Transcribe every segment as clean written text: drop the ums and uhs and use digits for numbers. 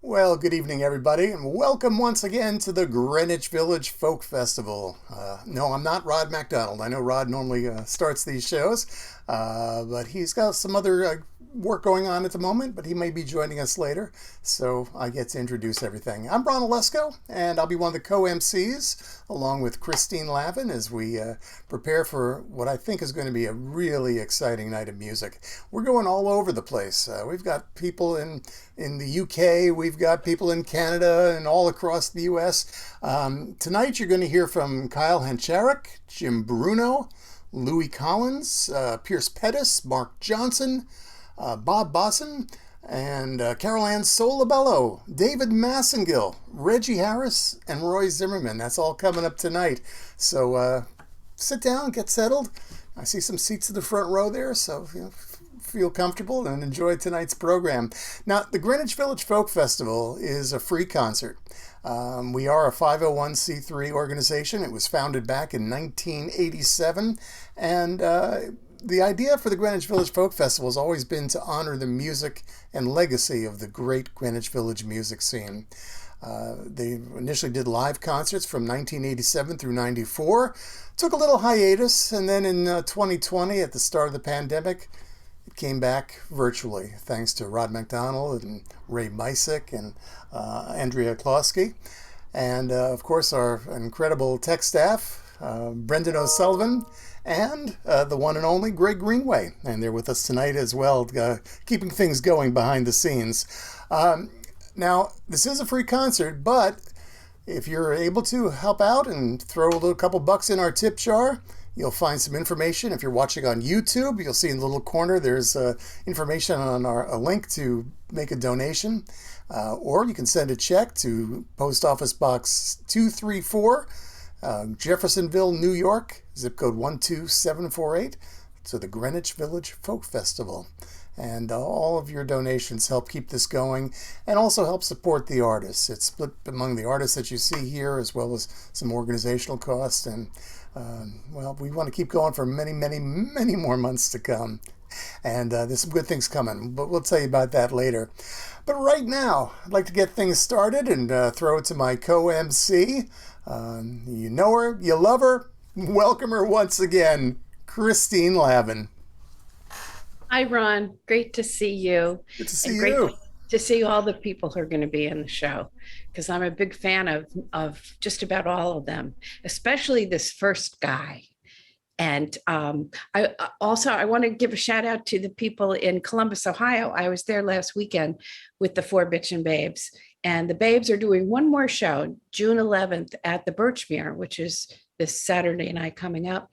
Well, good evening, everybody, and welcome once again to the Greenwich Village Folk Festival. No, I'm not Rod MacDonald. I know Rod normally starts these shows, but he's got some other work going on at the moment, but he may be joining us later, so I get to introduce everything. I'm Ron Olesko, and I'll be one of the co-MCs, along with Christine Lavin, as we prepare for what I think is going to be a really exciting night of music. We're going all over the place. We've got people in the UK, we've got people in Canada, and all across the US. Tonight you're going to hear from Kyle Hancharick, Jim Bruno, Louis Collins, Pierce Pettis, Marc Jonson, Bob Bossin, and Carolann Solebello, David Massengill, Reggie Harris, and Roy Zimmerman. That's all coming up tonight. So sit down, get settled. I see some seats in the front row there, so feel comfortable and enjoy tonight's program. Now, the Greenwich Village Folk Festival is a free concert. We are a 501c3 organization. It was founded back in 1987, and the idea for the Greenwich Village Folk Festival has always been to honor the music and legacy of the great Greenwich Village music scene. They initially did live concerts from 1987 through 94, took a little hiatus, and then in 2020, at the start of the pandemic, it came back virtually, thanks to Rod MacDonald and Ray Mysick and Andrea Klosky. And, of course, our incredible tech staff, Brendan O'Sullivan, and the one and only Greg Greenway. And they're with us tonight as well, keeping things going behind the scenes. Now, this is a free concert, but if you're able to help out and throw a little couple bucks in our tip jar, you'll find some information. If you're watching on YouTube, you'll see in the little corner there's information on a link to make a donation. Or you can send a check to Post Office Box 234, Jeffersonville, New York, zip code 12748, to the Greenwich Village Folk Festival. And all of your donations help keep this going and also help support the artists. It's split among the artists that you see here, as well as some organizational costs. And, well, we want to keep going for many, many, many more months to come. And there's some good things coming, but we'll tell you about that later. But right now, I'd like to get things started and throw it to my co-MC. You know her, you love her, welcome her once again, Christine Lavin. Hi, Ron. Great to see you. Good to see and great you. to see all the people who are going to be in the show, because I'm a big fan of just about all of them, especially this first guy. And I want to give a shout out to the people in Columbus, Ohio. I was there last weekend with the Four Bitchin' Babes, and the Babes are doing one more show, June 11th at the Birchmere, which is this Saturday night coming up.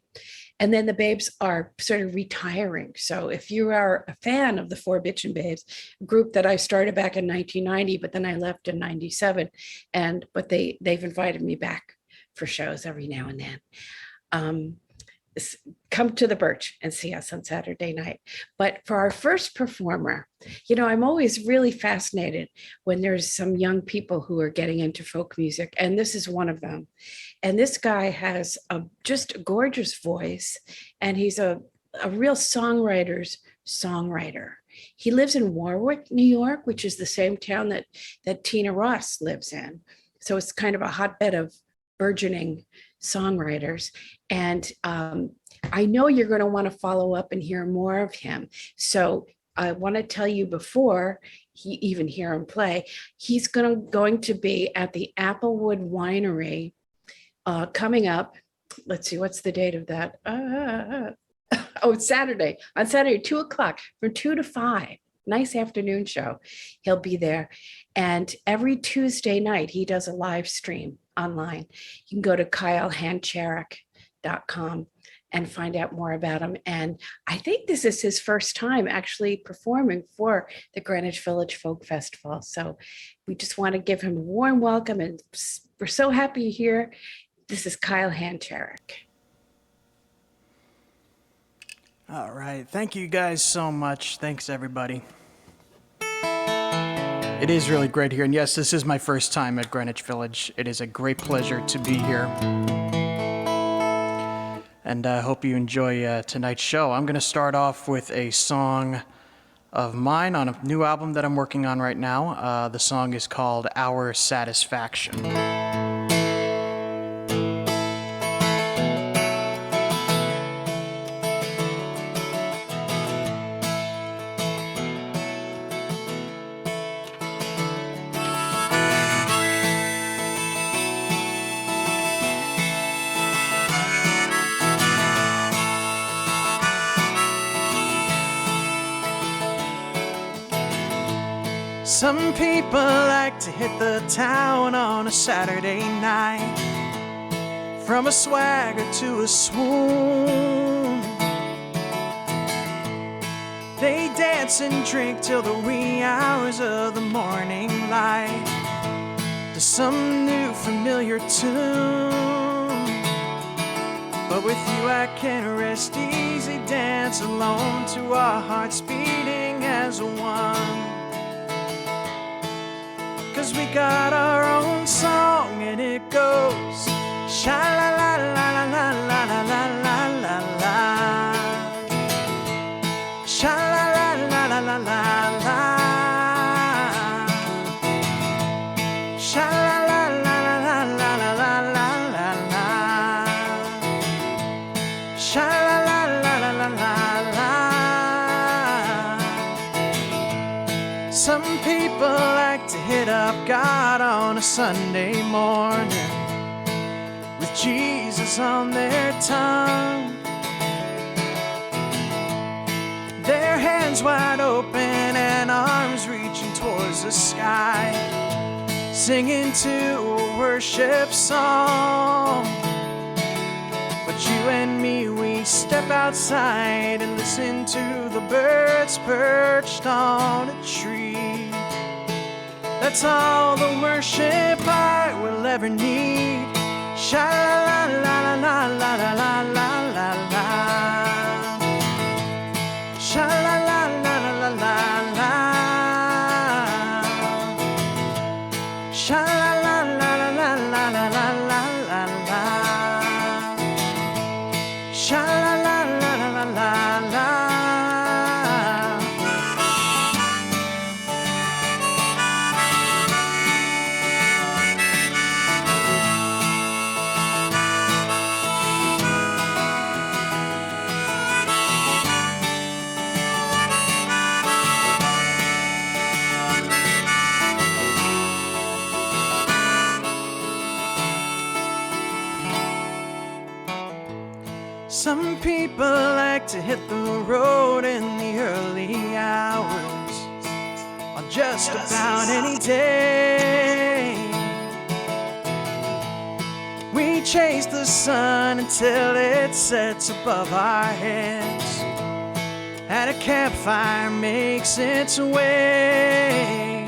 And then the Babes are sort of retiring. So if you are a fan of the Four Bitchin' Babes, a group that I started back in 1990, but then I left in 97, but they've invited me back for shows every now and then. Come to the Birch and see us on Saturday night. But for our first performer, I'm always really fascinated when there's some young people who are getting into folk music, and this is one of them. And this guy has just a gorgeous voice, and he's a real songwriter. He lives in Warwick, New York, which is the same town that Tina Ross lives in. So it's kind of a hotbed of burgeoning songwriters. And I know you're going to want to follow up and hear more of him. So I want to tell you before you even hear him play, he's going to be at the Applewood Winery coming up. Let's see, what's the date of that? It's Saturday. On Saturday, 2:00, from 2 to 5. Nice afternoon show. He'll be there. And every Tuesday night, he does a live stream online. You can go to kylehancharick.com and find out more about him. And I think this is his first time actually performing for the Greenwich Village Folk Festival. So we just want to give him a warm welcome, and we're so happy you're here. This is Kyle Hancharick. All right. Thank you guys so much. Thanks, everybody. It is really great here. And yes, this is my first time at Greenwich Village. It is a great pleasure to be here. And I hope you enjoy tonight's show. I'm going to start off with a song of mine on a new album that I'm working on right now. The song is called Our Satisfaction. Some people like to hit the town on a Saturday night, from a swagger to a swoon. They dance and drink till the wee hours of the morning light to some new familiar tune. But with you I can rest easy, dance alone to our hearts beating as one. 'Cause we got our own song and it goes sha la la la la la la la la la la, sha la la la la la la la, sha la la la la la la la la la la, sha la la la la la la la. Some people like to hit up God on a Sunday morning with Jesus on their tongue, their hands wide open and arms reaching towards the sky, singing to a worship song. But you and me, we step outside and listen to the birds perched on a tree. That's all the worship I will ever need. Sha la la la la la la la la la, sha la la la la la la, sha la la la la la la la la la, sha la la la la la la. Some people like to hit the road in the early hours on just about any day. We chase the sun until it sets above our heads, and a campfire makes its way.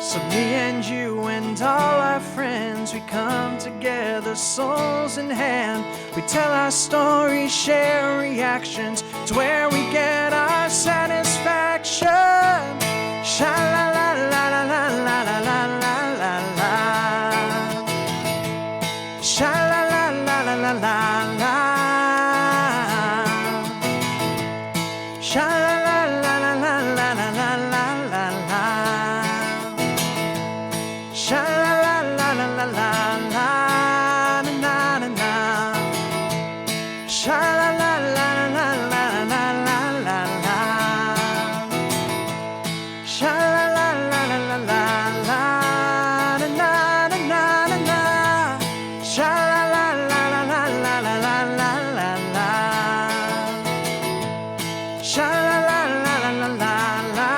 So me and you and all our friends, we come together, souls in hand. We tell our stories, share reactions. It's where we get our satisfaction. Sha la la la la la la la la la la, sha la la la la la la la, sha la la la la la la la la la la, sha la la la la la la la na na na, sha la la la la la la la la la, sha la la la la la la la na na na na, sha la la la la la la la la la la, sha la la la la la la la.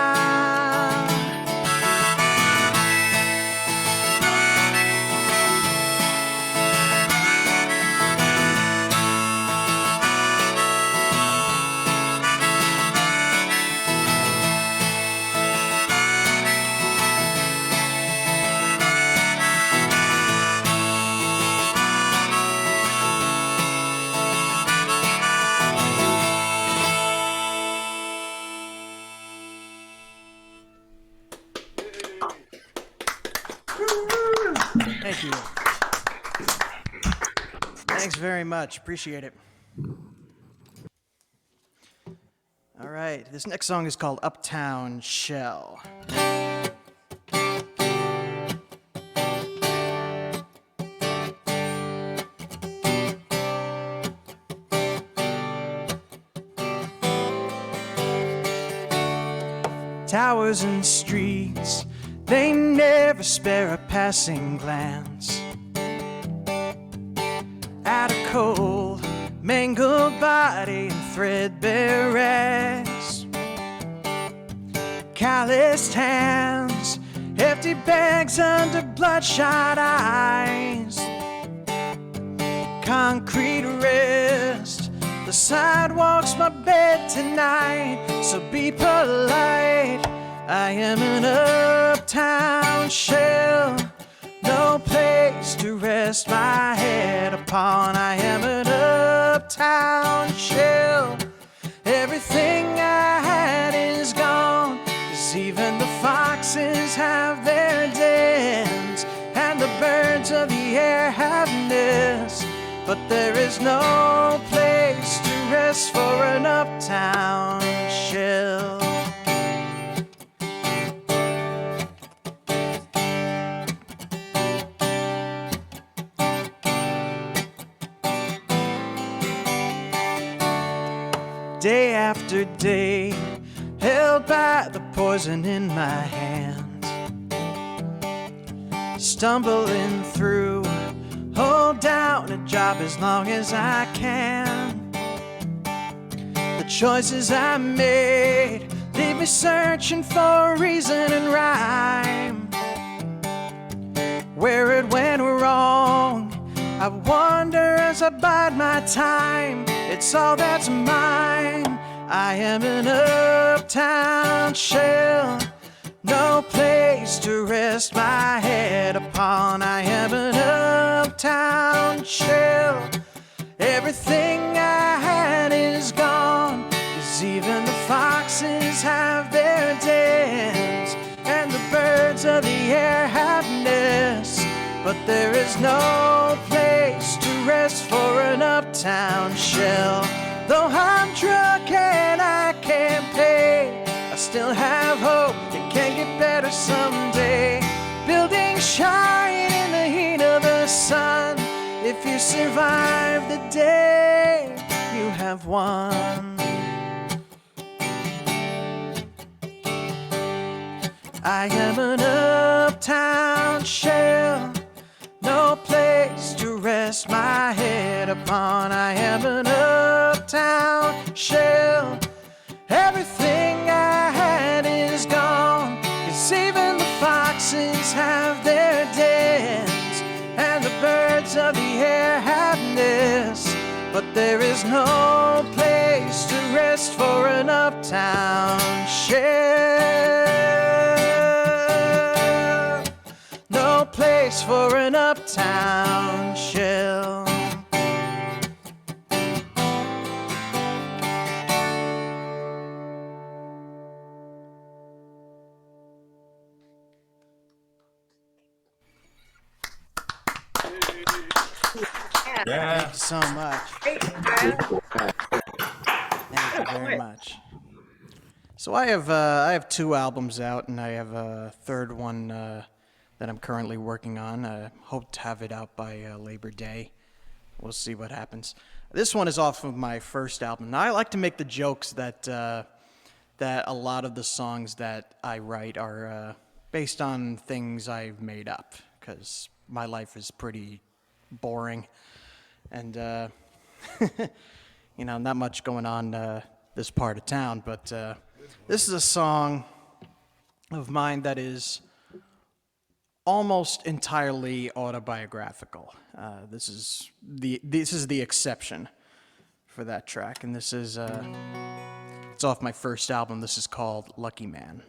Thank you. Thanks very much. Appreciate it. All right. right, this next song is called Uptown Shell. Towers and streets, they never spare a passing glance at a cold, mangled body and threadbare rags, calloused hands, empty bags under bloodshot eyes, concrete rest. The sidewalk's my bed tonight, so be polite. I am an uptown shell, no place to rest my head upon. I am an uptown shell. Everything I had is gone, 'cause even the foxes have their dens, and the birds of the air have nests. But there is no place to rest for an uptown shell. Day after day, held by the poison in my hand, stumbling through, hold down a job as long as I can. The choices I made leave me searching for reason and rhyme. Where it went wrong, I wonder as I bide my time. It's all that's mine. I am an uptown shell, no place to rest my head upon. I am an uptown shell. Everything I had is gone, 'cause even the foxes have their dens, and the birds of the air have nests. But there is no place to rest for an uptown shell. Though I'm drunk and I can't pay, I still have hope it can get better someday. Buildings shine in the heat of the sun. If you survive the day, you have won. I am an uptown shell, no place to rest my head upon. I am an uptown shell. Everything I had is gone, 'cause even the foxes have their dens, and the birds of the air have nests. But there is no place to rest for an uptown shell. No place for an uptown shell. Yeah. Thank you so much. Great. Thank you very much. So I have 2 albums out, and I have a third one that I'm currently working on. I hope to have it out by Labor Day. We'll see what happens. This one is off of my first album. Now, I like to make the jokes that that a lot of the songs that I write are based on things I've made up, because my life is pretty boring, and you know, not much going on this part of town. But this is a song of mine that is almost entirely autobiographical. This is the exception for that track, and this is it's off my first album. This is called Lucky Man.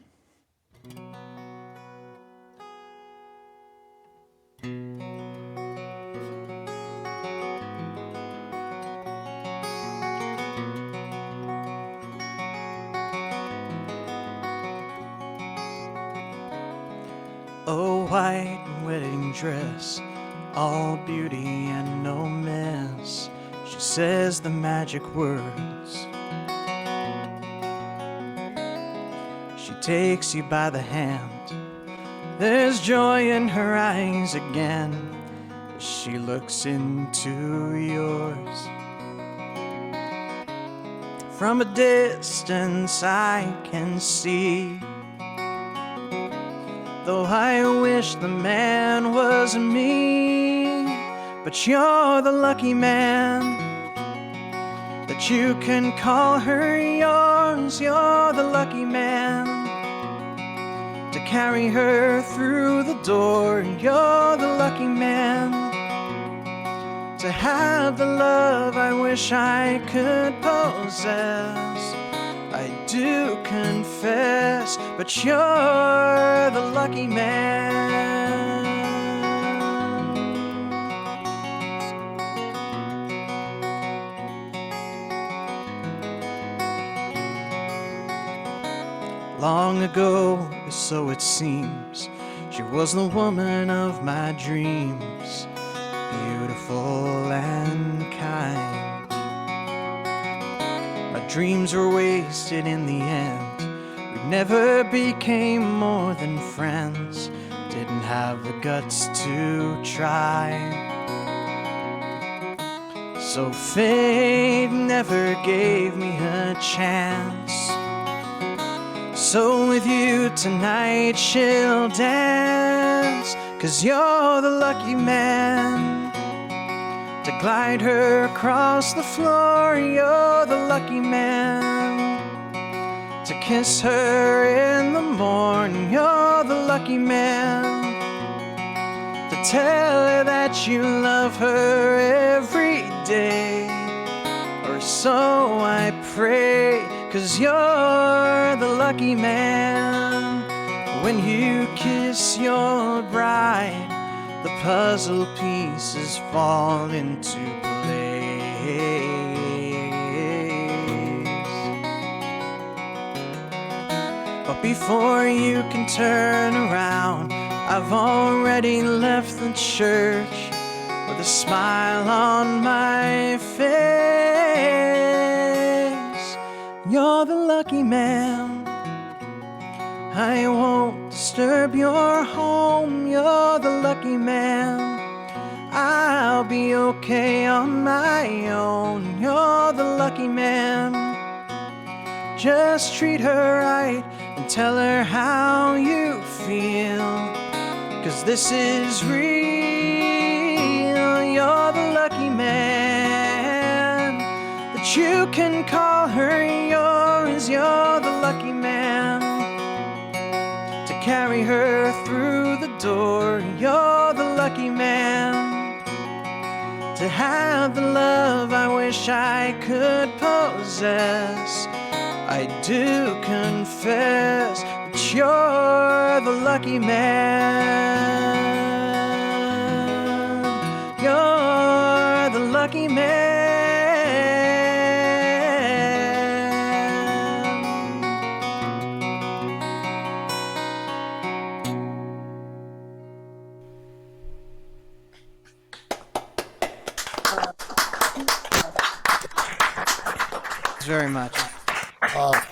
A white wedding dress, all beauty and no mess. She says the magic words. she takes you by the hand. There's joy in her eyes again as she looks into yours. From a distance I can see, though I wish the man was me, but you're the lucky man that you can call her yours. You're the lucky man to carry her through the door. You're the lucky man to have the love I wish I could possess. I do confess, but you're the lucky man. Long ago, so it seems, she was the woman of my dreams, beautiful and kind. My dreams were wasted in the end. We never became more than friends, didn't have the guts to try. So fate never gave me a chance. So with you tonight she'll dance, 'cause you're the lucky man to glide her across the floor. You're the lucky man to kiss her in the morning. You're the lucky man to tell her that you love her every day, or so I pray. 'Cause you're the lucky man. When you kiss your bride, the puzzle pieces fall into place. But before you can turn around, I've already left the church with a smile on my face. You're the lucky man. I won't disturb your home. You're the lucky man. I'll be okay on my own. You're the lucky man. Just treat her right and tell her how you feel, 'cause this is real. You're the lucky man that you can call her yours. You're the lucky man to carry her through the door. You're the lucky man to have the love I wish I could possess. I do confess that you're the lucky man. You're the lucky man. Very much.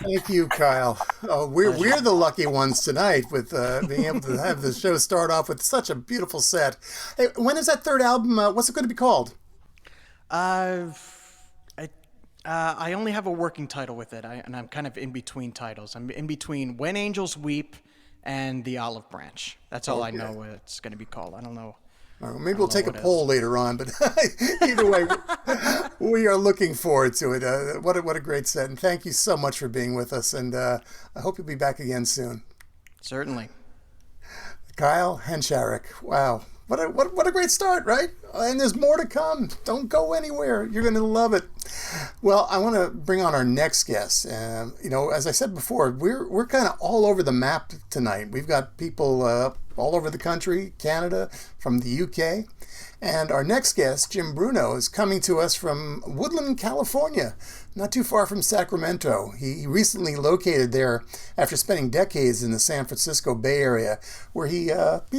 Thank you, Kyle. We're the lucky ones tonight with being able to have the show start off with such a beautiful set. Hey, when is that third album? What's it going to be called? I only have a working title with it, and I'm kind of in between titles. I'm in between When Angels Weep and The Olive Branch. That's all I know what it's going to be called. I don't know. Maybe we'll take a poll later on, but either way, we are looking forward to it. What a great set, and thank you so much for being with us, and I hope you'll be back again soon. Certainly. Kyle Hancharick, wow. What a great start, right? And there's more to come. Don't go anywhere. You're going to love it. Well, I want to bring on our next guest. As I said before, we're kind of all over the map tonight. We've got people all over the country, Canada, from the UK. And our next guest, Jim Bruno, is coming to us from Woodland, California, not too far from Sacramento. He recently located there after spending decades in the San Francisco Bay Area, where he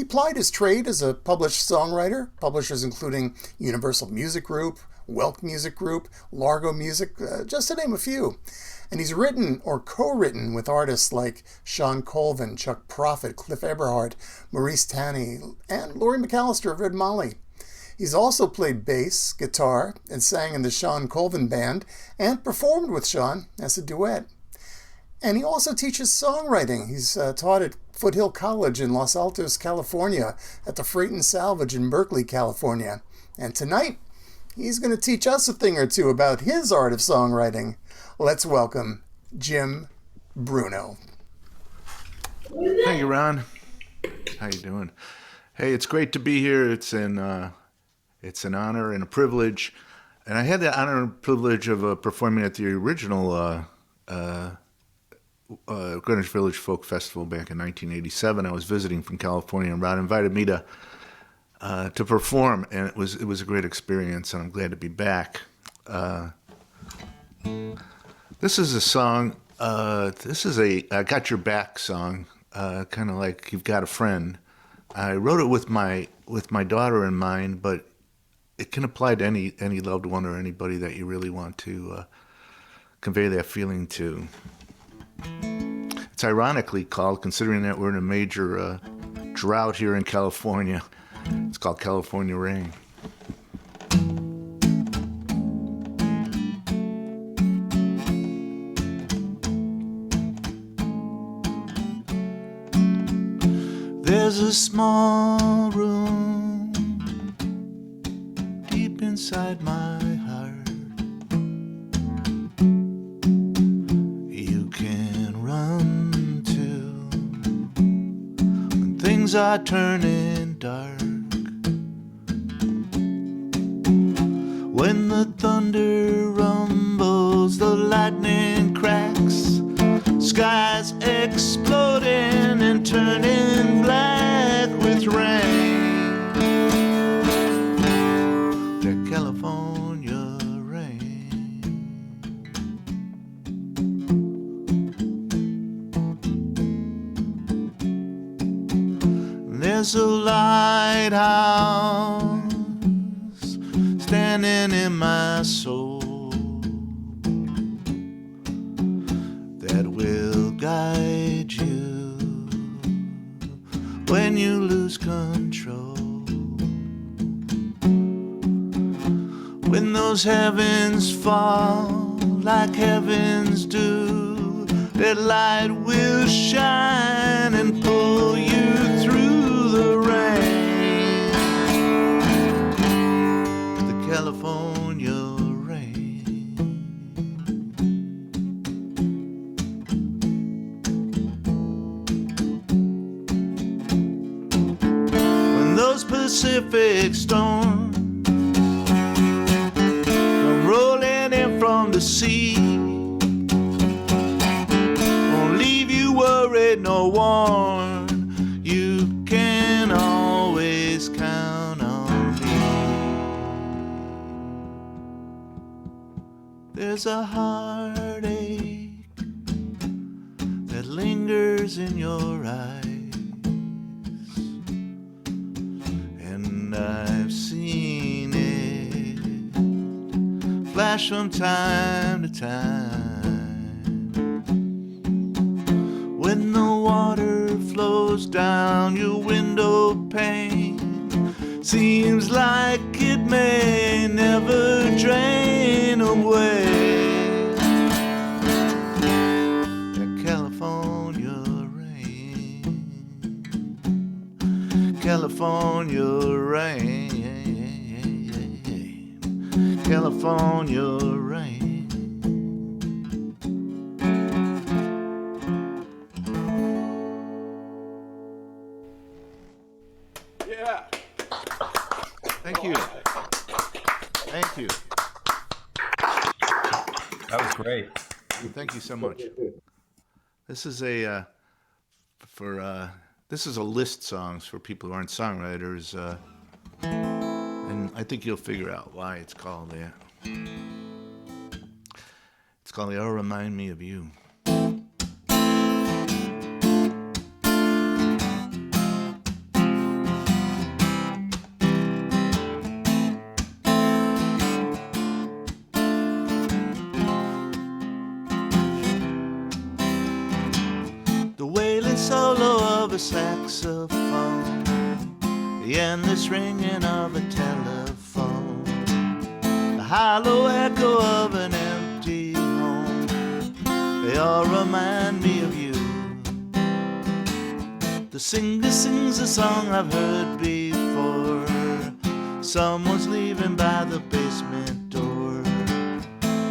plied his trade as a published songwriter, publishers including Universal Music Group, Welk Music Group, Largo Music, just to name a few. And he's written or co-written with artists like Sean Colvin, Chuck Prophet, Cliff Eberhardt, Maurice Taney, and Laurie McAllister of Red Molly. He's also played bass, guitar, and sang in the Sean Colvin Band, and performed with Sean as a duet. And he also teaches songwriting. He's taught at Foothill College in Los Altos, California, at the Freight and Salvage in Berkeley, California. And tonight, he's going to teach us a thing or two about his art of songwriting. Let's welcome Jim Bruno. Thank you, Ron. How you doing? Hey, it's great to be here. It's an honor and a privilege. And I had the honor and privilege of performing at the original Greenwich Village Folk Festival back in 1987. I was visiting from California, and Rod invited me to perform, and it was a great experience, and I'm glad to be back. This is a song. This is a I Got Your Back song, kind of like You've Got a Friend. I wrote it with my daughter in mind, but it can apply to any loved one or anybody that you really want to convey that feeling to. It's ironically called, considering that we're in a major drought here in California. It's called California Rain. There's a small room deep inside my heart. You can run to when things are turning dark. When the thunder rumbles, the lightning cracks, skies exploding and turning black with rain. The California rain. There's a lighthouse standing in my soul that will guide you when you lose control. When those heavens fall like heavens do, that light will shine and pull you through the rain. California rain. When those Pacific storms come rolling in from the sea, won't leave you worried nor worn. You can always count on me. There's a heartache that lingers in your eyes, and I've seen it flash from time to time. When the water flows down your window pane, seems like it may never drain away. That California rain, California rain, California rain. Yeah. Thank you. Thank you. That was great. Thank you so much. This is a this is a list songs for people who aren't songwriters, and I think you'll figure out why it's called that. It's called "They'll Remind Me of You." solo of a saxophone, the endless ringing of a telephone, the hollow echo of an empty home. They all remind me of you. The singer sings a song I've heard before. Someone's leaving by the basement door.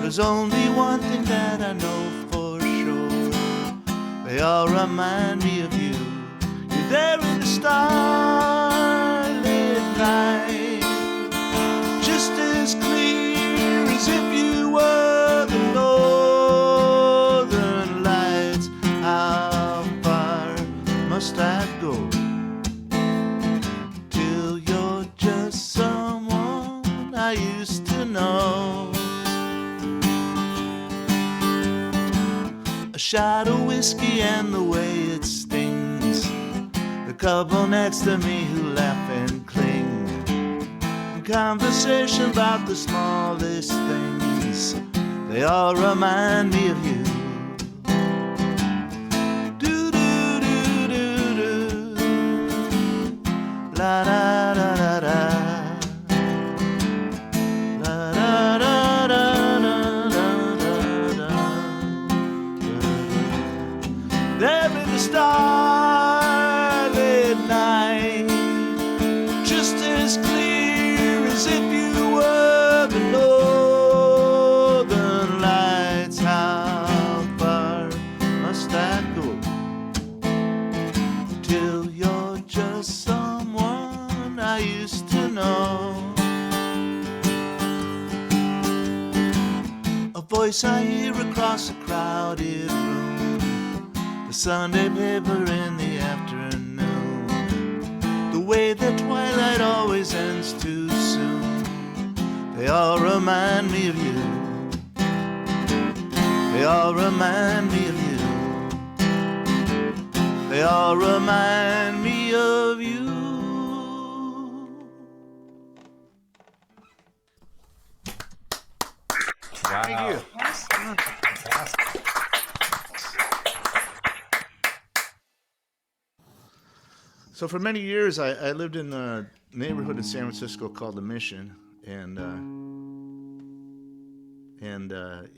There's only one thing that I know for sure. They all remind me of you. You're there in the starlit night, just as clear as if you were the northern lights. How far must I go till you're just someone I used to know? A shot of whiskey and the way it stings, the couple next to me who laugh and cling, conversation about the smallest things. They all remind me of you. La da da da da. La da da da da da da. There in the starlit night, just as clear as if you were the northern lights. How far must I go till you're just someone I used to know? A voice I hear across a crowded room, the Sunday paper in the afternoon, the way that twilight always ends too soon. They all remind me of you. They all remind me of you. They all remind me of you. Wow. Thank you. So for many years, I lived in a neighborhood in San Francisco called the Mission, and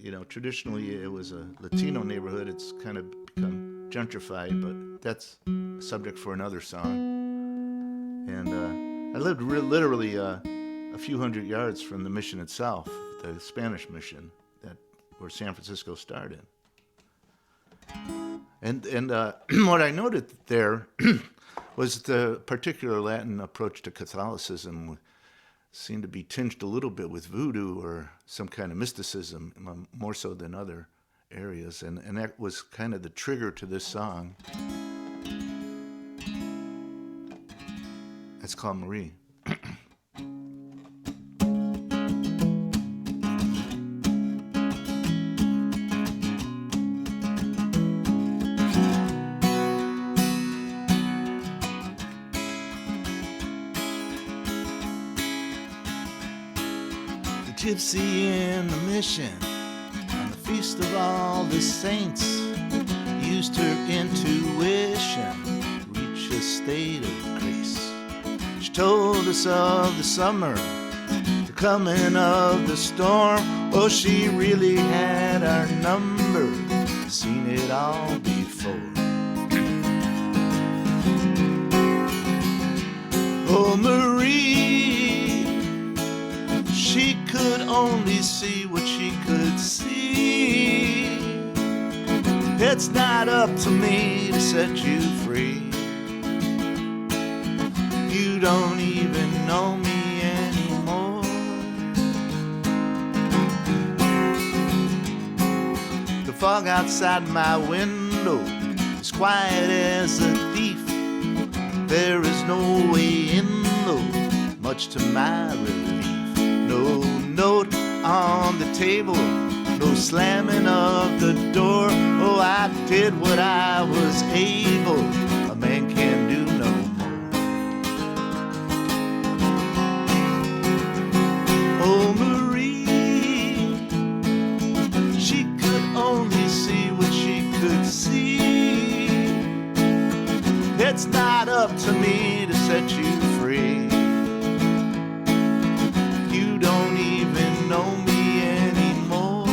you know, traditionally it was a Latino neighborhood. It's kind of become gentrified, but that's a subject for another song. And I lived literally a few hundred yards from the Mission itself, the Spanish Mission, where San Francisco started. And what I noted there was the particular Latin approach to Catholicism seemed to be tinged a little bit with voodoo or some kind of mysticism, more so than other areas. And that was kind of the trigger to this song. It's called Marie. Gypsy in the Mission, on the Feast of All the Saints, used her intuition to reach a state of grace. She told us of the summer, the coming of the storm. Oh, she really had our number, seen it all before. Oh, Marie, she could only see what she could see. It's not up to me to set you free. You don't even know me anymore. The fog outside my window is quiet as a thief. There is no way in though, much to my relief. No note on the table, no slamming of the door. Oh, I did what I was able, a man can do no more. Oh, Marie, she could only see what she could see. It's not up to me to set you free. You don't even know me anymore.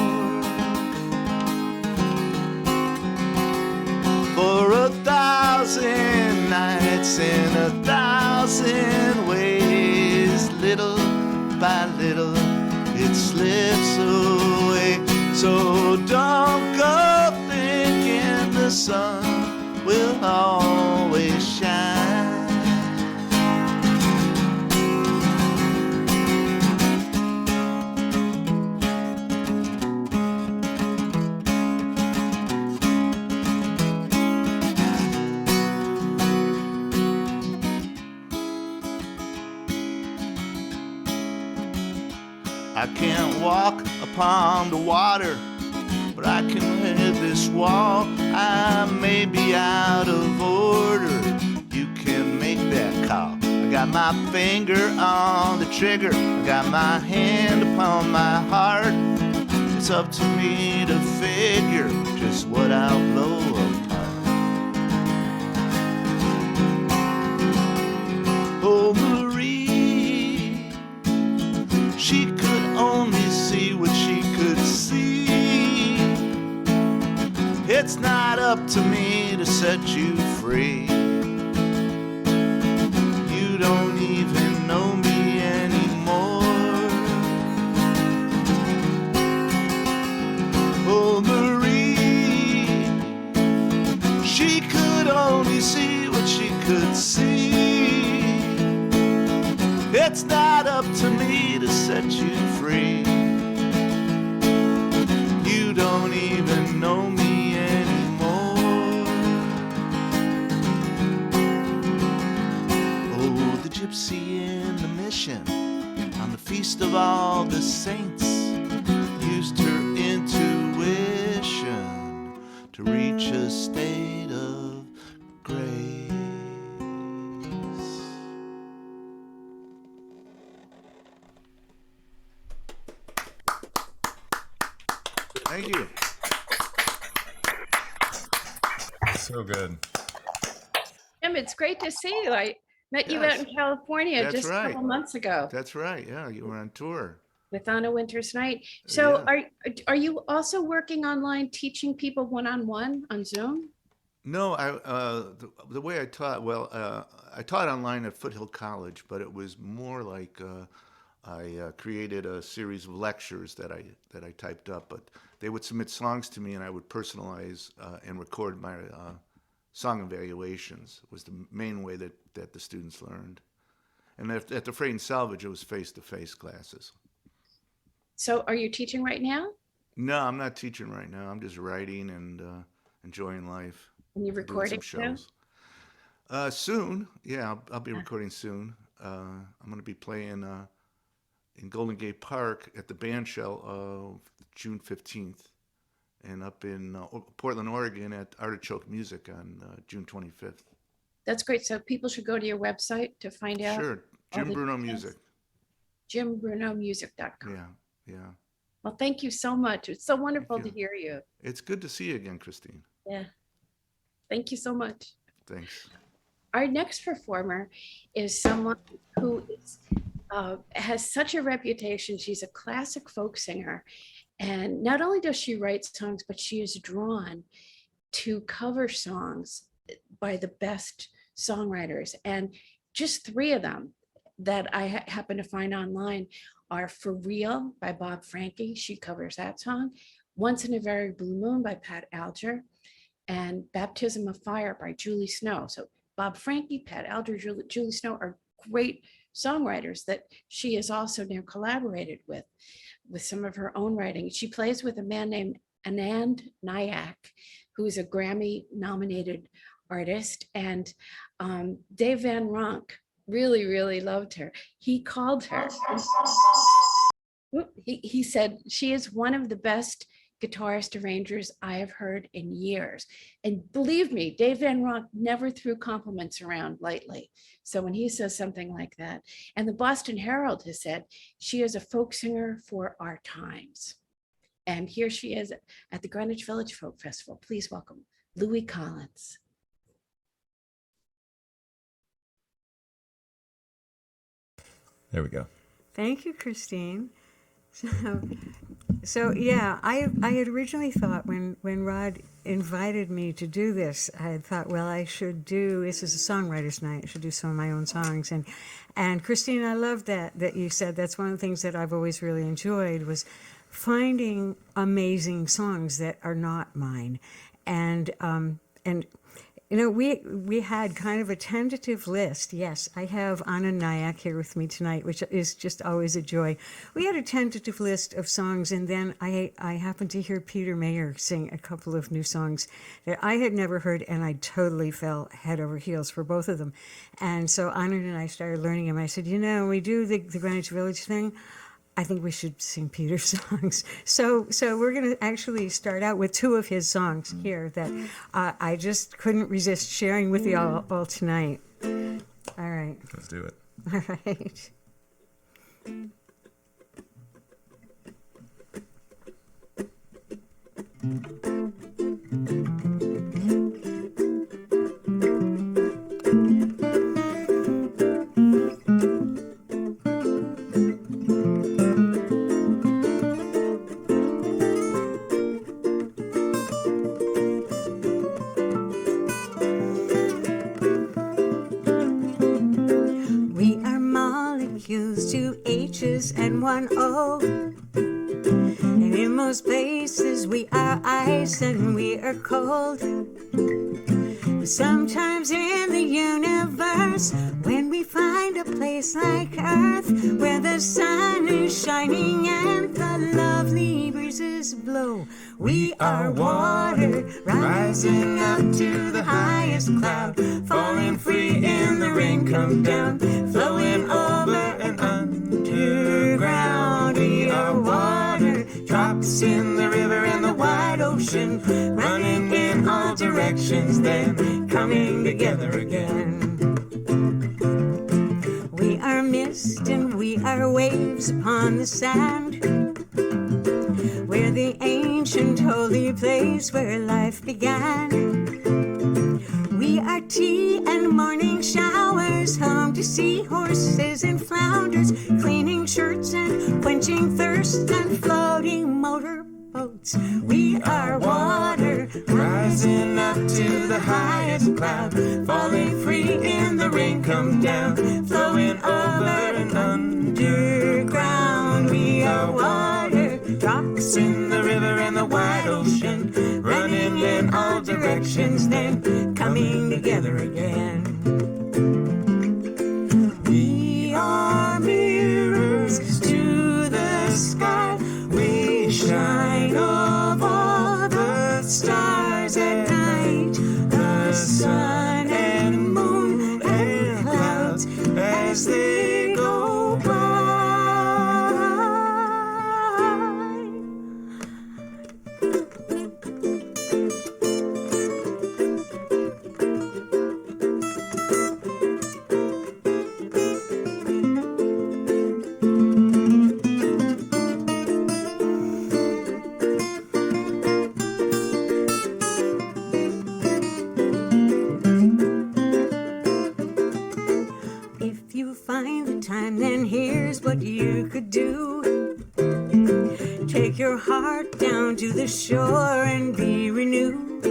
For 1,000 nights in 1,000 ways, little by little it slips away. So don't go thinking the sun will always shine. I can't walk upon the water, but I can wear this wall. I may be out of order, you can make that call. I got my finger on the trigger, I got my hand upon my heart. It's up to me to figure just what I'll blow apart. Oh, Marie, she could only see what she could see. It's not up to me to set you free. You don't even know me anymore. Oh, Marie, she could only see what she could see. It's not up to me to set you free. You don't even know me anymore. Oh, the gypsy in the mission on the feast of all the saints used her intuition to reach a state of grace. Thank you. So good. Jim, it's great to see you. I met you Yes. out in California That's just a right. couple months ago That's right. Yeah, you were on tour. with On a Winter's Night. So Yeah. are you also working online, teaching people one-on-one on Zoom? No, the way I taught, I taught online at Foothill College, but it was more like I created a series of lectures that I typed up. But they would submit songs to me, and I would personalize and record my song evaluations. Was the main way that the students learned. And at the Freight and Salvage, it was face-to-face classes. So are you teaching right now? No, I'm not teaching right now. I'm just writing and enjoying life. And you're Doing recording some too? shows. Soon, yeah, I'll be recording soon. I'm going to be playing in Golden Gate Park at the band shell of June 15th, and up in Portland, Oregon at Artichoke Music on June 25th. That's great. So people should go to your website to find out. Sure, all Jim the Bruno details. Music. JimBrunoMusic.com. Yeah. Well, thank you so much. It's so wonderful to you. hear you. It's good to see you again, Christine. Yeah. Thank you so much. Thanks. Our next performer is someone who is, has such a reputation. She's a classic folk singer. And not only does she write songs, but she is drawn to cover songs by the best songwriters. And just three of them that I happen to find online are For Real by Bob Franke. She covers that song. Once in a Very Blue Moon by Pat Alger, and Baptism of Fire by Julie Snow. So Bob Franke, Pat Alger, Julie Snow are great songwriters that she has also now collaborated with some of her own writing. She plays with a man named Anand Nayak, who is a Grammy-nominated artist, and Dave Van Ronk really, really loved her. He called her. He said she is one of the best guitarist arrangers I have heard in years. And believe me, Dave Van Ronk never threw compliments around lightly. So when he says something like that, and the Boston Herald has said, she is a folk singer for our times. And here she is at the Greenwich Village Folk Festival. Please welcome Louis Collins. There we go. Thank you, Christine. So yeah, I had originally thought when Rod invited me to do this, I had thought, well, this is a songwriters night, I should do some of my own songs. And Christine, I love that you said that's one of the things that I've always really enjoyed was finding amazing songs that are not mine. And you know, we had kind of a tentative list. Yes, I have Anand Nayak here with me tonight, which is just always a joy. We had a tentative list of songs, and then I happened to hear Peter Mayer sing a couple of new songs that I had never heard, and I totally fell head over heels for both of them. And so Anand and I started learning them. I said, you know, we do the Greenwich Village thing. I think we should sing Peter's songs. So we're going to actually start out with two of his songs here that I just couldn't resist sharing with you all tonight. All right. Let's do it. All right. Two H's and one O. And in most places we are ice and we are cold. But sometimes in the universe, when we find a place like Earth, where the sun is shining and the lovely breezes blow, we are water rising up to the highest cloud, falling free in the rain come down, flowing over and underground. We are water drops in the river and the wide ocean, running in all directions, then coming together again. We are mist and we are waves upon the sand, we're the ancient holy place where life began. We are tea and morning showers, home to seahorses and flounders, cleaning shirts and quenching thirst and floating motorboats. We are water rising up to the highest cloud, falling free in the rain come down, flowing over and underground. We are water drops in the river and the wide ocean, running in all directions, then coming together again. We are mirrors to the sky, we shine of all the stars at night, the sun and moon and clouds as they go by. Then here's what you could do. Take your heart down to the shore and be renewed.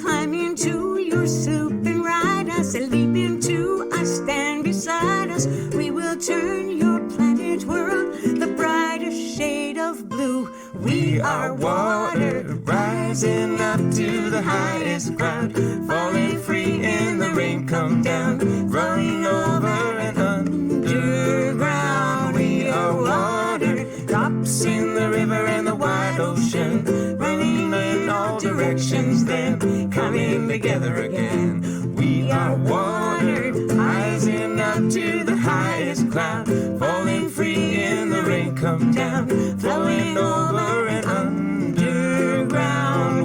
Climb into your sloop and ride us, and leap into us, stand beside us. We will turn your planet world the brightest shade of blue. We are water rising up to the highest cloud, falling free in the rain come down, running over and underground. We are water drops in the river and the wide ocean, running in all directions, then coming together again. We are water rising up to the highest cloud, falling free in the rain come down, flowing over and underground.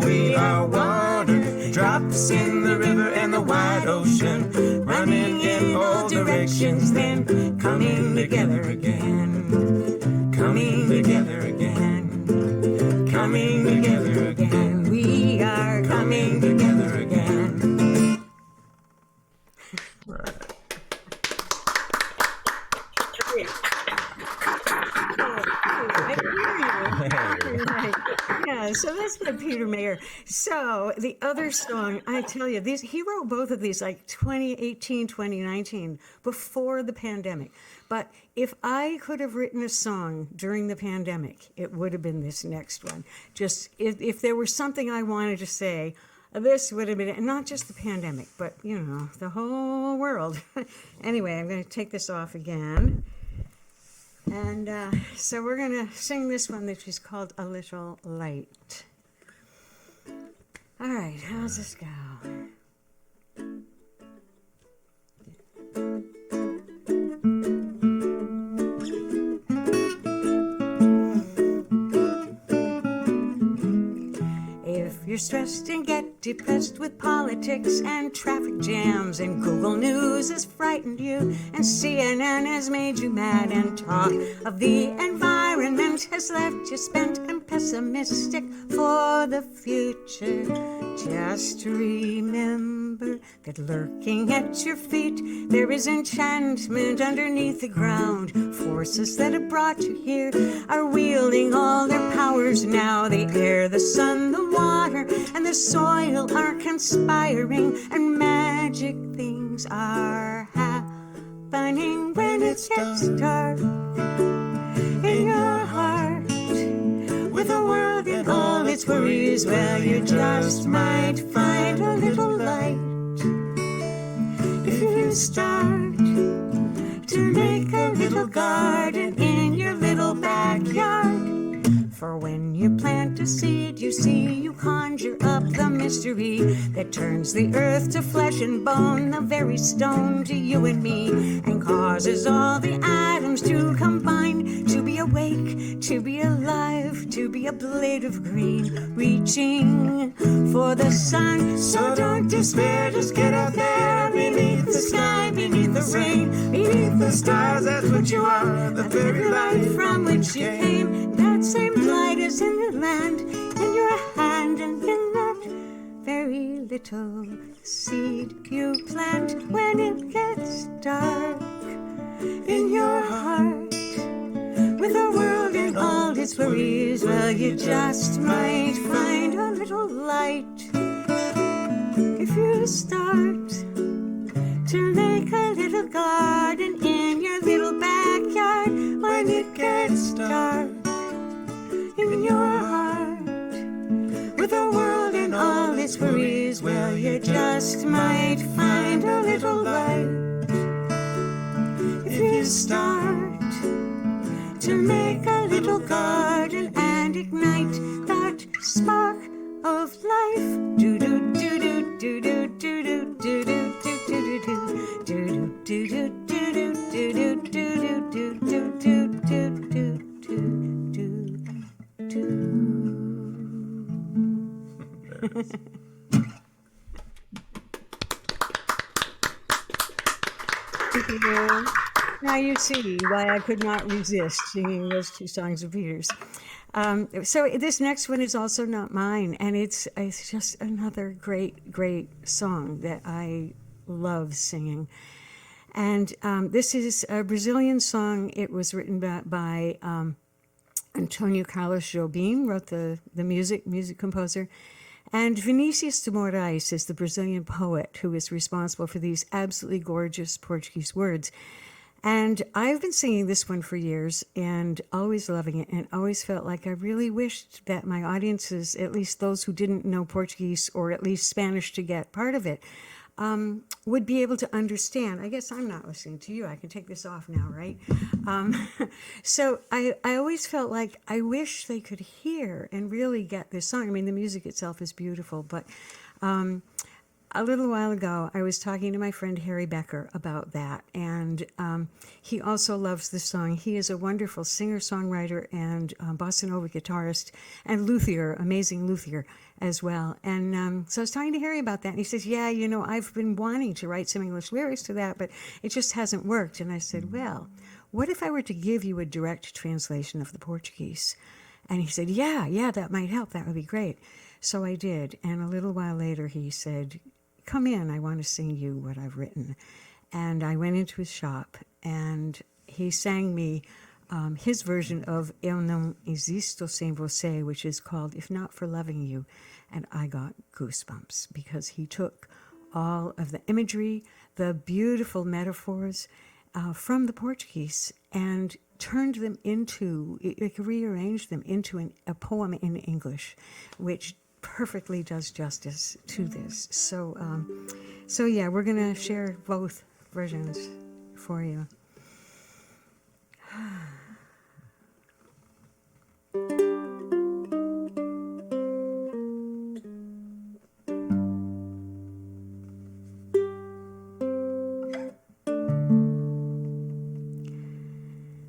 We are water drops in the river and the wide ocean, running in all directions, then coming together again. Coming together again. Coming together again. We are coming together again. Right. liar. So the other song, I tell you, he wrote both of these like 2018, 2019, before the pandemic. But if I could have written a song during the pandemic, it would have been this next one. Just if there was something I wanted to say, this would have been it. And not just the pandemic, but, you know, the whole world. Anyway, I'm going to take this off again. And so we're going to sing this one, which is called A Little Light. All right, how's this go? If you're stressed and get depressed with politics and traffic jams, and Google News has frightened you, and CNN has made you mad, and talk of the environment has left you spent and pessimistic for the future, just remember that lurking at your feet there is enchantment underneath the ground. Forces that have brought you here are wielding all their powers now. The air, the sun, the water, and the soil are conspiring, and magic things are happening when it gets dark in your heart. With the world and all its worries, well, you just might find a little light if you start to make a little garden in your little backyard. For when you plant a seed, you see, you conjure up the mystery that turns the earth to flesh and bone, the very stone to you and me, and causes all the atoms to combine, to be awake, to be alive, to be a blade of green, reaching for the sun. So don't despair, just get out there, beneath the sky, beneath the rain, beneath the stars, that's what you are, the very light from which you came. That same light is in the land, in your hand, and in that very little seed you plant when it gets dark in your heart. With the world and all its worries, well, you just might find a little light if you start to make a little garden in your little backyard when it gets dark in your heart. With the world and all its worries, well, you just might find a little light if you start to make a little garden and ignite that spark of life. Do do do do do do do do do do do do do do do do Now you see why I could not resist singing those two songs of Peter's. So this next one is also not mine, and it's just another great song that I love singing. And this is a Brazilian song. It was written by Antonio Carlos Jobim, wrote the music composer. And Vinicius de Morães is the Brazilian poet who is responsible for these absolutely gorgeous Portuguese words. And I've been singing this one for years and always loving it, and always felt like I really wished that my audiences, at least those who didn't know Portuguese or at least Spanish to get part of it, would be able to understand. I guess I'm not listening to you. I can take this off now, right? So I always felt like I wish they could hear and really get this song. I mean, the music itself is beautiful, but a little while ago, I was talking to my friend Harry Becker about that, and he also loves this song. He is a wonderful singer-songwriter and bossa nova guitarist and luthier, amazing luthier as well. And so I was talking to Harry about that, and he says, yeah, you know, I've been wanting to write some English lyrics to that, but it just hasn't worked. And I said, well, what if I were to give you a direct translation of the Portuguese? And he said, yeah, that might help. That would be great. So I did, and a little while later he said, come in, I want to sing you what I've written. And I went into his shop, and he sang me his version of Eu Não Existo Sem Você, which is called If Not for Loving You. and I got goosebumps because he took all of the imagery, the beautiful metaphors from the Portuguese and turned them into, rearranged them into a poem in English, which perfectly does justice to this. So yeah, we're going to share both versions for you.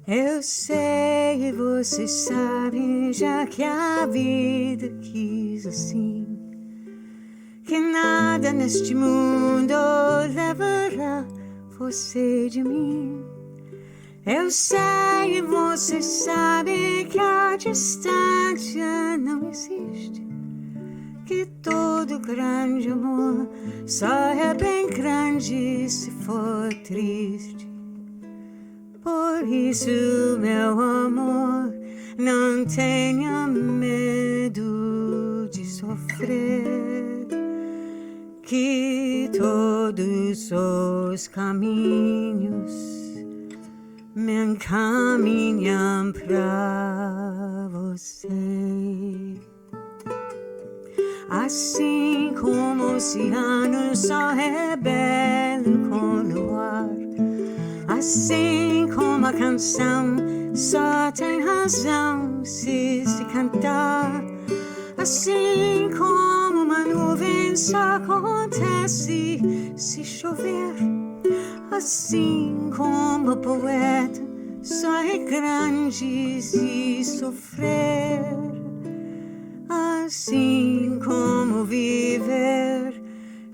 Eu sei e você sabe, já que a vida quis assim, que nada neste mundo levará você de mim. Eu sei e você sabe que a distância não existe, que todo grande amor só é bem grande se for triste. Por isso, meu amor, não tenha medo de sofrer, que todos os caminhos me encaminham pra você. Assim como o oceano só rebela com o ar, assim como a canção só tem razão se cantar, assim como uma nuvem só acontece se chover, assim como o poeta só é grande se sofrer, assim como viver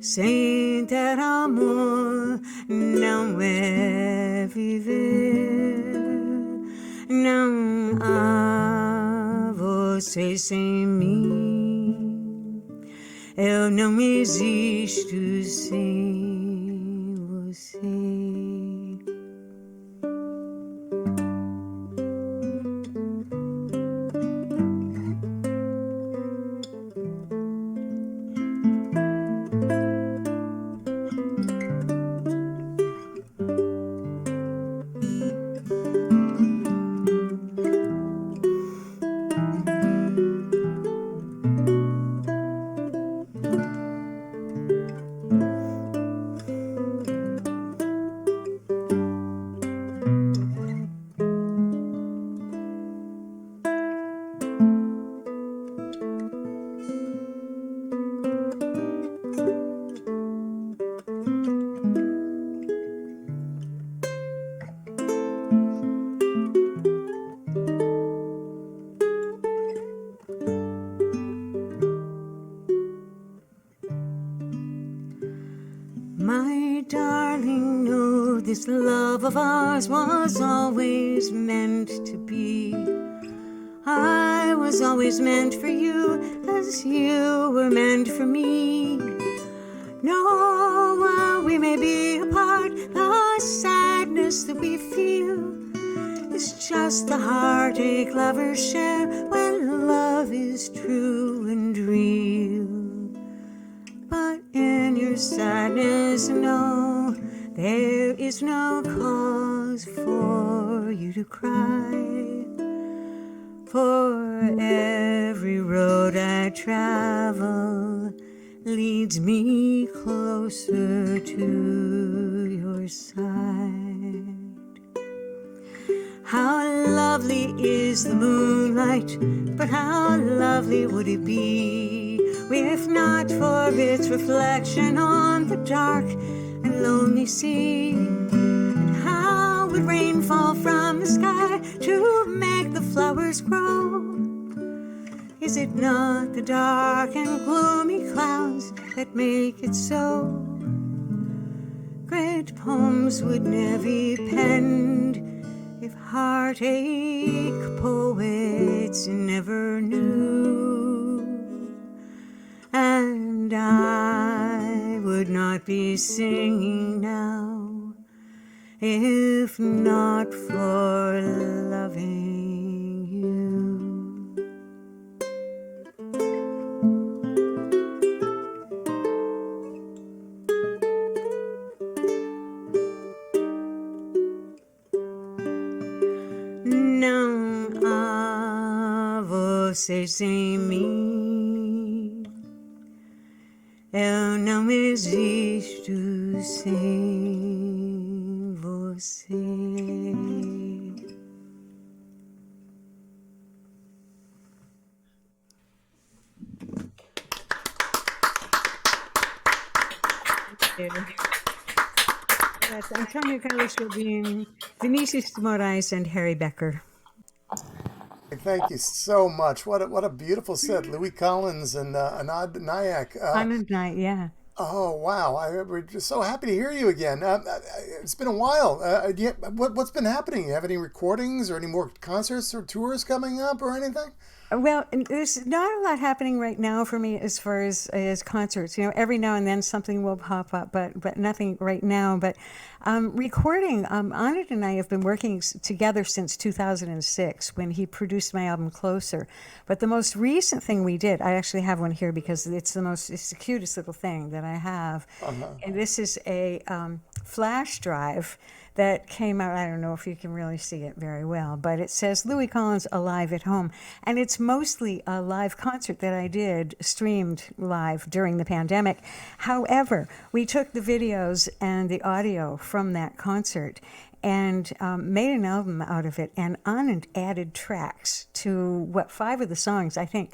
sem ter amor não é viver. Não há você sem mim, eu não existo sem você. My darling, no, this love of ours was always meant to be. I was always meant for you as you were meant for me. No, while we may be apart, the sadness that we feel is just the heartache lovers share when love is true and real. But in your sadness, no, there is no cause for you to cry. For every road I travel leads me closer to your side. How lovely is the moonlight, but how lovely would it be if not for its reflection on the dark and lonely sea? And how would rain fall from the sky to make the flowers grow? Is it not the dark and gloomy clouds that make it so? Great poems would never be penned if heartache poets never knew. And I would not be singing now if not for loving you. você sem mim. Eu não existo sem você. That's Antonio Carlos Jobim, Vinicius Morães, and Harry Becker. Thank you so much. What a beautiful set. Louis Collins and Anand Nayak. Anand Night, yeah. Oh, wow. We're just so happy to hear you again. It's been a while. What's been happening? You have any recordings or any more concerts or tours coming up or anything? Well, there's not a lot happening right now for me as far as concerts. You know, every now and then something will pop up, but nothing right now. But recording, Anand and I have been working together since 2006 when he produced my album Closer. But the most recent thing we did, I actually have one here because it's the cutest little thing that I have. And this is a flash drive that came out. I don't know if you can really see it very well, but it says Louis Collins Alive at Home. And it's mostly a live concert that I did, streamed live during the pandemic. However, we took the videos and the audio from that concert and made an album out of it. And Anand added tracks to 5 of the songs, I think,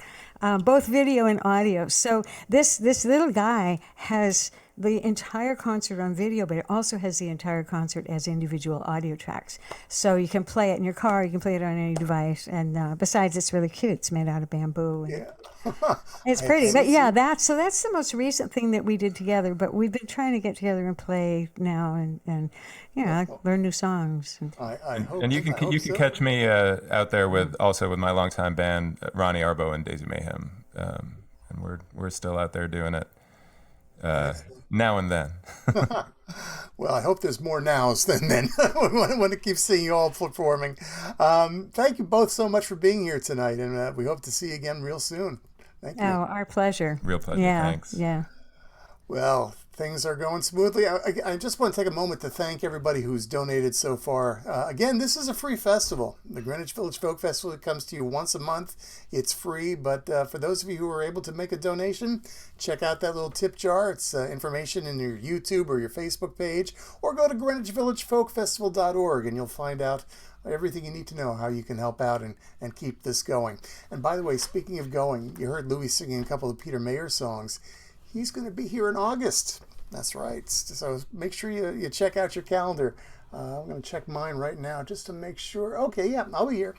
both video and audio. So this little guy has the entire concert on video, but it also has the entire concert as individual audio tracks. So you can play it in your car, you can play it on any device, and besides, it's really cute. It's made out of bamboo. And Yeah. it's pretty. But yeah, that's the most recent thing that we did together. But we've been trying to get together and play now, and learn new songs. I hope. And you can so. catch me out there with my longtime band Ronnie Arbo and Daisy Mayhem, and we're still out there doing it now and then. Well, I hope there's more nows than then. I want to keep seeing you all performing. Thank you both so much for being here tonight, and we hope to see you again real soon. Thank you. Oh, our pleasure. Real pleasure. Yeah, Thanks. yeah. Well, things are going smoothly. I just want to take a moment to thank everybody who's donated so far. Again, this is a free festival. The Greenwich Village Folk Festival comes to you once a month. It's free, but for those of you who are able to make a donation, check out that little tip jar. It's information in your YouTube or your Facebook page, or go to GreenwichVillageFolkFestival.org and you'll find out everything you need to know how you can help out and keep this going. And by the way, speaking of going, you heard Louis singing a couple of Peter Mayer songs. He's going to be here in August. That's right. So make sure you check out your calendar. I'm going to check mine right now just to make sure. Okay, yeah, I'll be here.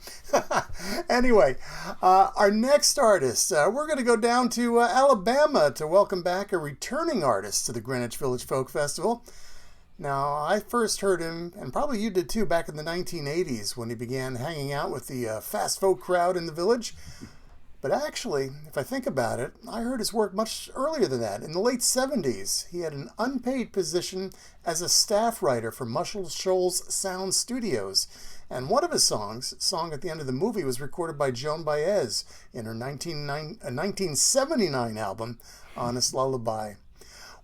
Anyway, our next artist, we're going to go down to Alabama to welcome back a returning artist to the Greenwich Village Folk Festival. Now, I first heard him, and probably you did too, back in the 1980s when he began hanging out with the fast folk crowd in the village. But actually, if I think about it, I heard his work much earlier than that. In the late 70s, he had an unpaid position as a staff writer for Muscle Shoals Sound Studios. And one of his songs, Song at the End of the Movie, was recorded by Joan Baez in her 1979 album, Honest Lullaby.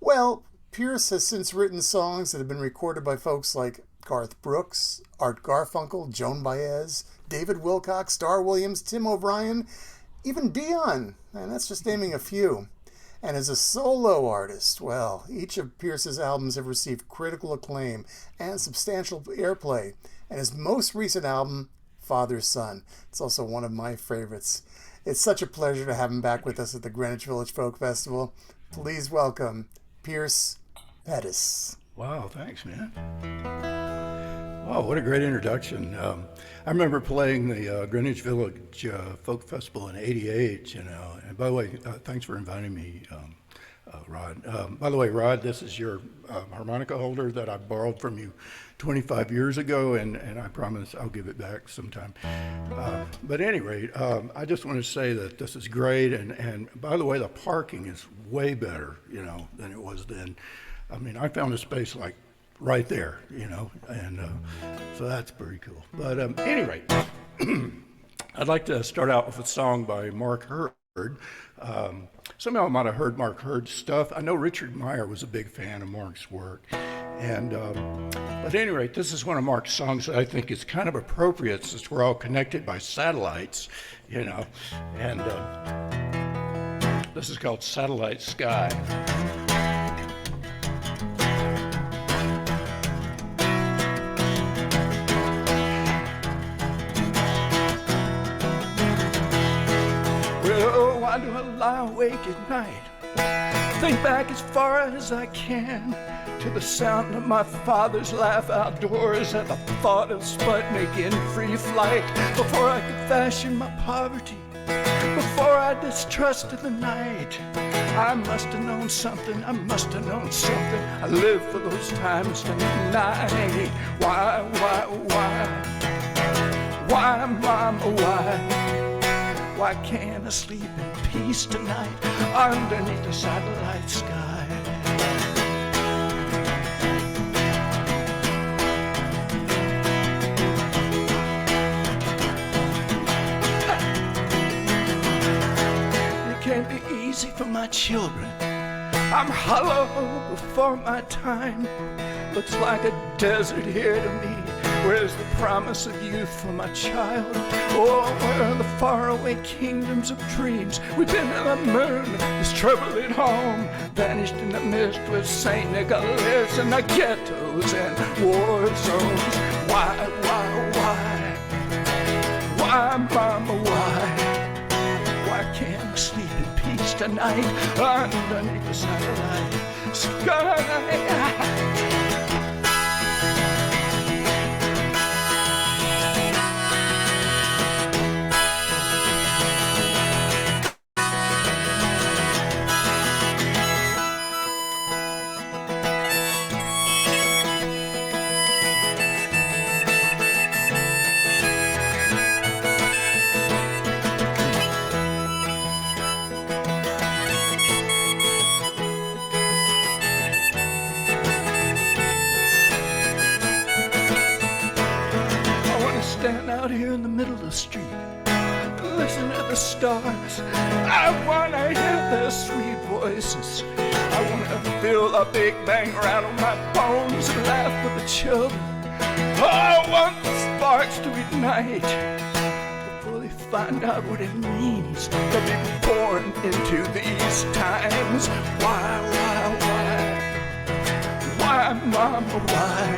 Well, Pierce has since written songs that have been recorded by folks like Garth Brooks, Art Garfunkel, Joan Baez, David Wilcox, Dar Williams, Tim O'Brien, even Dion, and that's just naming a few. And as a solo artist, well, each of Pierce's albums have received critical acclaim and substantial airplay. And his most recent album, Father's Son, it's also one of my favorites. It's such a pleasure to have him back with us at the Greenwich Village Folk Festival. Please welcome Pierce Pettis. Wow, thanks, man. Wow, what a great introduction. I remember playing the Greenwich Village Folk Festival in '88, and by the way, thanks for inviting me, Rod. By the way, Rod, this is your harmonica holder that I borrowed from you 25 years ago, and I promise I'll give it back sometime. But at any rate, I just want to say that this is great, and by the way, the parking is way better, than it was then. I mean, I found a space like right there, and so that's pretty cool. But at any rate, I'd like to start out with a song by Mark Hurd. Some of you might have heard Mark Hurd's stuff. I know Richard Meyer was a big fan of Mark's work, And but at any rate, this is one of Marc's songs that I think is kind of appropriate since we're all connected by satellites, you know. And this is called Satellite Sky. Well, why do I lie awake at night? Think back as far as I can to the sound of my father's laugh outdoors at the thought of Sputnik in free flight. Before I could fashion my poverty, before I distrusted the night, I must have known something, I must have known something. I live for those times tonight. Why, mama, why? Why can't I sleep in peace tonight underneath the satellite sky? It can't be easy for my children. I'm hollow before my time. Looks like a desert here to me. Where's the promise of youth for my child? Oh, where are the faraway kingdoms of dreams? We've been to the moon, there's trouble at home. Vanished in the mist with St. Nicholas and the ghettos and war zones. Why? Why, mama, why? Why can't I sleep in peace tonight underneath the satellite sky? Out here in the middle of the street, listen to the stars. I wanna hear their sweet voices. I wanna feel a big bang rattle my bones and laugh with the children. I want the sparks to ignite before they find out what it means to be born into these times. Why, mama, why?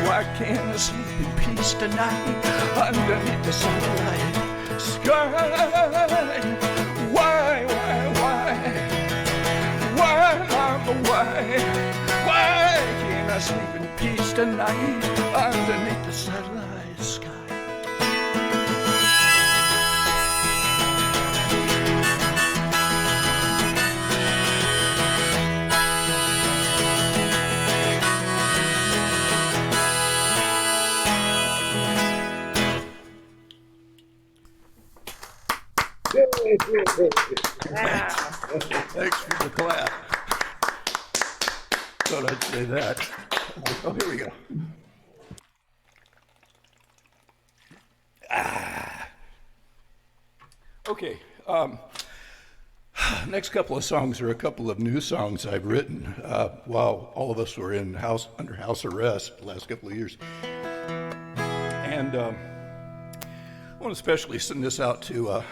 Why can't I sleep in peace tonight underneath the satellite sky? Why? Why, mama, why? Why can't I sleep in peace tonight underneath the satellite sky? Thanks for the clap. Thought I'd say that. Oh, here we go. Okay. Next couple of songs are a couple of new songs I've written while all of us were under house arrest the last couple of years. And I want to especially send this out to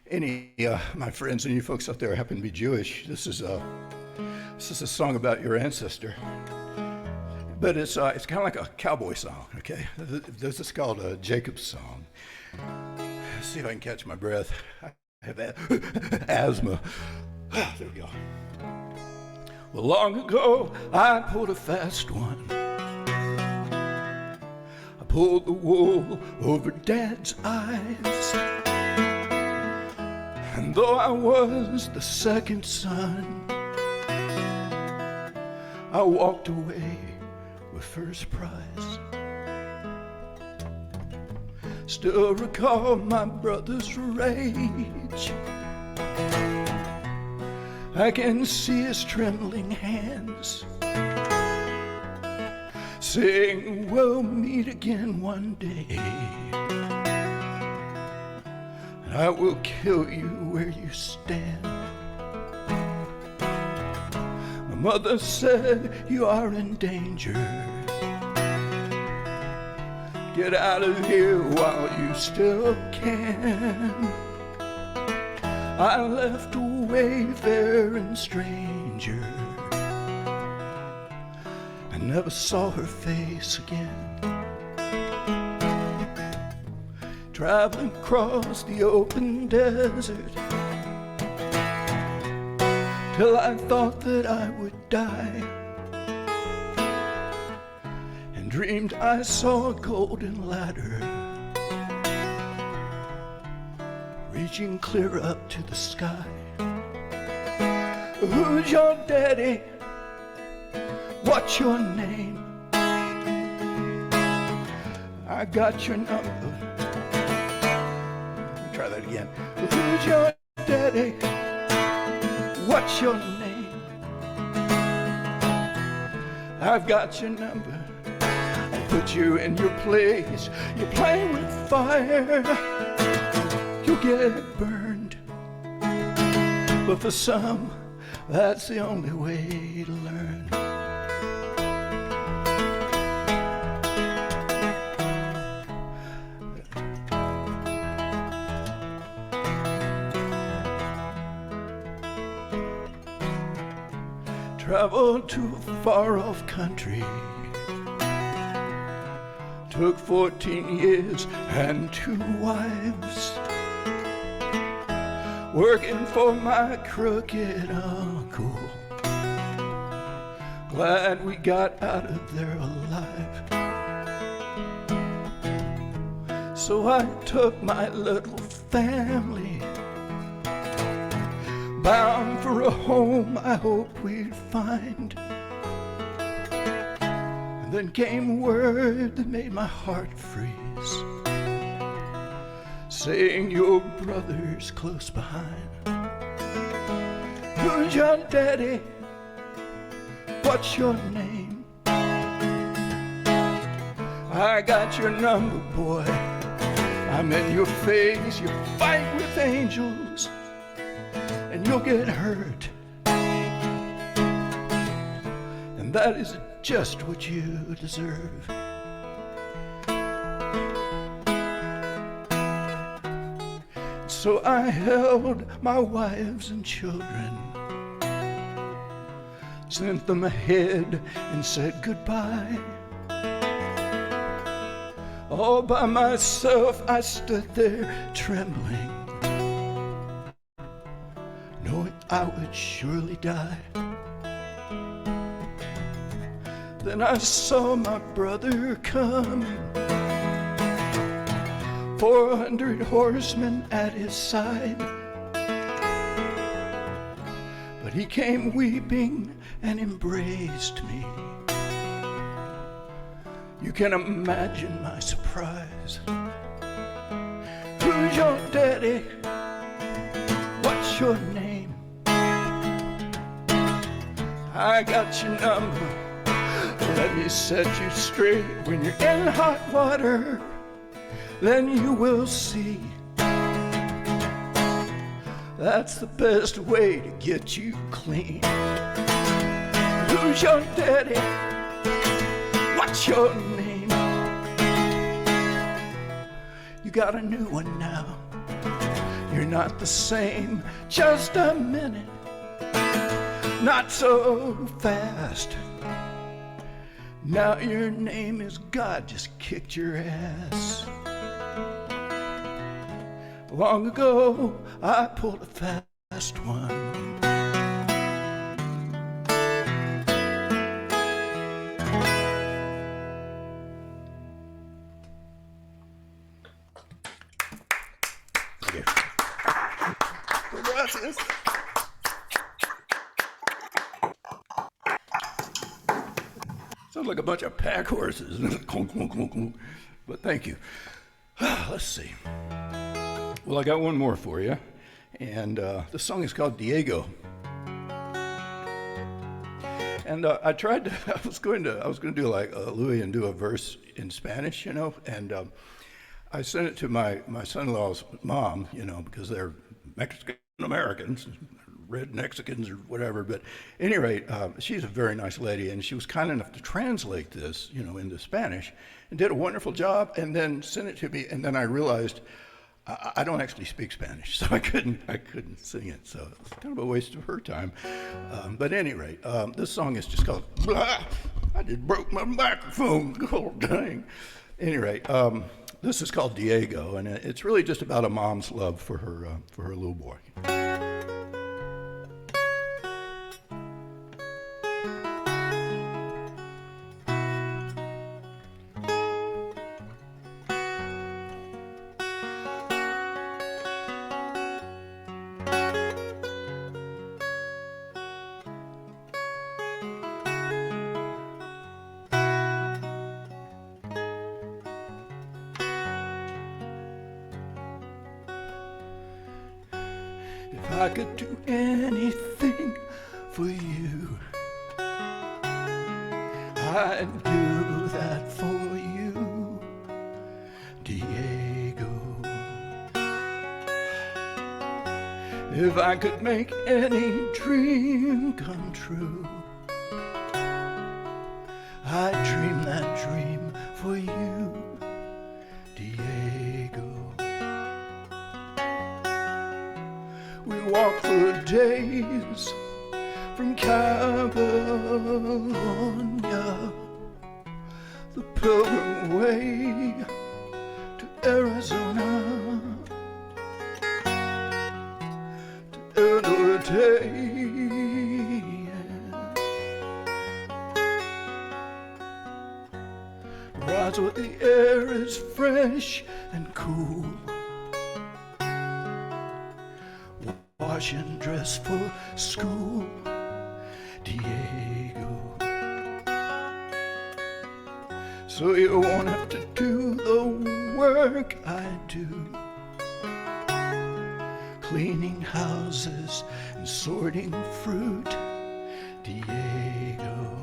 any my friends and you folks out there who happen to be Jewish. This is a song about your ancestor, but it's kind of like a cowboy song. Okay, this is called a Jacob's song. Let's see if I can catch my breath. I have asthma. There we go. Well, long ago I pulled a fast one. I pulled the wool over Dad's eyes. And though I was the second son, I walked away with first prize. Still recall my brother's rage. I can see his trembling hands, saying we'll meet again one day. I will kill you where you stand. My mother said, you are in danger. Get out of here while you still can. I left a wayfaring stranger and never saw her face again. Traveling across the open desert till I thought that I would die, and dreamed I saw a golden ladder reaching clear up to the sky. Who's your daddy? What's your name? I got your number. Let me try that again. Who's your daddy? What's your name? I've got your number. I'll put you in your place. You're playing with fire. You'll get burned. But for some, that's the only way to learn. Traveled to a far-off country. Took 14 years and 2 wives. Working for my crooked uncle. Glad we got out of there alive. So I took my little family, bound for a home I hoped we'd find. And then came word that made my heart freeze, saying your brother's close behind. Who's your daddy? What's your name? I got your number, boy. I'm in your face. You fight with angels and you'll get hurt, and that is just what you deserve. So I held my wives and children, sent them ahead and said goodbye. All by myself I stood there trembling, knowing I would surely die. Then I saw my brother coming, 400 horsemen at his side. But he came weeping and embraced me. You can imagine my surprise. Who's your daddy? What's your name? I got your number. Let me set you straight. When you're in hot water, then you will see. That's the best way to get you clean. Who's your daddy? What's your name? You got a new one now. You're not the same. Just a minute. Not so fast. Now your name is God just kicked your ass. Long ago, I pulled a fast one. Okay. Gracias. Sounds like a bunch of pack horses. But thank you. Let's see. Well, I got one more for you, and the song is called Diego. And I tried to. I was going to do like Louis and do a verse in Spanish, you know, and I sent it to my son-in-law's mom, you know, because they're Mexican Americans, red Mexicans or whatever. But at any rate, she's a very nice lady, and she was kind enough to translate this, into Spanish, and did a wonderful job, and then sent it to me. And then I realized I don't actually speak Spanish, so I couldn't sing it. So it's kind of a waste of her time. But at any rate, this song is just called Blah! I just broke my microphone. Oh, dang. At any rate, this is called Diego, and it's really just about a mom's love for her little boy. If I could do anything for you, I'd do that for you, Diego. If I could make any dream come true, I'd dream that dream for you, Diego. We walk for days from California, the Pilgrim Way to Arizona, to end of the day. Rides where the air is fresh and cool. Wash and dress for school, Diego. So you won't have to do the work I do, cleaning houses and sorting fruit, Diego.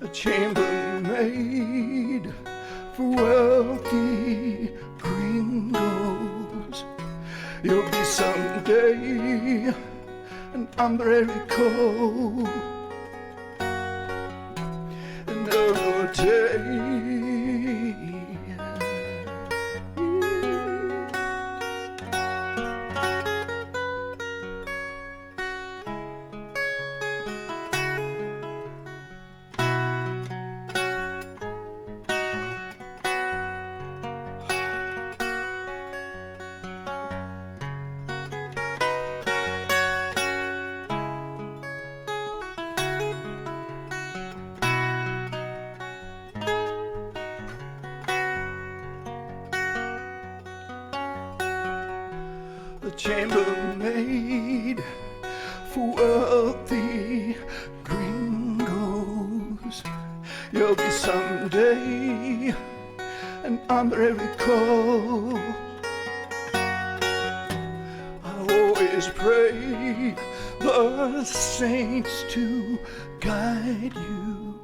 A chambermaid for wealthy gringos. You'll be someday an hombre rico, another day. The chambermaid for wealthy gringos. You'll be someday an hombre rico. I always pray the saints to guide you.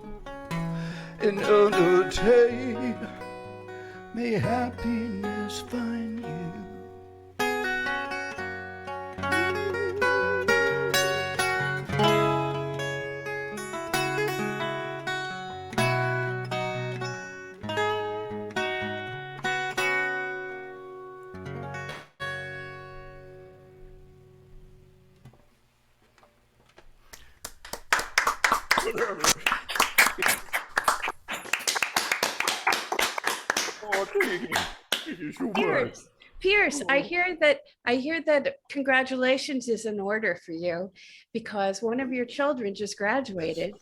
Another day, may happiness find you. Pierce, I hear that congratulations is in order for you because one of your children just graduated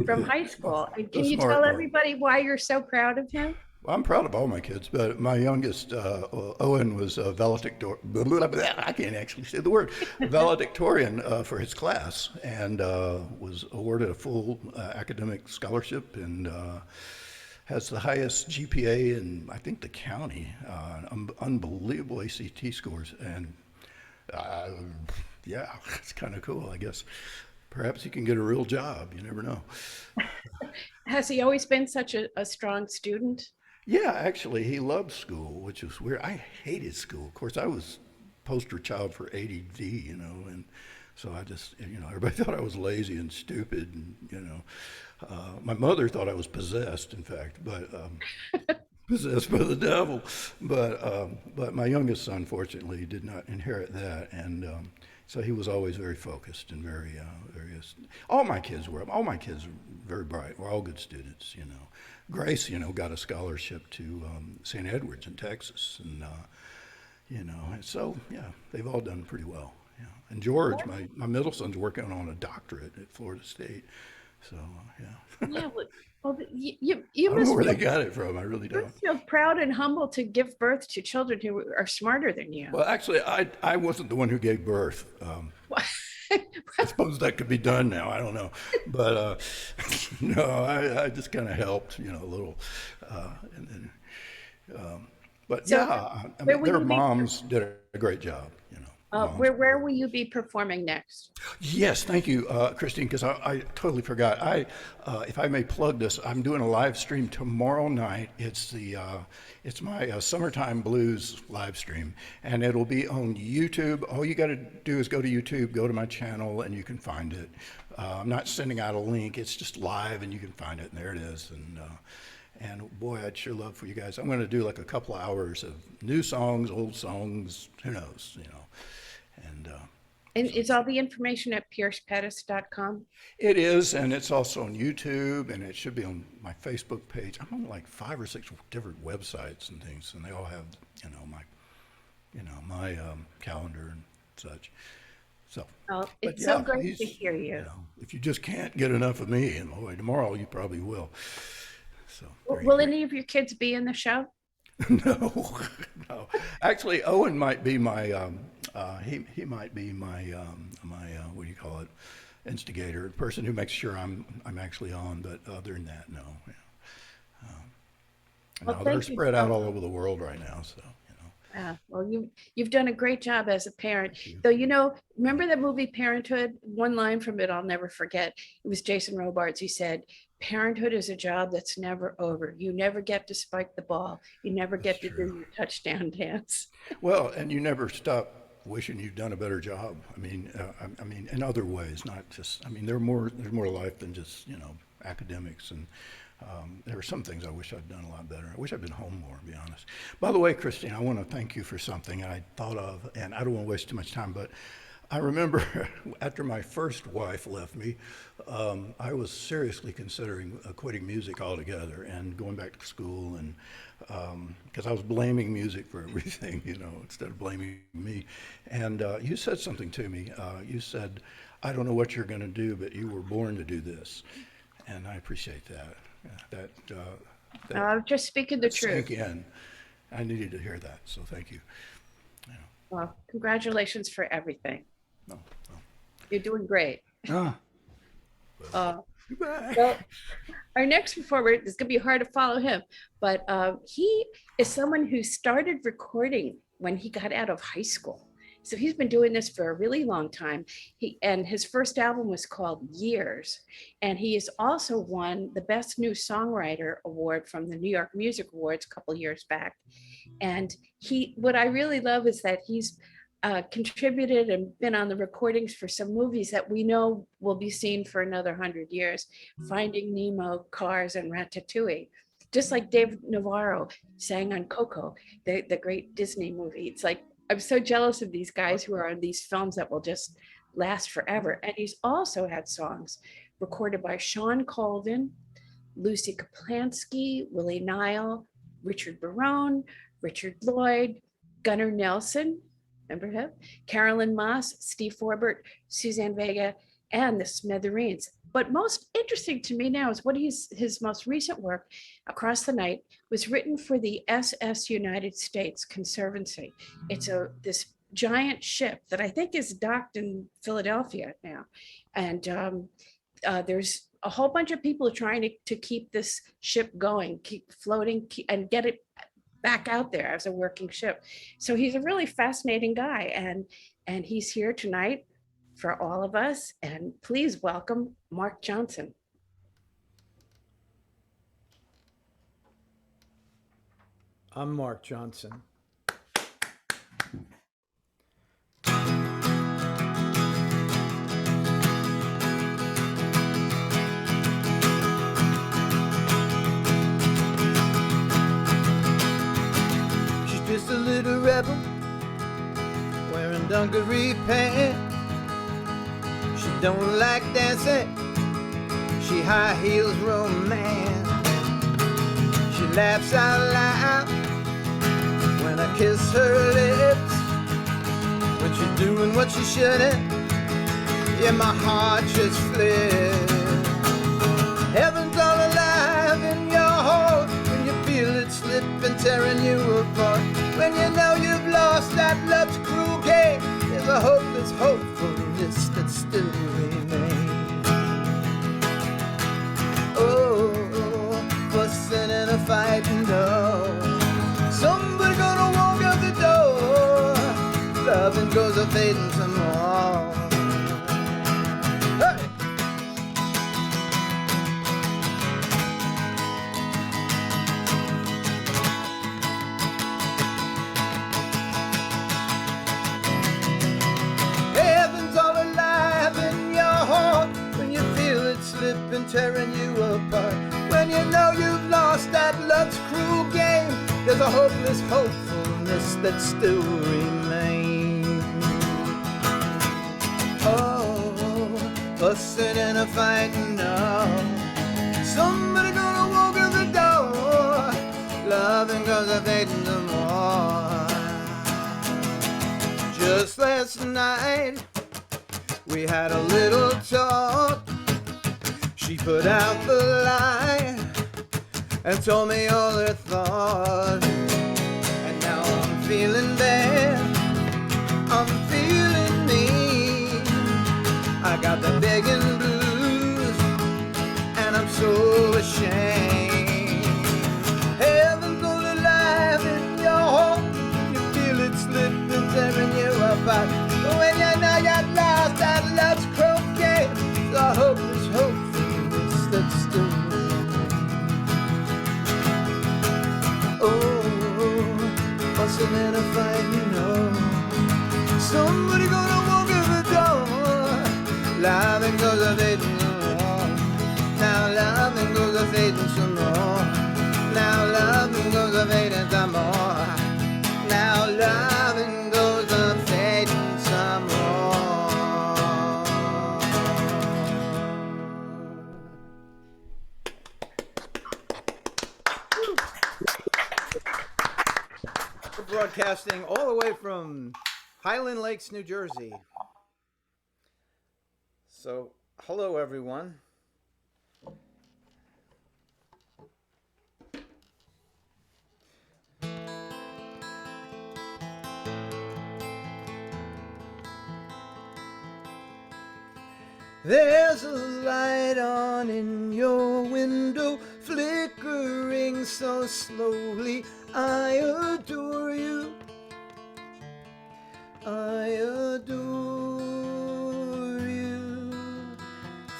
from high school. And can you tell everybody why you're so proud of him? Well, I'm proud of all my kids, but my youngest, Owen, was a valedictorian. I can't actually say the word. Valedictorian for his class, and was awarded a full academic scholarship, and has the highest GPA in, I think, the county. Unbelievable ACT scores, and yeah, it's kind of cool, I guess. Perhaps he can get a real job. You never know. Has he always been such a strong student? Yeah, actually, he loved school, which was weird. I hated school. Of course, I was poster child for ADD, you know, and so I just, you know, everybody thought I was lazy and stupid, and, you know, my mother thought I was possessed, in fact, but possessed by the devil. But my youngest son, fortunately, did not inherit that, and so he was always very focused and very. All my kids were very bright. We're all good students, you know. Grace, you know, got a scholarship to St. Edward's in Texas, and you know, and so yeah, they've all done pretty well. Yeah. And George, my middle son's working on a doctorate at Florida State. So, yeah. Yeah, well, you I don't know must where they got it from. I really you don't. feel proud and humble to give birth to children who are smarter than you. Well, actually, I wasn't the one who gave birth. I suppose that could be done now. I don't know. But no, I just kind of helped, you know, a little. And then, but So, yeah, I where mean, will their you be- moms did a great job, you know. Moms. Where will you be performing next? Yes, thank you, Christine, because I totally forgot. If I may plug this, I'm doing a live stream tomorrow night. It's my Summertime Blues live stream, and it'll be on YouTube. All you got to do is go to YouTube, go to my channel, and you can find it. I'm not sending out a link. It's just live, and you can find it, and there it is. And boy, I'd sure love for you guys. I'm going to do like a couple of hours of new songs, old songs, who knows, you know. And is all the information at piercepettis.com? It is, and it's also on YouTube, and it should be on my Facebook page. I'm on like 5 or 6 different websites and things, and they all have, my calendar and such. So, Oh, but it's so yeah, great to hear you. You know, if you just can't get enough of me, and boy, tomorrow you probably will. So, Will any of your kids be in the show? No, no. Actually, Owen might be my he might be my what do you call it, instigator, the person who makes sure I'm actually on. But other than that, no. Yeah. Well, No, they're thank you spread so out all over the world right now. So Well, you've done a great job as a parent. Though, you know, remember that movie Parenthood? One line from it I'll never forget. It was Jason Robards. He said, "Parenthood is a job that's never over. You never get to spike the ball. You never get to do your touchdown dance." Well, and you never stop wishing you'd done a better job. I mean, in other ways, not just. I mean, there's more to life than just, you know, academics, and there are some things I wish I'd done a lot better. I wish I'd been home more, to be honest. By the way, Christine, I want to thank you for something I thought of, and I don't want to waste too much time, but I remember after my first wife left me, I was seriously considering quitting music altogether and going back to school, and because I was blaming music for everything, you know, instead of blaming me. And you said something to me. You said, "I don't know what you're going to do, but you were born to do this," and I appreciate that. I was just speaking the truth. Sank in. I needed to hear that, so thank you. Well, congratulations for everything. No. You're doing great. Ah. Well, our next performer is going to be hard to follow him, but he is someone who started recording when he got out of high school. So he's been doing this for a really long time. And his first album was called Years. And he has also won the Best New Songwriter Award from the New York Music Awards a couple years back. And what I really love is that he's contributed and been on the recordings for some movies that we know will be seen for another 100 years. Finding Nemo, Cars, and Ratatouille. Just like Dave Navarro sang on Coco, the great Disney movie. It's like, I'm so jealous of these guys who are on these films that will just last forever. And he's also had songs recorded by Sean Colvin, Lucy Kaplansky, Willie Nile, Richard Barone, Richard Lloyd, Gunnar Nelson, remember him? Carolann Moss, Steve Forbert, Suzanne Vega, and the Smithereens. But most interesting to me now is what his most recent work, Across the Night, was written for the SS United States Conservancy. It's this giant ship that I think is docked in Philadelphia now. And there's a whole bunch of people trying to keep this ship going, keep floating, and get it back out there as a working ship. So he's a really fascinating guy, and he's here tonight for all of us. And please welcome Marc Jonson. I'm Marc Jonson. none could repay. She don't like dancing, she high heels romance. She laughs out loud when I kiss her lips. When she's doing what she shouldn't, yeah, my heart just flips. Heaven's all alive in your heart when you feel it slipping, tearing you apart. When you know you've lost that love's cruel game, there's a hopeless hopefulness that still remains. Oh, fussing and a fighting, no. Somebody gonna walk out the door. Loving goes a fading some more. Hey! Heaven's all alive in your heart when you feel it slipping, tearing you apart. When you know you've lost that love's cruel game, there's a hopeless hopefulness that still remains. Oh, fussing and a fighting, no. Somebody gonna walk in the door. Loving goes a fading some more. Just last night we had a little talk. She put out the light and told me all her thoughts. And now I'm feeling bad, I'm feeling mean. I got the begging blues and I'm so ashamed. Heaven's all alive in your heart, you feel it slipping, tearing you apart. But when you know you're lost, that love's croquet, the hopeless hopefulness that's still remains. Oh, fussing and a fight, you know. Somebody gonna walk in the door. Loving goes a fading some more. Now loving goes a fading some more. Now loving goes a fading some more. Now loving goes a fading some more. We're broadcasting all the way from Highland Lakes, New Jersey. So, hello everyone. There's a light on in your window, flickering so slowly. I adore you. I adore you.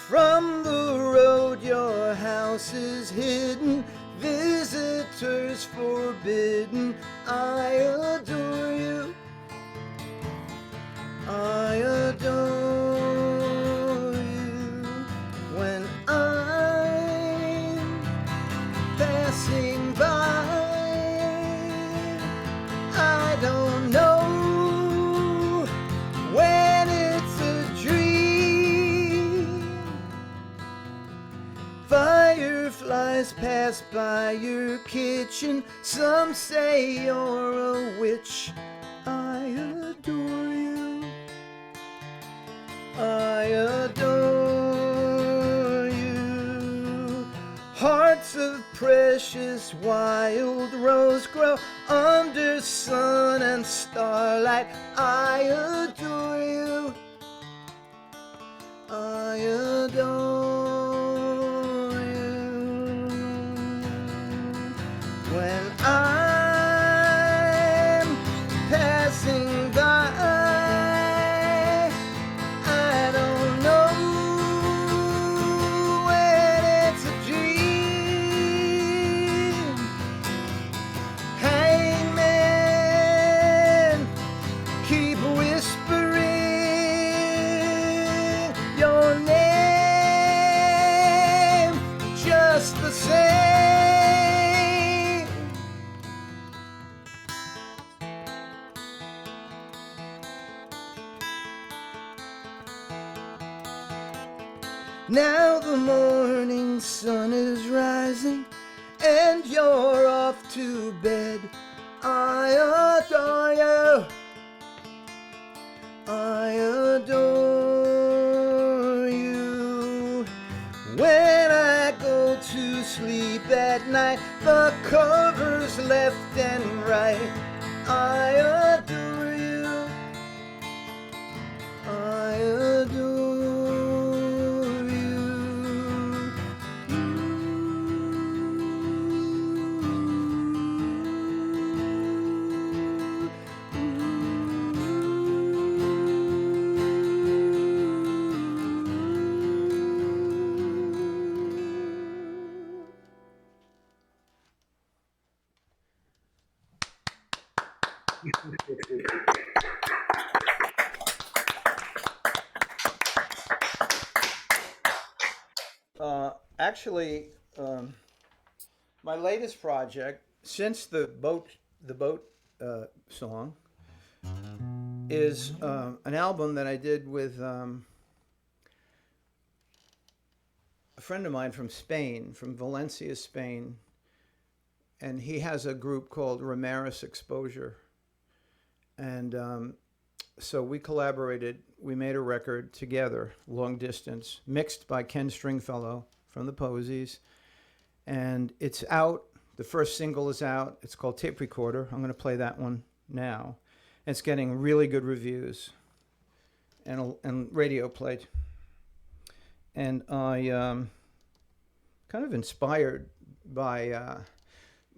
From the road your house is hidden, visitors forbidden. I adore you. I adore you. When I'm passing by, I don't know when it's a dream. Fireflies pass by your kitchen, some say you're a witch. I adore you. I adore you. Hearts of precious wild rose grow under sun and starlight. I adore you. I adore you. When I'm passing by, I don't know when it's a dream. Hangman, keep whispering your name. Now the morning sun is rising and you're off to bed. I adore you. I adore you. When I go to sleep at night, the covers left and right. I adore you. I adore Actually, my latest project since the boat song is an album that I did with a friend of mine from Spain, from Valencia, Spain, and he has a group called Remastered Exposure, and so we collaborated. We made a record together, long distance, mixed by Ken Stringfellow from the Posies, and it's out. The first single is out. It's called Tape Recorder. I'm going to play that one now. It's getting really good reviews and radio play. And I kind of inspired by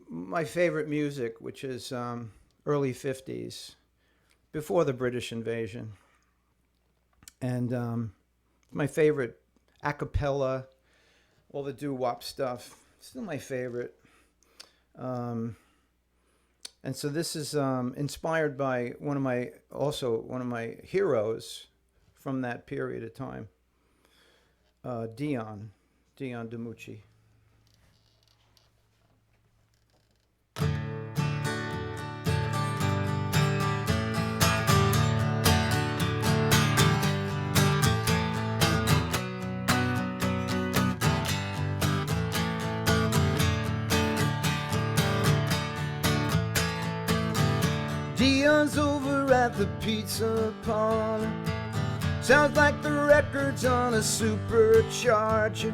my favorite music, which is early 50s, before the British invasion. And my favorite a cappella, all the doo-wop stuff, still my favorite. And so this is inspired by one of my heroes from that period of time, Dion DiMucci. Dion's over at the pizza parlor. Sounds like the record's on a supercharger,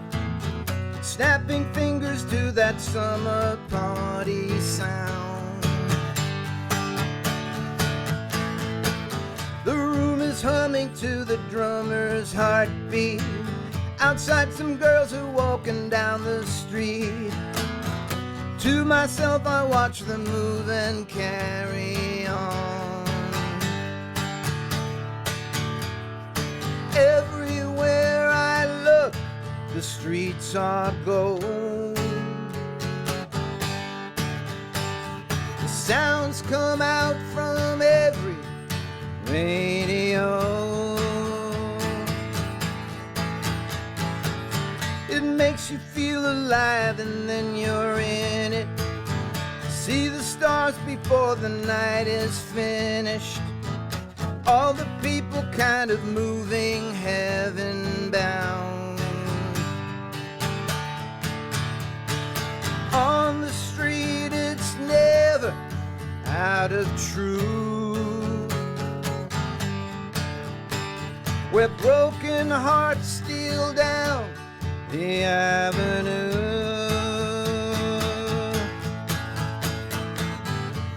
snapping fingers to that summer party sound. The room is humming to the drummer's heartbeat. Outside, some girls are walking down the street. To myself, I watch them move and carry on. Everywhere I look, the streets are gold. The sounds come out from every radio. It makes you feel alive, and then you're in it. See the stars before the night is finished. All the people kind of moving heaven bound. On the street it's never out of truth, where broken hearts steal down the avenue.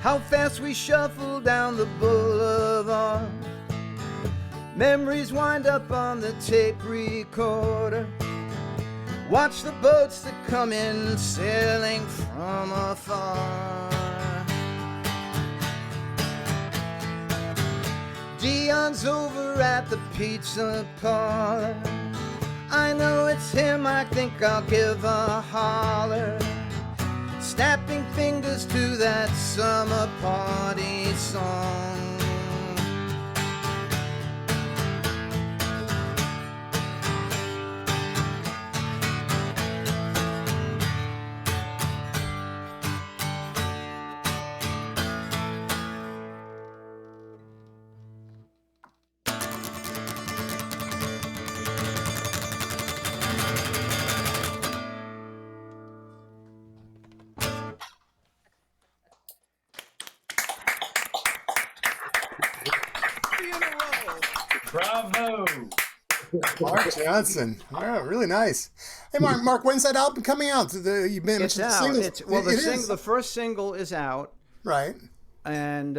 How fast we shuffle down the boulevard. Memories wind up on the tape recorder. Watch the boats that come in sailing from afar. Dion's over at the pizza parlor. I know it's him, I think I'll give a holler. Snapping fingers to that summer party song. Bravo. Marc Jonson. Oh, really nice. Hey, Mark, when's that album coming out? You've been It's out. The first single is out. Right. And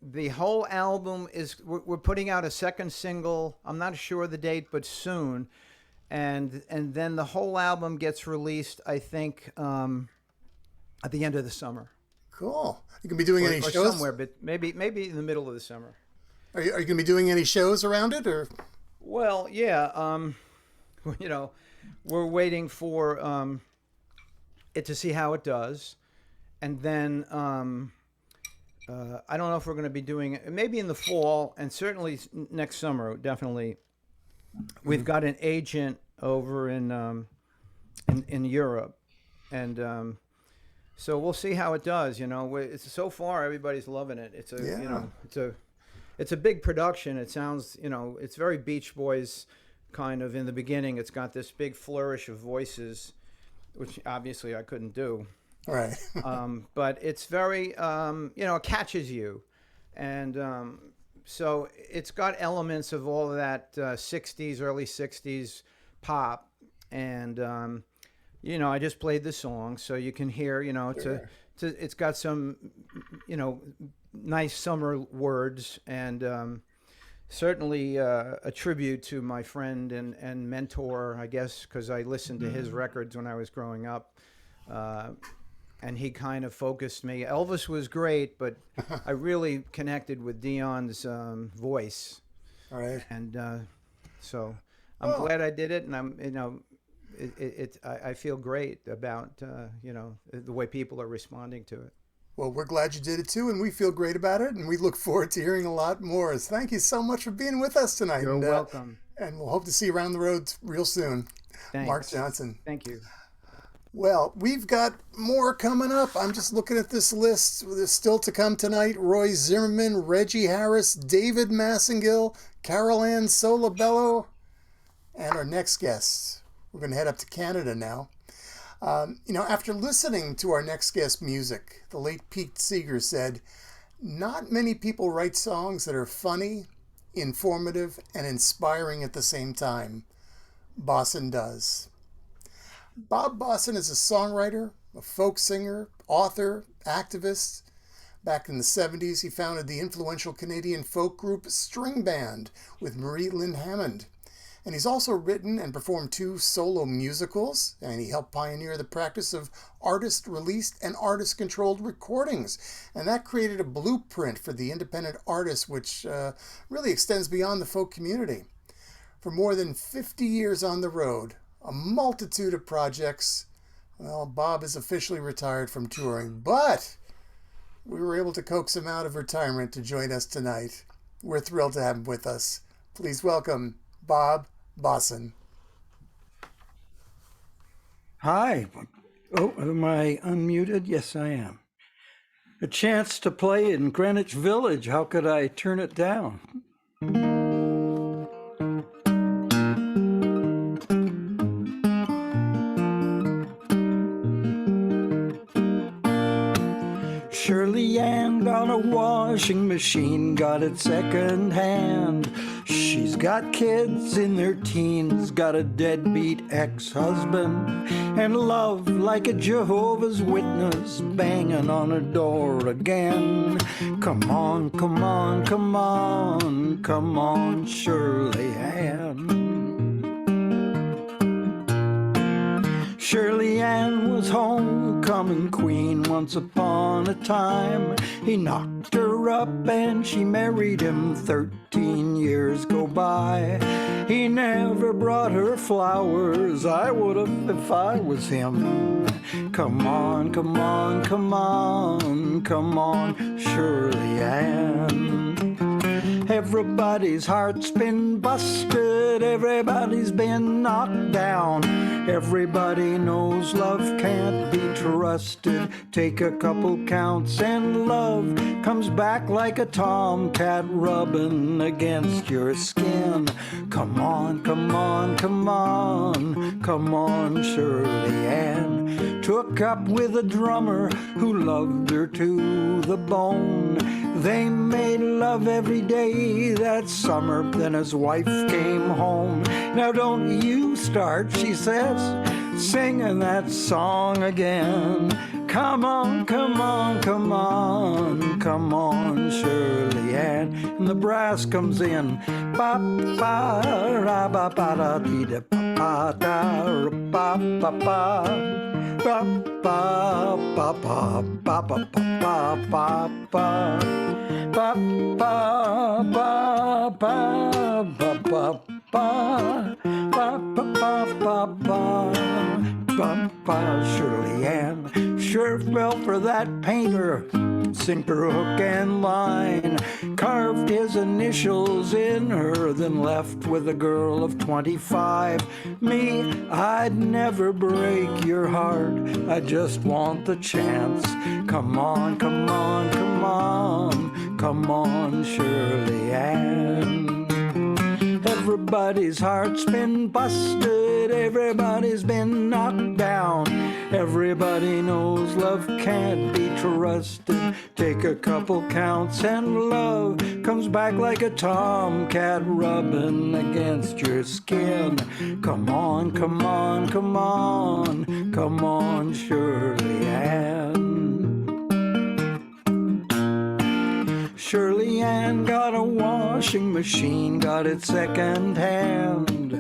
the whole album is, we're putting out a second single. I'm not sure the date, but soon. And then the whole album gets released, I think, at the end of the summer. Cool. You can be doing any or shows? Somewhere, but maybe in the middle of the summer. Are you going to be doing any shows around it, or? Well, yeah. You know, we're waiting for it to see how it does, and then I don't know if we're going to be doing it. Maybe in the fall, and certainly next summer, definitely. We've got an agent over in Europe, and so we'll see how it does. You know, so far everybody's loving it. It's you know, it's a big production. It sounds, you know, it's very Beach Boys kind of in the beginning. It's got this big flourish of voices, which obviously I couldn't do. Right. But it's very, you know, it catches you, and so it's got elements of all of that 60s, early 60s pop. And, you know, I just played the song so you can hear, you know, it's got some, you know, nice summer words, and certainly a tribute to my friend and mentor, I guess, because I listened to his records when I was growing up. And he kind of focused me. Elvis was great, but I really connected with Dion's voice. All right. And so I'm glad I did it, and I'm, you know, I feel great about, you know, the way people are responding to it. Well, we're glad you did it too, and we feel great about it, and we look forward to hearing a lot more. So thank you so much for being with us tonight. You're welcome. And we'll hope to see you around the road real soon. Thanks. Marc Jonson. Thank you. Well, we've got more coming up. I'm just looking at this list. There's still to come tonight. Roy Zimmerman, Reggie Harris, David Massengill, Carolann Solebello, and our next guest. We're going to head up to Canada now. You know, after listening to our next guest music, the late Pete Seeger said, "Not many people write songs that are funny, informative, and inspiring at the same time. Bossin does." Bob Bossin is a songwriter, a folk singer, author, activist. Back in the 70s, he founded the influential Canadian folk group String Band with Marie Lynn Hammond. And he's also written and performed 2 solo musicals, and he helped pioneer the practice of artist-released and artist-controlled recordings. And that created a blueprint for the independent artist, which really extends beyond the folk community. For more than 50 years on the road, a multitude of projects. Well, Bob is officially retired from touring, but we were able to coax him out of retirement to join us tonight. We're thrilled to have him with us. Please welcome Bob Bossin. Hi. Oh, am I unmuted? Yes, I am. A chance to play in Greenwich Village. How could I turn it down? Shirley Ann on a washing machine, got it second hand. She's got kids in their teens, got a deadbeat ex-husband, and love like a Jehovah's Witness banging on her door again. Come on, come on, come on, come on, Shirley Ann. Shirley Ann was homecoming queen once upon a time. He knocked her up and she married him. 13 years go by. He never brought her flowers. I would have if I was him. Come on, come on, come on, come on, Shirley Ann. Everybody's heart's been busted, everybody's been knocked down. Everybody knows love can't be trusted. Take a couple counts and love comes back like a tomcat rubbing against your skin. Come on, come on, come on, come on, Shirley Ann. Took up with a drummer who loved her to the bone. They made love every day that summer, then his wife came home. Now don't you start, she says, singing that song again. Come on, come on, come on, come on, Shirley Ann. And the brass comes in. Ba ba ra ba ba da dee da ba da ra ba ba ba. Ba ba ba ba ba ba ba ba ba ba ba ba ba ba ba ba ba. Shirley Ann sure fell for that painter, sinker, hook, and line. Carved his initials in her, then left with a girl of 25. Me, I'd never break your heart, I just want the chance. Come on, come on, come on, come on, Shirley Ann. Everybody's heart's been busted, everybody's been knocked down. Everybody knows love can't be trusted. Take a couple counts and love comes back like a tomcat rubbing against your skin. Come on, come on, come on, come on, Shirley Ann. Shirley Ann got a washing machine, got it second hand.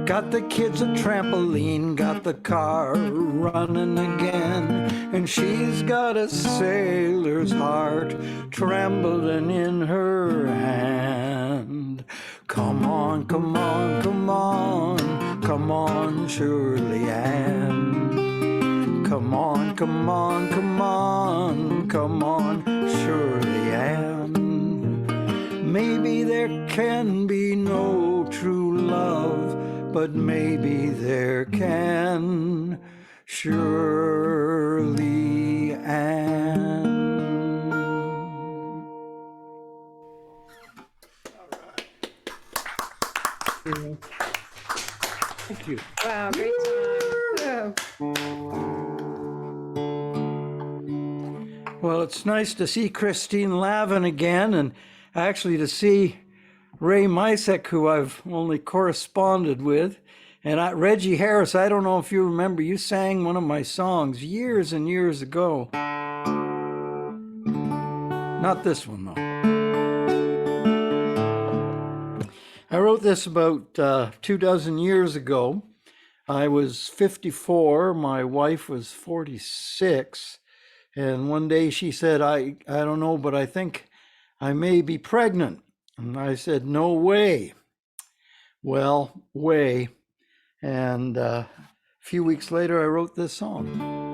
Got the kids a trampoline, got the car running again. And she's got a sailor's heart trembling in her hand. Come on, come on, come on, come on, Shirley Ann. Come on, come on, come on, come on, Shirley Ann. Maybe there can be no true love, but maybe there can. Shirley Ann. Thank you. Wow, great time. Well, it's nice to see Christine Lavin again, and actually to see Ray Misek, who I've only corresponded with. And Reggie Harris, I don't know if you remember, you sang one of my songs years and years ago. Not this one, though. I wrote this about 24 years ago. I was 54, my wife was 46. And one day she said, I don't know, but I think I may be pregnant. And I said, no way. Well, way. And a few weeks later, I wrote this song.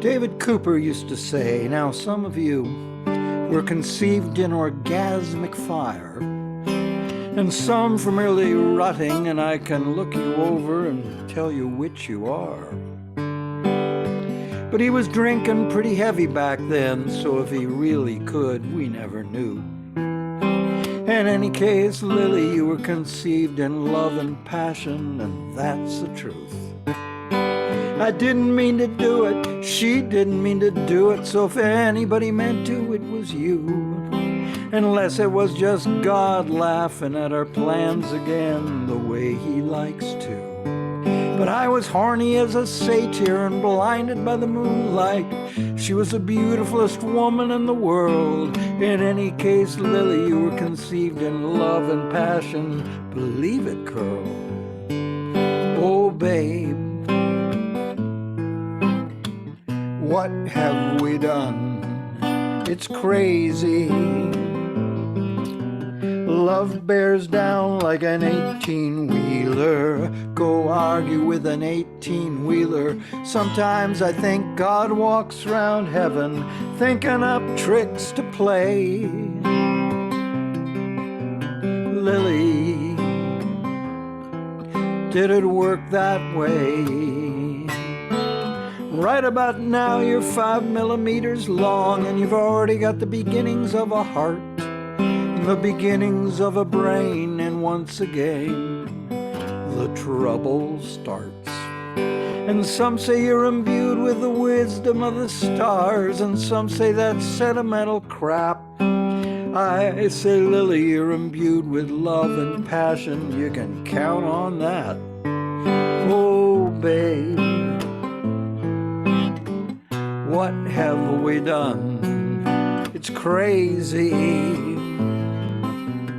David Cooper used to say, now some of you were conceived in orgasmic fire, and some from early rotting, and I can look you over and tell you which you are. But he was drinking pretty heavy back then, so if he really could, we never knew. In any case, Lily, you were conceived in love and passion, and that's the truth. I didn't mean to do it, she didn't mean to do it, so if anybody meant to, it was you. Unless it was just God laughing at our plans again, the way he likes to. But I was horny as a satyr and blinded by the moonlight. She was the beautifulest woman in the world. In any case, Lily, you were conceived in love and passion. Believe it, girl. Oh, babe. What have we done? It's crazy. Love bears down like an 18-wheeler. Go argue with an 18-wheeler. Sometimes I think God walks round heaven thinking up tricks to play. Lily, did it work that way? Right about now you're 5 millimeters long, and you've already got the beginnings of a heart, the beginnings of a brain, and once again the trouble starts. And some say you're imbued with the wisdom of the stars, and some say that's sentimental crap. I say, Lily, you're imbued with love and passion, you can count on that. Oh, babe, what have we done? It's crazy.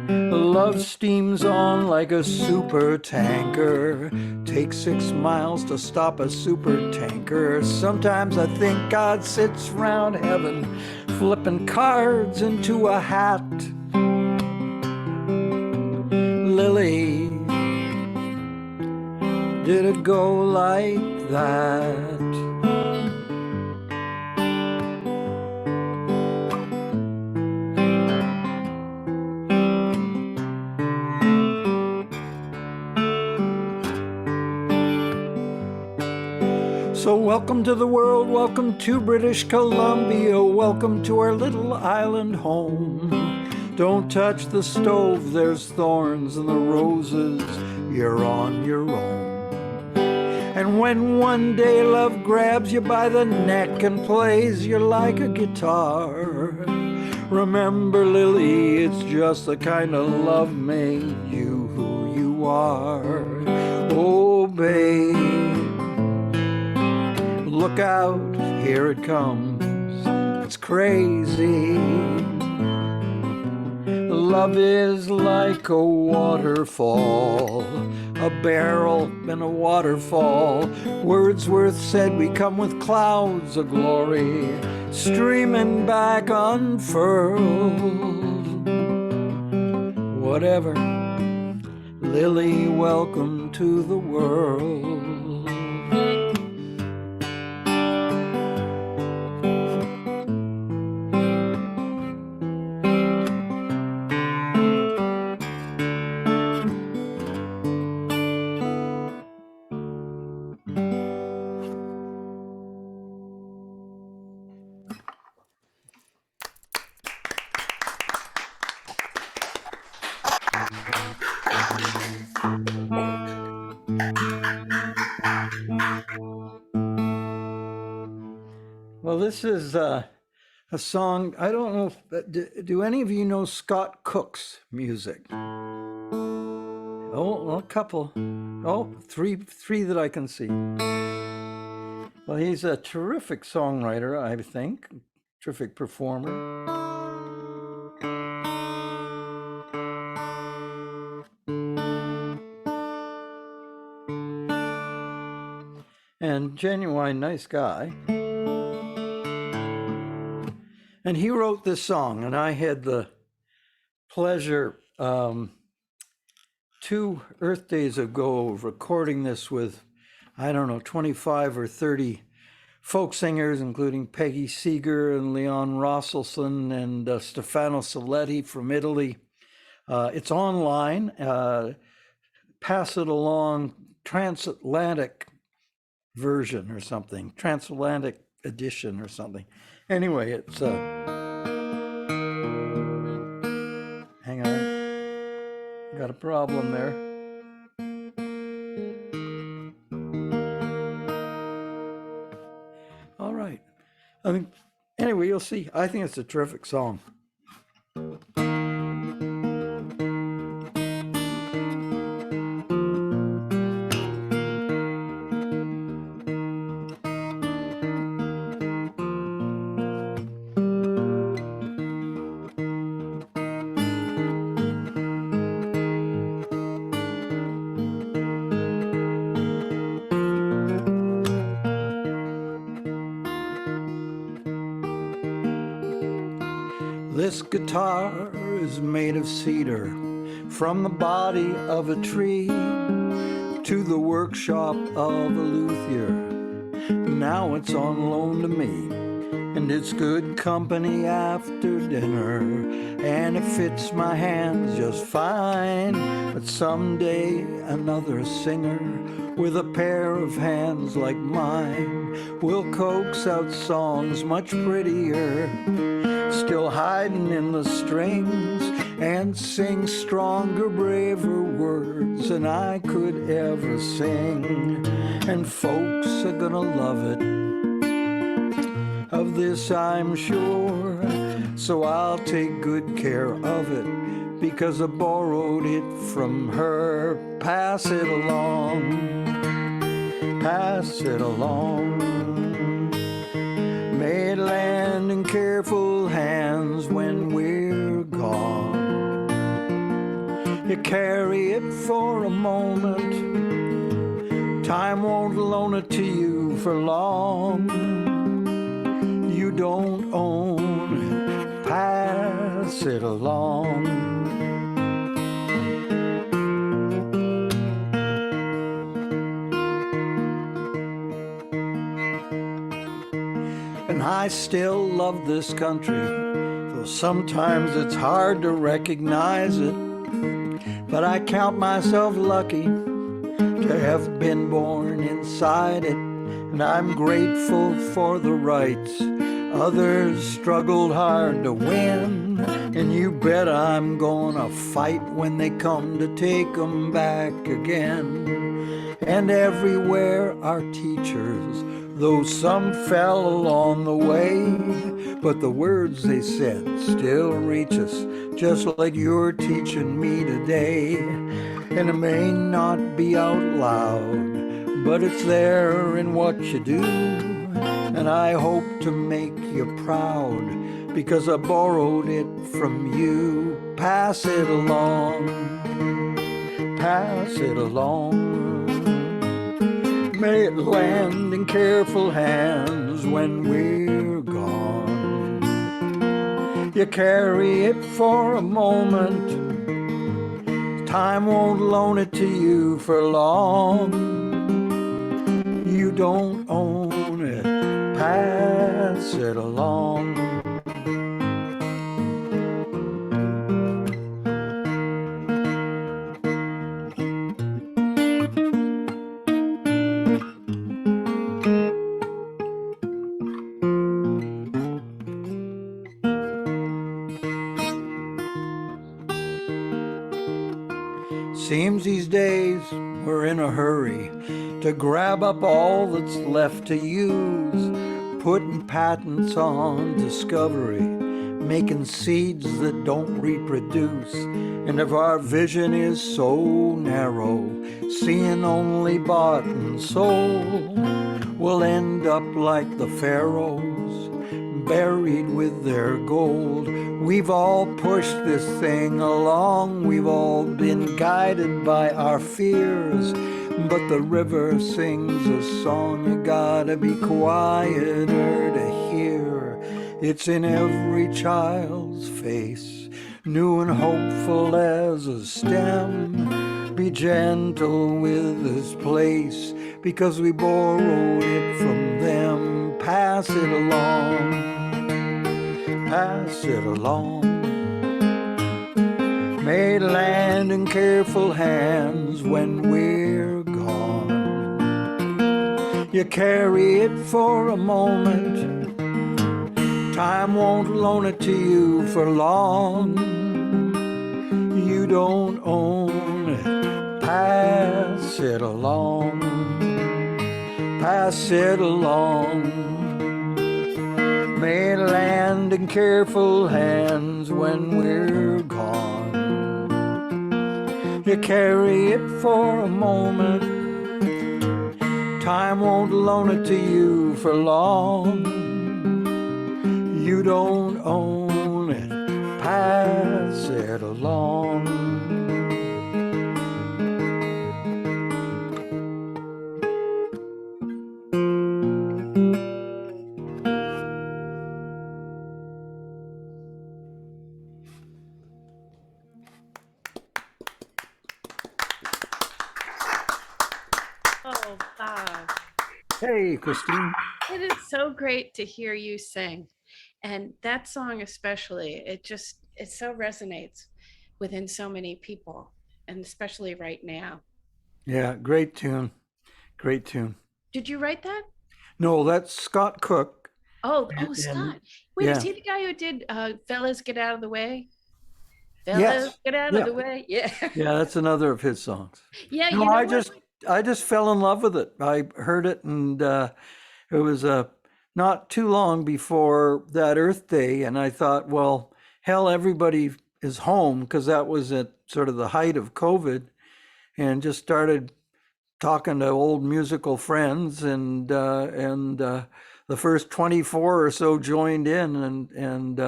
Love steams on like a super tanker. Takes 6 miles to stop a super tanker. Sometimes I think God sits round heaven flipping cards into a hat. Lily, did it go like that? So welcome to the world, welcome to British Columbia, welcome to our little island home. Don't touch the stove, there's thorns in the roses, you're on your own. And when one day love grabs you by the neck and plays you like a guitar, remember, Lily, it's just the kind of love made you who you are. Oh, babe, look out, here it comes, it's crazy. Love is like a waterfall, a barrel in a waterfall. Wordsworth said we come with clouds of glory, streaming back unfurled. Whatever, Lily, welcome to the world. Well, this is a song, I don't know, do any of you know Scott Cook's music? Oh, a couple. Oh, three that I can see. Well, he's a terrific songwriter, I think, terrific performer. And genuine nice guy. And he wrote this song, and I had the pleasure 2 Earth Days ago of recording this with, I don't know, 25 or 30 folk singers, including Peggy Seeger and Leon Rosselson and Stefano Soletti from Italy. It's online. Pass it along, transatlantic version or something, transatlantic edition or something. Anyway, it's hang on, got a problem there. All right, I mean, anyway, you'll see. I think it's a terrific song. This guitar is made of cedar, from the body of a tree to the workshop of a luthier. Now it's on loan to me, and it's good company after dinner, and it fits my hands just fine. But someday another singer with a pair of hands like mine will coax out songs much prettier, still hiding in the strings, and sing stronger, braver words than I could ever sing. And folks are gonna love it, of this I'm sure, so I'll take good care of it, because I borrowed it from her. Pass it along, pass it along. May it land in careful hands when we're gone. You carry it for a moment, time won't loan it to you for long. You don't own it, pass it along. And I still love this country, though sometimes it's hard to recognize it. But I count myself lucky to have been born inside it, and I'm grateful for the rights others struggled hard to win. And you bet I'm gonna fight when they come to take 'em back again. And everywhere are teachers, though some fell along the way, but the words they said still reach us, just like you're teaching me today. And it may not be out loud, but it's there in what you do. And I hope to make you proud, because I borrowed it from you. Pass it along, pass it along. May it land in careful hands when we're gone. You carry it for a moment, time won't loan it to you for long. You don't own it, pass it along. Seems these days we're in a hurry to grab up all that's left to use, putting patents on discovery, making seeds that don't reproduce. And if our vision is so narrow, seeing only bought and sold, we'll end up like the pharaohs, buried with their gold. We've all pushed this thing along, we've all been guided by our fears, but the river sings a song you gotta be quieter to hear. It's in every child's face, new and hopeful as a stem. Be gentle with this place, because we borrowed it from them. Pass it along, pass it along. May it land in careful hands when we're gone. You carry it for a moment, time won't loan it to you for long. You don't own it, pass it along, pass it along. May it land in careful hands when we're gone. You carry it for a moment, time won't loan it to you for long. You don't own it, pass it along. Oh, Bob. Hey, Hey, Christine. It is so great to hear you sing. And that song especially, it so resonates within so many people, and especially right now. Yeah, great tune. Great tune. Did you write that? No, that's Scott Cook. Oh, And Scott. Wait, yeah. is he the guy who did Fellas Get Out of the Way? Fellas Yes. Get Out Yeah. of the Way. Yeah. Yeah, that's another of his songs. Yeah, No, you know I what? just fell in love with it. I heard it, and it was not too long before that Earth Day, and I thought, well, hell, everybody is home, because that was at sort of the height of COVID, and just started talking to old musical friends, and the first 24 or so joined in, and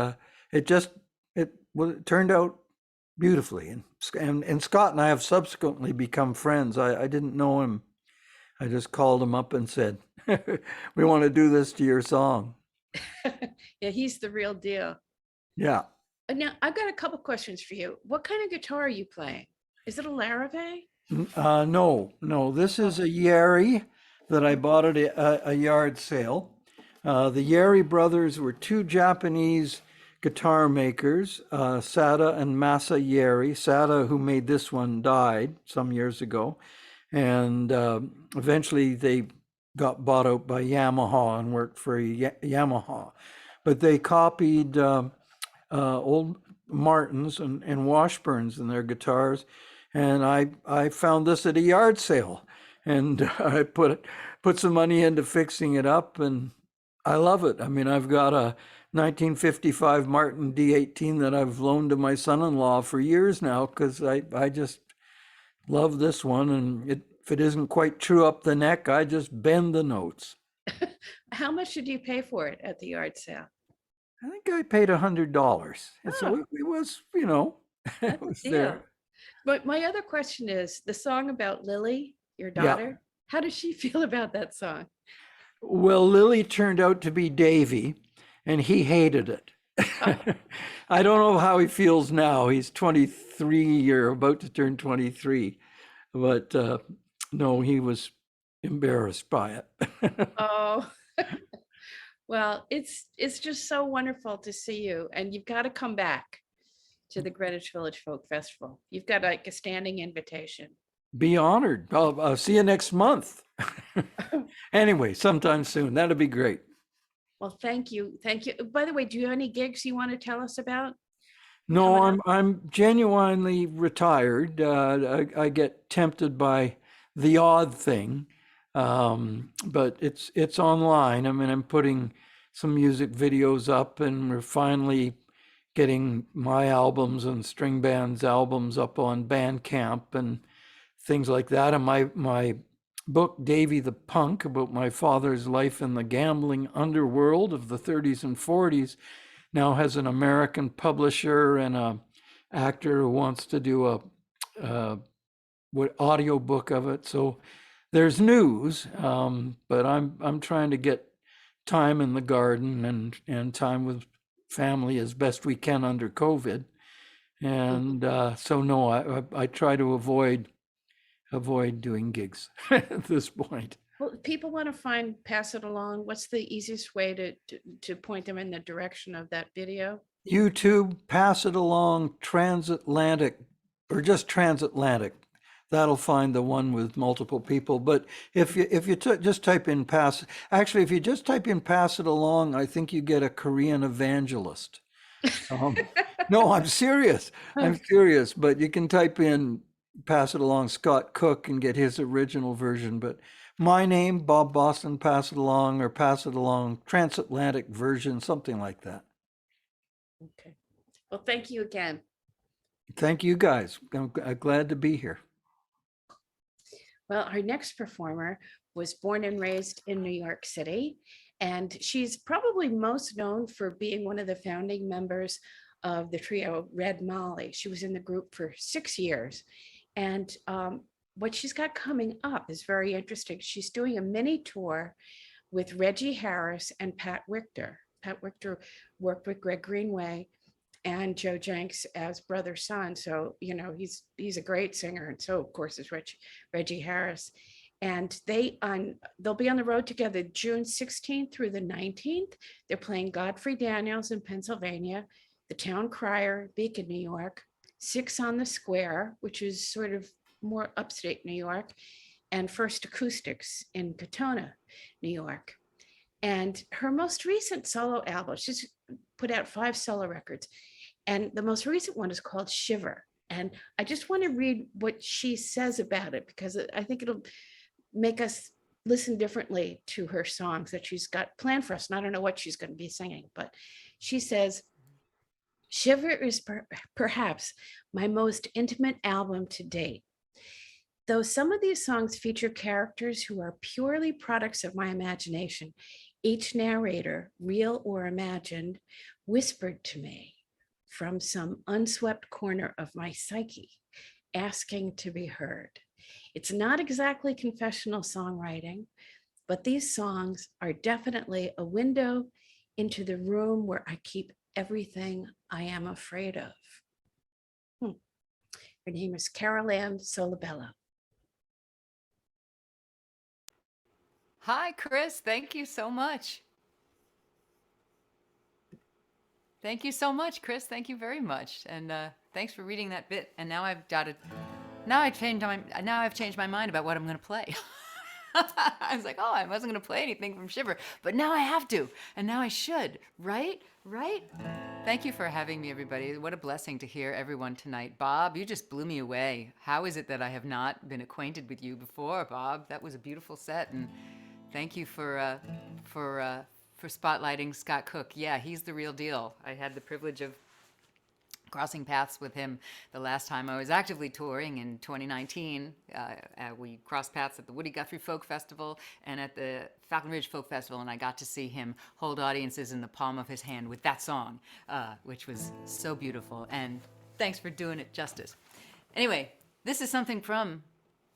it turned out beautifully. And Scott and I have subsequently become friends. I didn't know him. I just called him up and said, we want to do this to your song. Yeah, he's the real deal. Yeah. Now, I've got a couple questions for you. What kind of guitar are you playing? Is it a Laravel? No. This is a Yeri that I bought at a yard sale. The Yeri brothers were two Japanese guitar makers, Sada and Masa Yeri. Sada, who made this one, died some years ago, and eventually they got bought out by Yamaha and worked for Yamaha. But they copied old Martins and Washburns in their guitars, and I found this at a yard sale, and I put some money into fixing it up, and I love it. I mean, I've got a 1955 Martin D18 that I've loaned to my son-in-law for years now, because I just love this one, and if it isn't quite true up the neck, I just bend the notes. How much did you pay for it at the yard sale? I think I paid $100. And so it was, it was there. But my other question is the song about Lily, your daughter. Yeah. How does she feel about that song? Well, Lily turned out to be Davy, and he hated it. I don't know how he feels now. He's 23 or about to turn 23. But no, he was embarrassed by it. Oh, well, it's just so wonderful to see you. And you've got to come back to the Greenwich Village Folk Festival. You've got like a standing invitation. Be honored. I'll see you next month. Anyway, sometime soon. That'd be great. Well, thank you. Thank you. By the way, do you have any gigs you want to tell us about? No, I'm genuinely retired. I get tempted by the odd thing, but it's online. I mean, I'm putting some music videos up, and we're finally getting my albums and string band's albums up on Bandcamp and things like that. And my book, Davy the Punk, about my father's life in the gambling underworld of the 30s and 40s, now has an American publisher and a actor who wants to do a audio book of it. So there's news, but I'm trying to get time in the garden and time with family as best we can under COVID. And so no, I try to avoid doing gigs at this point. Well, if people want to Pass It Along, what's the easiest way to point them in the direction of that video? YouTube, Pass It Along, Transatlantic, or just Transatlantic. That'll find the one with multiple people. But if you just type in if you just type in Pass It Along, I think you get a Korean evangelist. No, I'm serious. I'm serious. But you can type in Pass It Along Scott Cook and get his original version. But my name, Bob Bossin, Pass It Along, or Pass It Along Transatlantic version, something like that. Okay. Well, thank you again. Thank you guys. I'm glad to be here. Well, our next performer was born and raised in New York City, and she's probably most known for being one of the founding members of the trio Red Molly. She was in the group for 6 years, and what she's got coming up is very interesting. She's doing a mini tour with Reggie Harris and Pat Richter. Pat Richter worked with Greg Greenway and Joe Jenks as brother-son. So, he's a great singer. And so, of course, is Reggie Harris. And they'll be on the road together June 16th through the 19th. They're playing Godfrey Daniels in Pennsylvania, the Town Crier, Beacon, New York, Six on the Square, which is sort of more upstate New York, and First Acoustics in Katona, New York. And her most recent solo album, she's put out 5 solo records, and the most recent one is called Shiver. And I just want to read what she says about it, because I think it'll make us listen differently to her songs that she's got planned for us. And I don't know what she's going to be singing, but she says, Shiver is perhaps my most intimate album to date. Though some of these songs feature characters who are purely products of my imagination, each narrator, real or imagined, whispered to me from some unswept corner of my psyche, asking to be heard. It's not exactly confessional songwriting, but these songs are definitely a window into the room where I keep everything I am afraid of. Her name is Carolann Solebello. Hi, Chris. Thank you so much. Thank you so much, Chris. Thank you very much. And thanks for reading that bit. And now I've changed my mind about what I'm going to play. I was like, oh, I wasn't going to play anything from Shiver, but now I have to, and now I should, right? Thank you for having me, everybody. What a blessing to hear everyone tonight. Bob, you just blew me away. How is it that I have not been acquainted with you before, Bob? That was a beautiful set, and thank you for spotlighting Scott Cook. Yeah, he's the real deal. I had the privilege of crossing paths with him the last time I was actively touring in 2019. We crossed paths at the Woody Guthrie Folk Festival and at the Falcon Ridge Folk Festival, and I got to see him hold audiences in the palm of his hand with that song, which was so beautiful. And thanks for doing it justice. Anyway, this is something from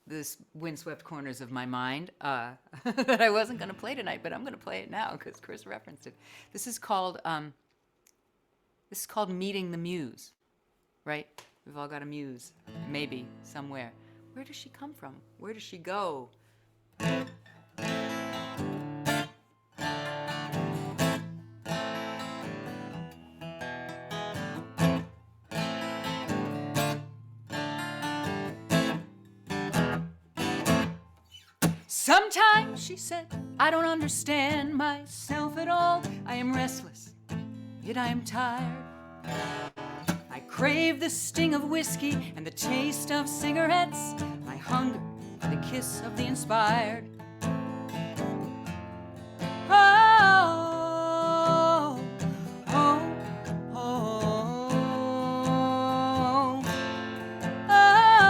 this windswept corners of my mind that I wasn't going to play tonight, but I'm going to play it now because Chris referenced it. This is called Meeting the Muse, right? We've all got a muse, maybe, somewhere. Where does she come from? Where does she go? Sometimes, she said, I don't understand myself at all. I am restless, yet I am tired. I crave the sting of whiskey and the taste of cigarettes. I hunger for the kiss of the inspired. Oh, oh, oh, oh.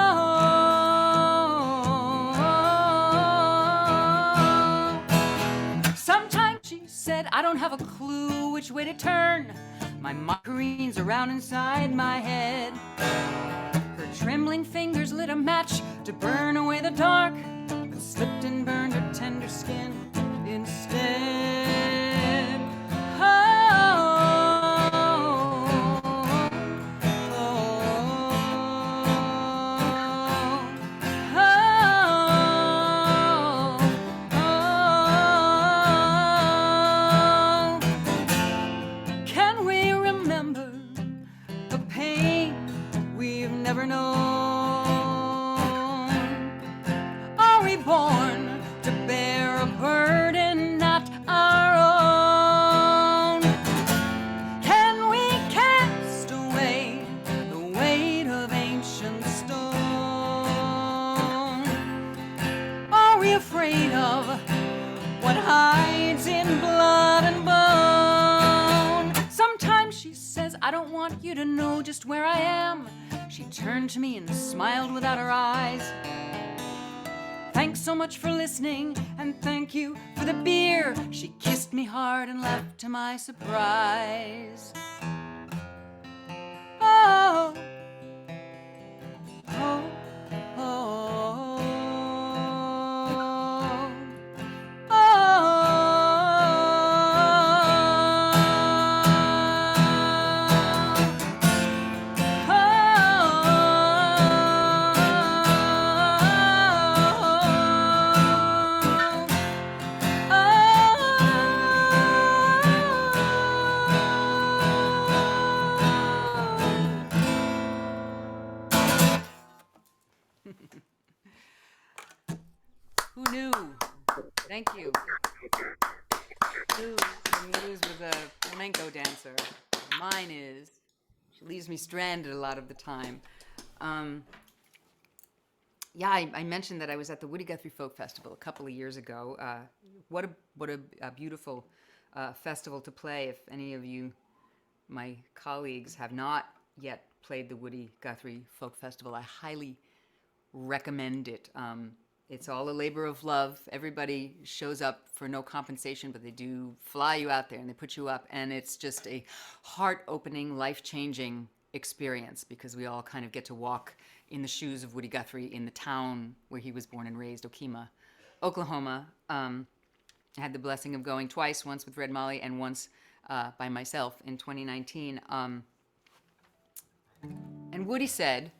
Sometimes, she said, I don't have a clue which way to turn. My mockeries around inside my head. Her trembling fingers lit a match to burn away the dark, but slipped and burned her tender skin instead. Oh, never known. Are we born to bear a burden not our own? Can we cast away the weight of ancient stone? Are we afraid of what hides in blood and bone? Sometimes she says, I don't want you to know just where I am. She turned to me and smiled without her eyes. Thanks so much for listening, and thank you for the beer. She kissed me hard and left to my surprise. Oh, oh, oh. Muse was a flamenco dancer. Mine is. She leaves me stranded a lot of the time. Yeah, I mentioned that I was at the Woody Guthrie Folk Festival a couple of years ago. What a beautiful festival to play. If any of you, my colleagues, have not yet played the Woody Guthrie Folk Festival, I highly recommend it. It's all a labor of love. Everybody shows up for no compensation, but they do fly you out there and they put you up. And it's just a heart-opening, life-changing experience because we all kind of get to walk in the shoes of Woody Guthrie in the town where he was born and raised, Okemah, Oklahoma. I had the blessing of going twice, once with Red Molly and once by myself in 2019. And Woody said,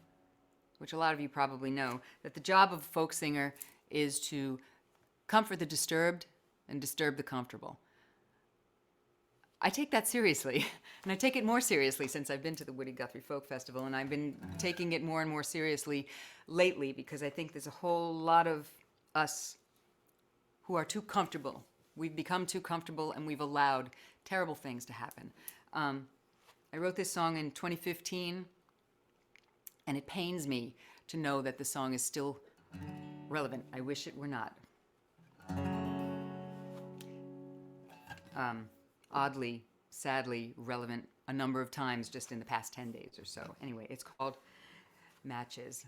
which a lot of you probably know, that the job of a folk singer is to comfort the disturbed and disturb the comfortable. I take that seriously, and I take it more seriously since I've been to the Woody Guthrie Folk Festival, and I've been taking it more and more seriously lately because I think there's a whole lot of us who are too comfortable. We've become too comfortable, and we've allowed terrible things to happen. I wrote this song in 2015, and it pains me to know that the song is still relevant. I wish it were not. Oddly, sadly relevant a number of times just in the past 10 days or so. Anyway, it's called Matches.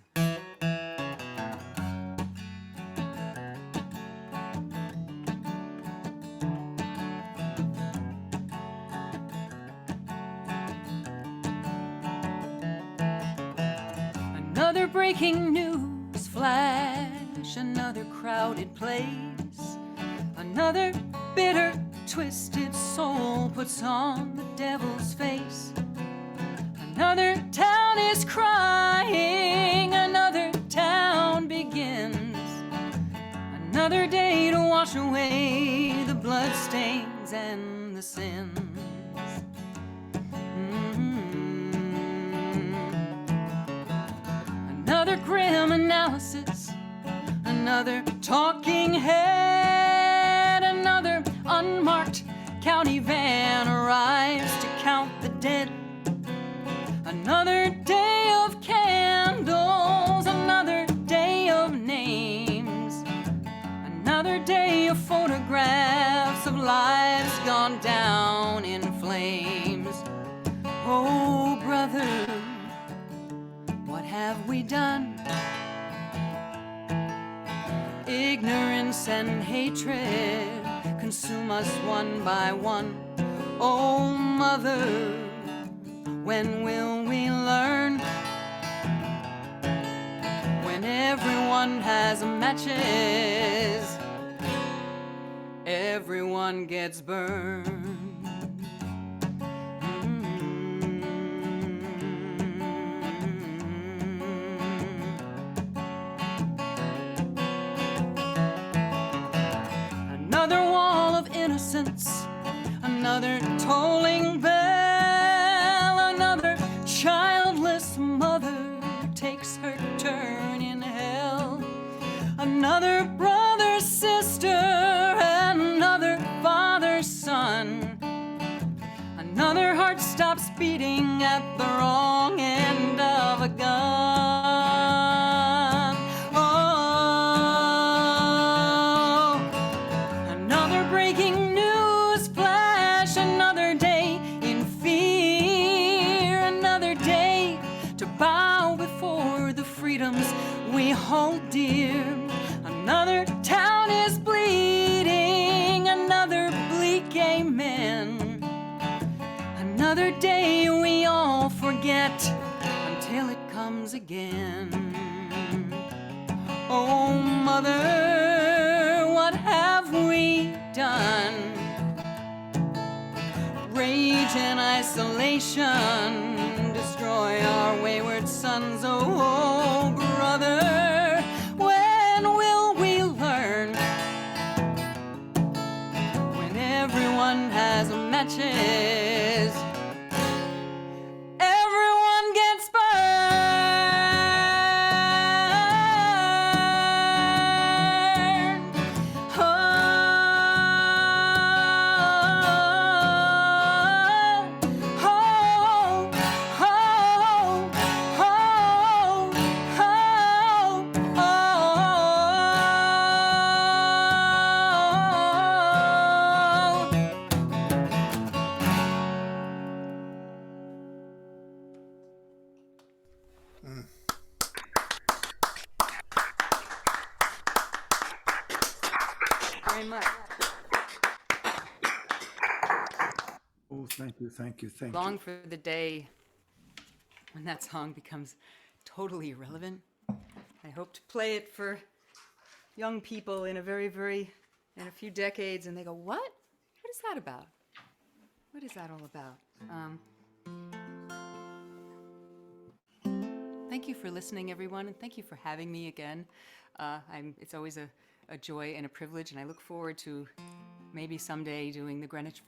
Another breaking news flash, another crowded place, another bitter, twisted soul puts on the devil's face. Another town is crying, another town begins. Another day to wash away the bloodstains and the sins. Another grim analysis, another talking head, another unmarked county van arrives to count the dead. Another day of candles, another day of names, another day of photographs of lives gone down in flames. Oh, brother, what have we done? Ignorance and hatred consume us one by one. Oh, mother, when will we learn? When everyone has matches, everyone gets burned. Another wall of innocence, another tolling bell, another childless mother takes her turn in hell. Another brother, sister, another father, son. Another heart stops beating at the wrong end of a gun. Oh, another breaking news flash, another day in fear, another day to bow before the freedoms we hold dear. Another town is bleeding, another bleak amen. Another day we all forget until it comes again. Oh, mother, what have we done? Rage and isolation destroy our wayward sons. Oh, brother, when will we learn? When everyone has matches, everyone gets burned. Oh, very much. Oh, thank you, thank you, thank Long you. for the day when that song becomes totally irrelevant. I hope to play it for young people in a few decades, and they go, what? What is that about? What is that all about? Thank you for listening, everyone, and thank you for having me again. It's always a joy and a privilege, and I look forward to maybe someday doing the Greenwich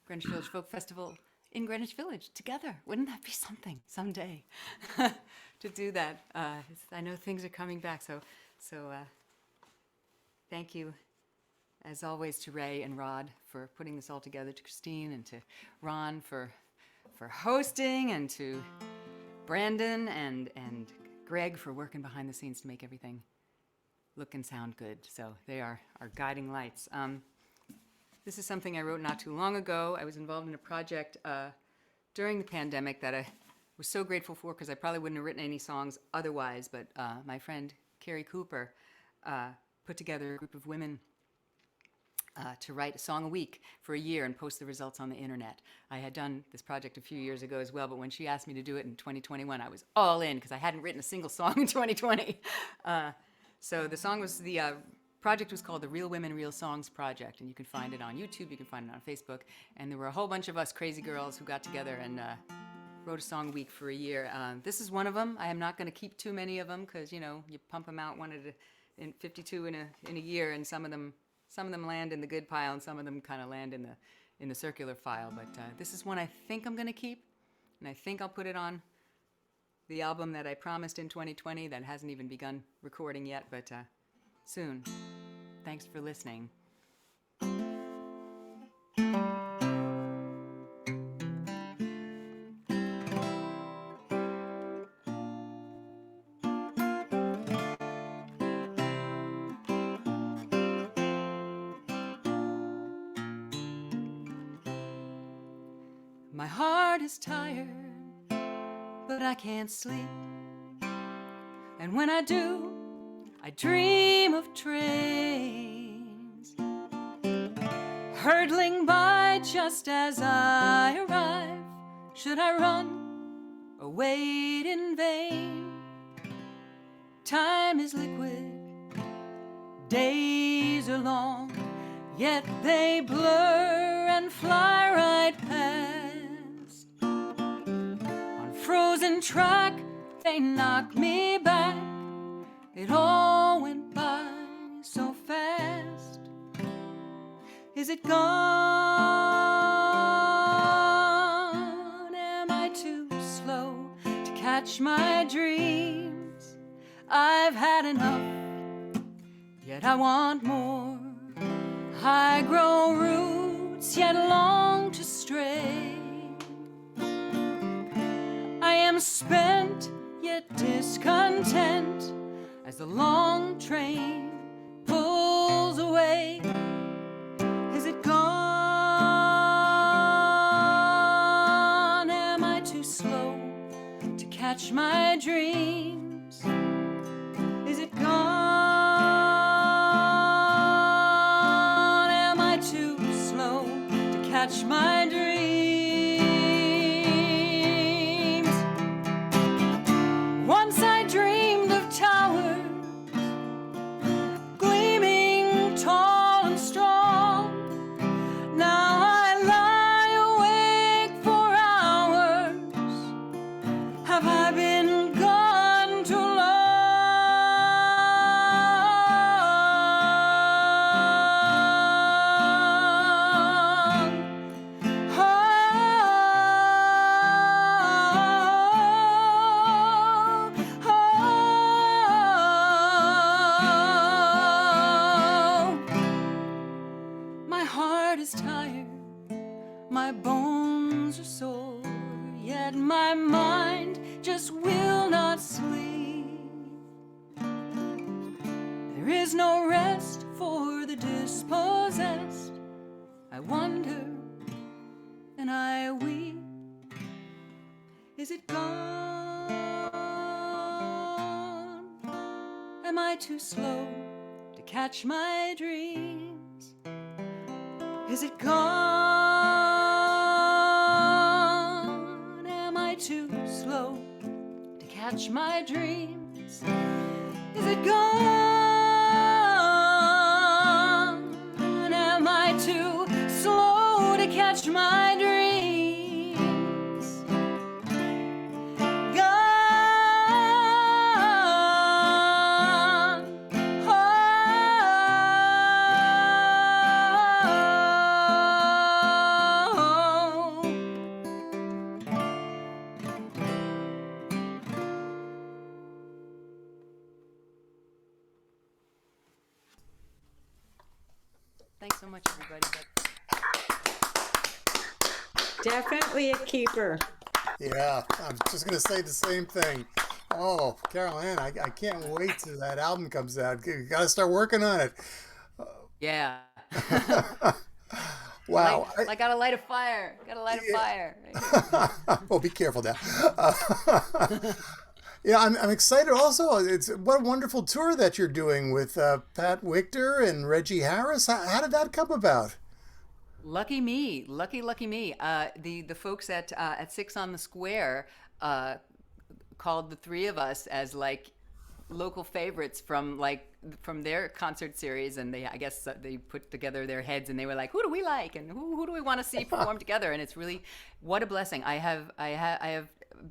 Village Folk Festival in Greenwich Village together. Wouldn't that be something someday to do that? I know things are coming back, so thank you, as always, to Ray and Rod for putting this all together, to Christine and to Ron for hosting, and to Brandon and Greg for working behind the scenes to make everything look and sound good. So they are our guiding lights. This is something I wrote not too long ago. I was involved in a project during the pandemic that I was so grateful for, because I probably wouldn't have written any songs otherwise, but my friend Carrie Cooper put together a group of women to write a song a week for a year and post the results on the internet. I had done this project a few years ago as well, but when she asked me to do it in 2021, I was all in, because I hadn't written a single song in 2020. So the project was called the Real Women, Real Songs Project, and you can find it on YouTube, you can find it on Facebook, and there were a whole bunch of us crazy girls who got together and wrote a song a week for a year. This is one of them. I am not going to keep too many of them, because, you pump them out one at in 52 in a year, and some of them land in the good pile, and some of them kind of land in the circular file. But this is one I think I'm going to keep, and I think I'll put it on the album that I promised in 2020 that hasn't even begun recording yet, but soon. Thanks for listening. My heart is tired, but I can't sleep. And when I do, I dream of trains hurtling by just as I arrive. Should I run or wait in vain? Time is liquid, days are long, yet they blur and fly right past. On frozen track, they knock me back. It all went by so fast. Is it gone? Am I too slow to catch my dreams? I've had enough, yet I want more. I grow roots, yet long to stray. I am spent, yet discontent, as the long train pulls away. Is it gone? Am I too slow to catch my dreams? Is it gone? Am I too slow to catch my dreams? Once I dreamed of towers gleaming tall and strong. Now I lie awake for hours. Have I been gone too long? My heart is tired, my bones are sore, yet my mind just will not sleep. There is no rest for the dispossessed. I wonder and I weep. Is it gone? Am I too slow to catch my dreams? Is it gone? Am I too slow to catch my dreams? Is it gone? Am I too slow to catch my dreams? Gone. Oh. Thanks so much, everybody. Definitely a keeper. Yeah, I'm just going to say the same thing. Oh, Carolann, I can't wait till that album comes out. You got to start working on it. Yeah. Wow. I gotta light a fire. Gotta light a fire. Well, be careful now. Yeah, I'm excited also. It's what a wonderful tour that you're doing with Pat Victor and Reggie Harris. How did that come about? Lucky me. Lucky me. The folks at Six on the Square called the three of us as like local favorites from their concert series, and I guess they put together their heads and they were like, who do we like and who do we want to see perform together? And it's really what a blessing. I have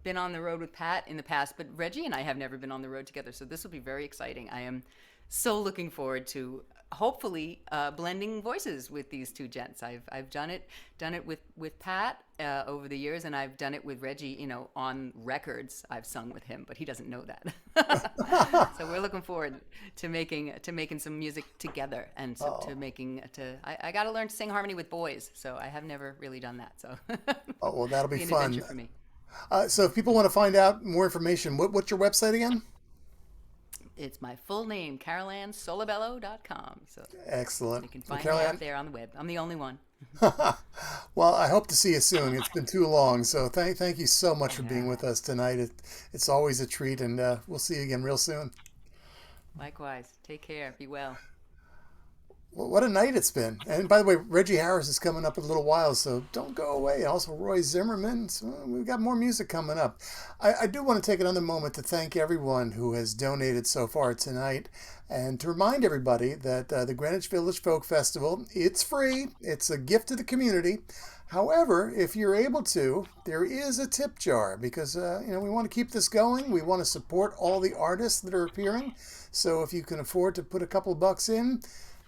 been on the road with Pat in the past, but Reggie and I have never been on the road together, so this will be very exciting. I am so looking forward to hopefully blending voices with these two gents. I've done it with Pat over the years, and I've done it with Reggie, on records. I've sung with him, but he doesn't know that. So we're looking forward to making some music together, and I got to learn to sing harmony with boys, so I have never really done that. So Oh, well, that'll be an fun. adventure for me. So if people want to find out more information, what's your website again? It's my full name, CarolanSolebello.com. So Excellent. you can find me Carolann, out there on the web. I'm the only one. well, I hope to see you soon. It's been too long, so thank you so much for being with us tonight. It's always a treat, and we'll see you again real soon. Likewise. Take care. Be well. Well, what a night it's been. And by the way, Reggie Harris is coming up in a little while, so don't go away. Also, Roy Zimmerman. So we've got more music coming up. I do want to take another moment to thank everyone who has donated so far tonight, and to remind everybody that the Greenwich Village Folk Festival, it's free. It's a gift to the community. However, if you're able to, there is a tip jar because, we want to keep this going. We want to support all the artists that are appearing. So if you can afford to put a couple bucks in,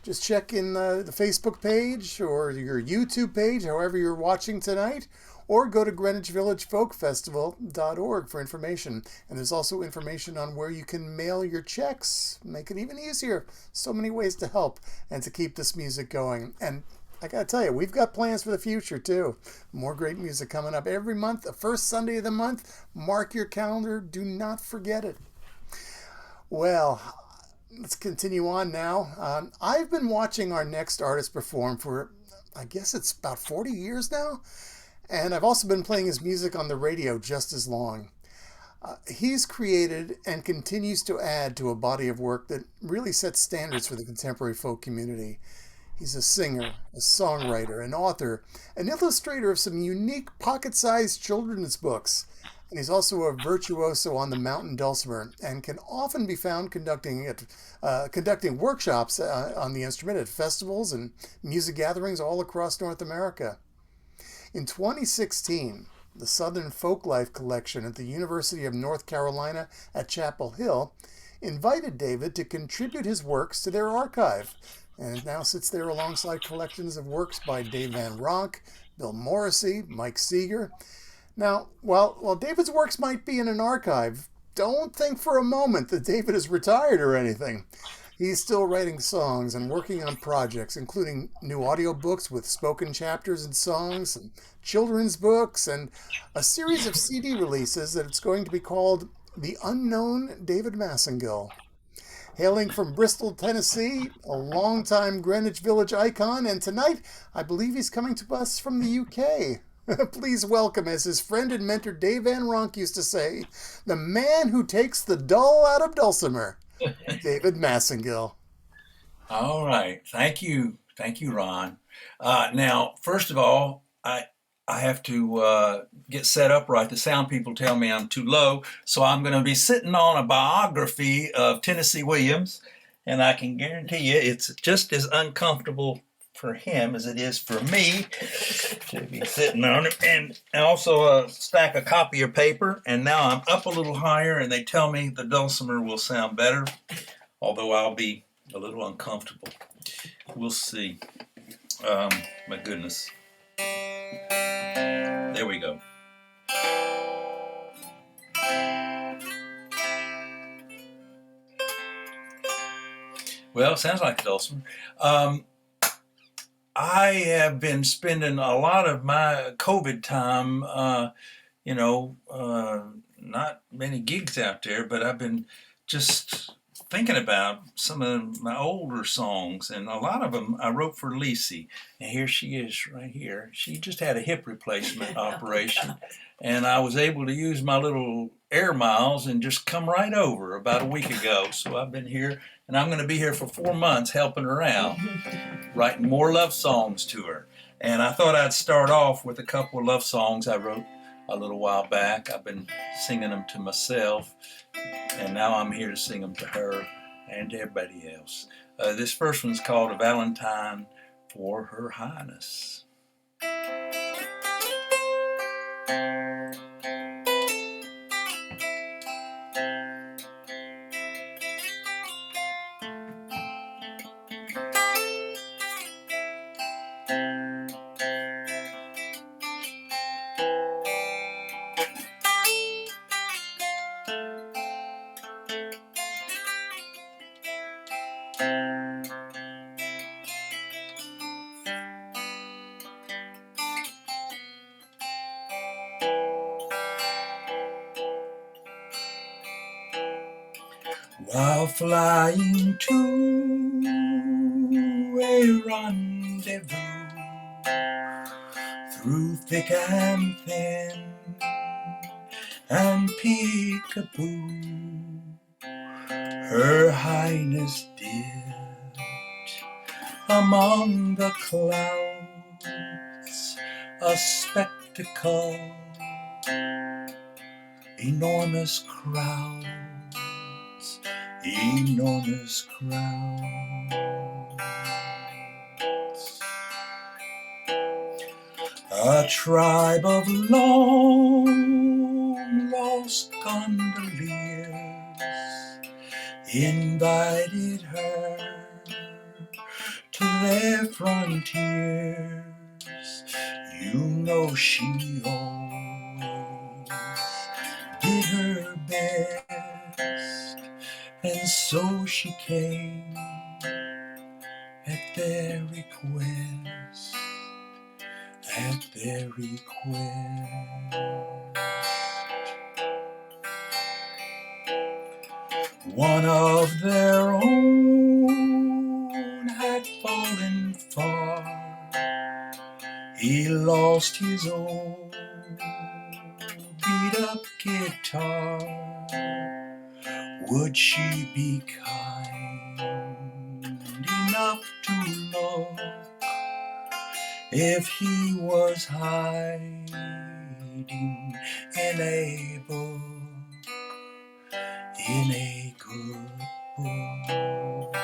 just check in the Facebook page or your YouTube page, however you're watching tonight, or go to GreenwichVillageFolkFestival.org for information. And there's also information on where you can mail your checks, make it even easier. So many ways to help and to keep this music going. And I got to tell you, we've got plans for the future, too. More great music coming up every month, the first Sunday of the month. Mark your calendar. Do not forget it. Well, let's continue on now. I've been watching our next artist perform for, I guess it's about 40 years now. And I've also been playing his music on the radio just as long. He's created and continues to add to a body of work that really sets standards for the contemporary folk community. He's a singer, a songwriter, an author, an illustrator of some unique pocket-sized children's books. And he's also a virtuoso on the mountain dulcimer and can often be found conducting workshops on the instrument at festivals and music gatherings all across North America. In 2016, the Southern Folklife Collection at the University of North Carolina at Chapel Hill invited David to contribute his works to their archive, and it now sits there alongside collections of works by Dave Van Ronk, Bill Morrissey, Mike Seeger. Now, while David's works might be in an archive, don't think for a moment that David is retired or anything. He's still writing songs and working on projects, including new audiobooks with spoken chapters and songs, and children's books, and a series of CD releases that it's going to be called The Unknown David Massengill. Hailing from Bristol, Tennessee, a longtime Greenwich Village icon, and tonight I believe he's coming to us from the UK. Please welcome, as his friend and mentor Dave Van Ronk used to say, the man who takes the dull out of dulcimer, David Massengill. All right. Thank you. Thank you, Ron. Now, first of all, I have to get set up right. The sound people tell me I'm too low, so I'm going to be sitting on a biography of Tennessee Williams, and I can guarantee you it's just as uncomfortable for him as it is for me to be sitting on it. And also a stack of copier paper, and now I'm up a little higher, and they tell me the dulcimer will sound better, although I'll be a little uncomfortable. We'll see. My goodness. There we go. Well, it sounds like a dulcimer. I have been spending a lot of my COVID time, not many gigs out there, but I've been just thinking about some of my older songs, and a lot of them I wrote for Lisi. And here she is right here. She just had a hip replacement operation, and I was able to use my little air miles and just come right over about a week ago. So I've been here, and I'm going to be here for 4 months helping her out, writing more love songs to her. And I thought I'd start off with a couple of love songs I wrote a little while back. I've been singing them to myself, and now I'm here to sing them to her and to everybody else. This first one's called A Valentine for Her Highness. While flying to a rendezvous through thick and thin and peekaboo, Her Highness dipped among the clouds, a spectacle, enormous crowds. Enormous crowds. A tribe of long lost gondoliers invited her to their frontiers. You know she always did her best, and so she came at their request, at their request. One of their own had fallen far. He lost his old beat-up guitar. Would she be kind enough to look if he was hiding in a book, in a good book?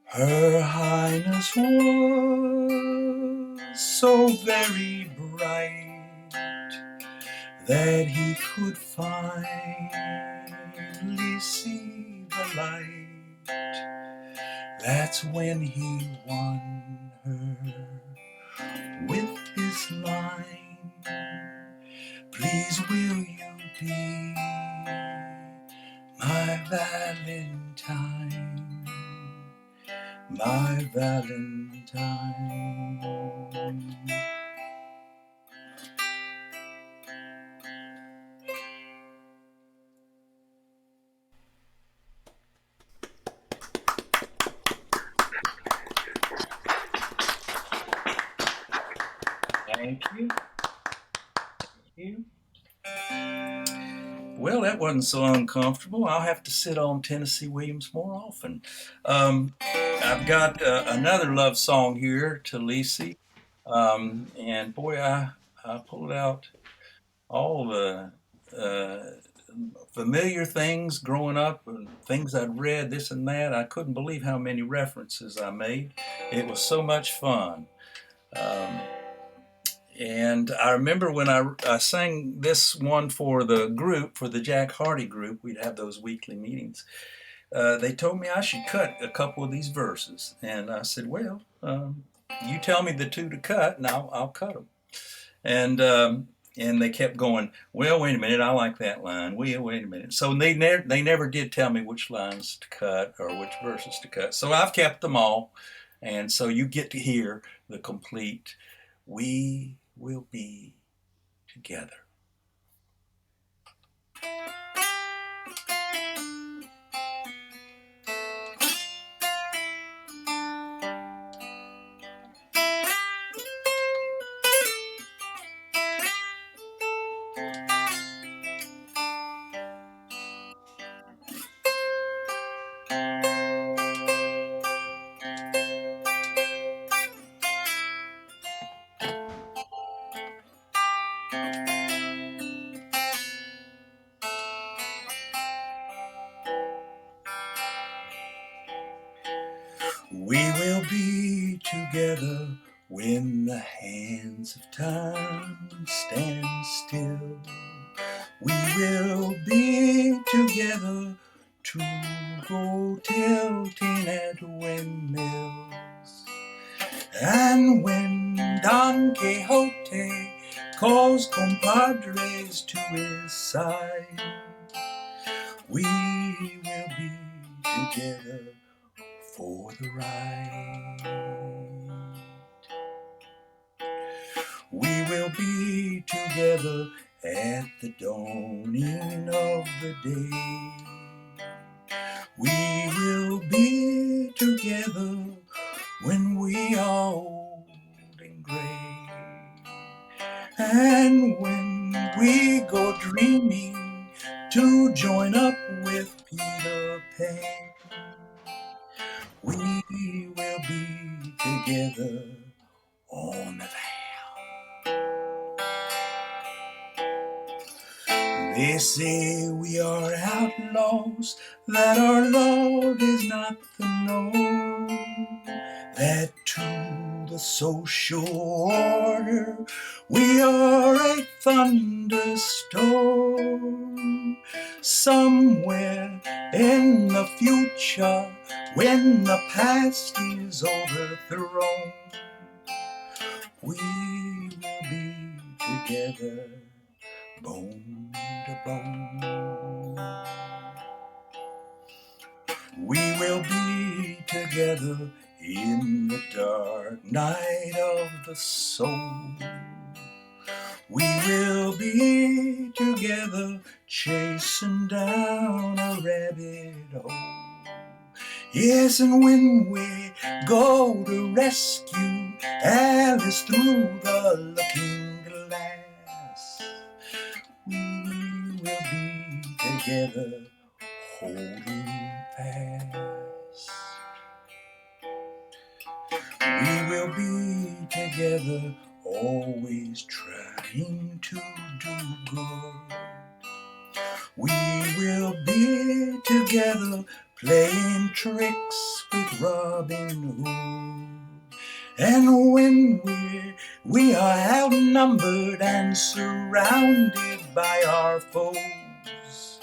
Her Highness was so very bright that he could finally see the light. That's when he won her with his line, please will you be my Valentine, my Valentine. Thank you. Well, that wasn't so uncomfortable. I'll have to sit on Tennessee Williams more often. I've got another love song here to Lacey. And boy, I pulled out all the familiar things growing up and things I'd read, this and that. I couldn't believe how many references I made. It was so much fun. And I remember when I sang this one for the group, for the Jack Hardy group, we'd have those weekly meetings. They told me I should cut a couple of these verses. And I said, well, you tell me the two to cut and I'll cut them. And they kept going, well, wait a minute, I like that line. Well, wait a minute. So they never did tell me which lines to cut or which verses to cut. So I've kept them all. And so you get to hear the complete "We Will Be Together." We will be together when the hands of time stand still. We will be together to go tilting at windmills. And when Don Quixote calls compadres to his side, we will be together for the ride. We will be together at the dawning of the day. We will be together when we are old and gray. And when we go dreaming to join up with Peter Pan, we will be together on the lam. They say we are outlaws, that our love is not the norm, that to the social order we are a thunderstorm. Somewhere in the future, when the past is overthrown, we will be together, bone to bone. We will be together in the dark night of the soul. We will be together chasing down a rabbit hole. Yes, and when we go to rescue Alice through the looking glass, we will be together holding fast. We will be together always trying to do good. We will be together playing tricks with Robin Hood. And when we are outnumbered and surrounded by our foes,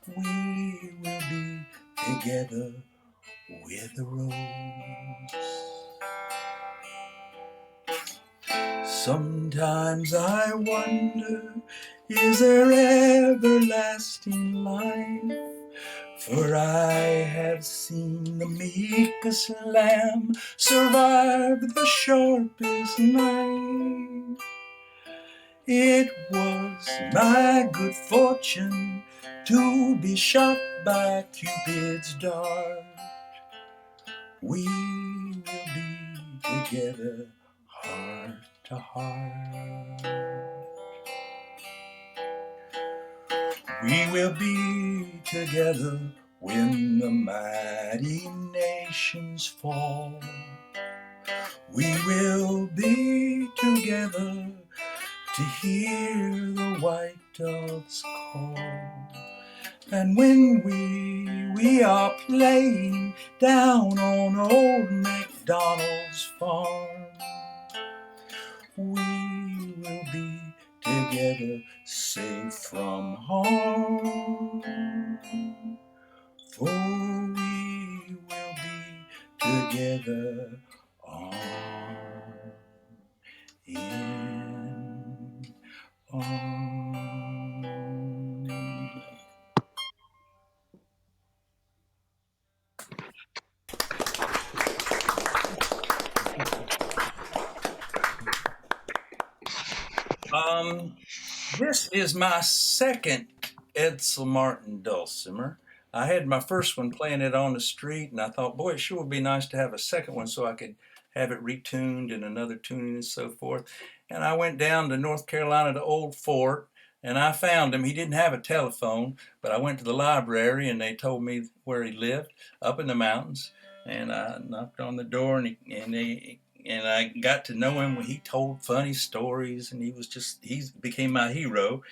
we will be together with a rose. Sometimes I wonder, is there everlasting life? For I have seen the meekest lamb survive the sharpest knife. It was my good fortune to be shot by Cupid's dart. We will be together heart to heart. We will be together when the mighty nations fall. We will be together to hear the white doves call. And when we are playing down on old MacDonald's farm, we will be together safe from harm. For we will be together arm in arm. This is my second Edsel Martin dulcimer. I had my first one playing it on the street, and I thought, boy, it sure would be nice to have a second one so I could have it retuned and another tuning and so forth. And I went down to North Carolina to Old Fort, and I found him. He didn't have a telephone, but I went to the library, and they told me where he lived, up in the mountains. And I knocked on the door, and I got to know him when he told funny stories, and he became my hero.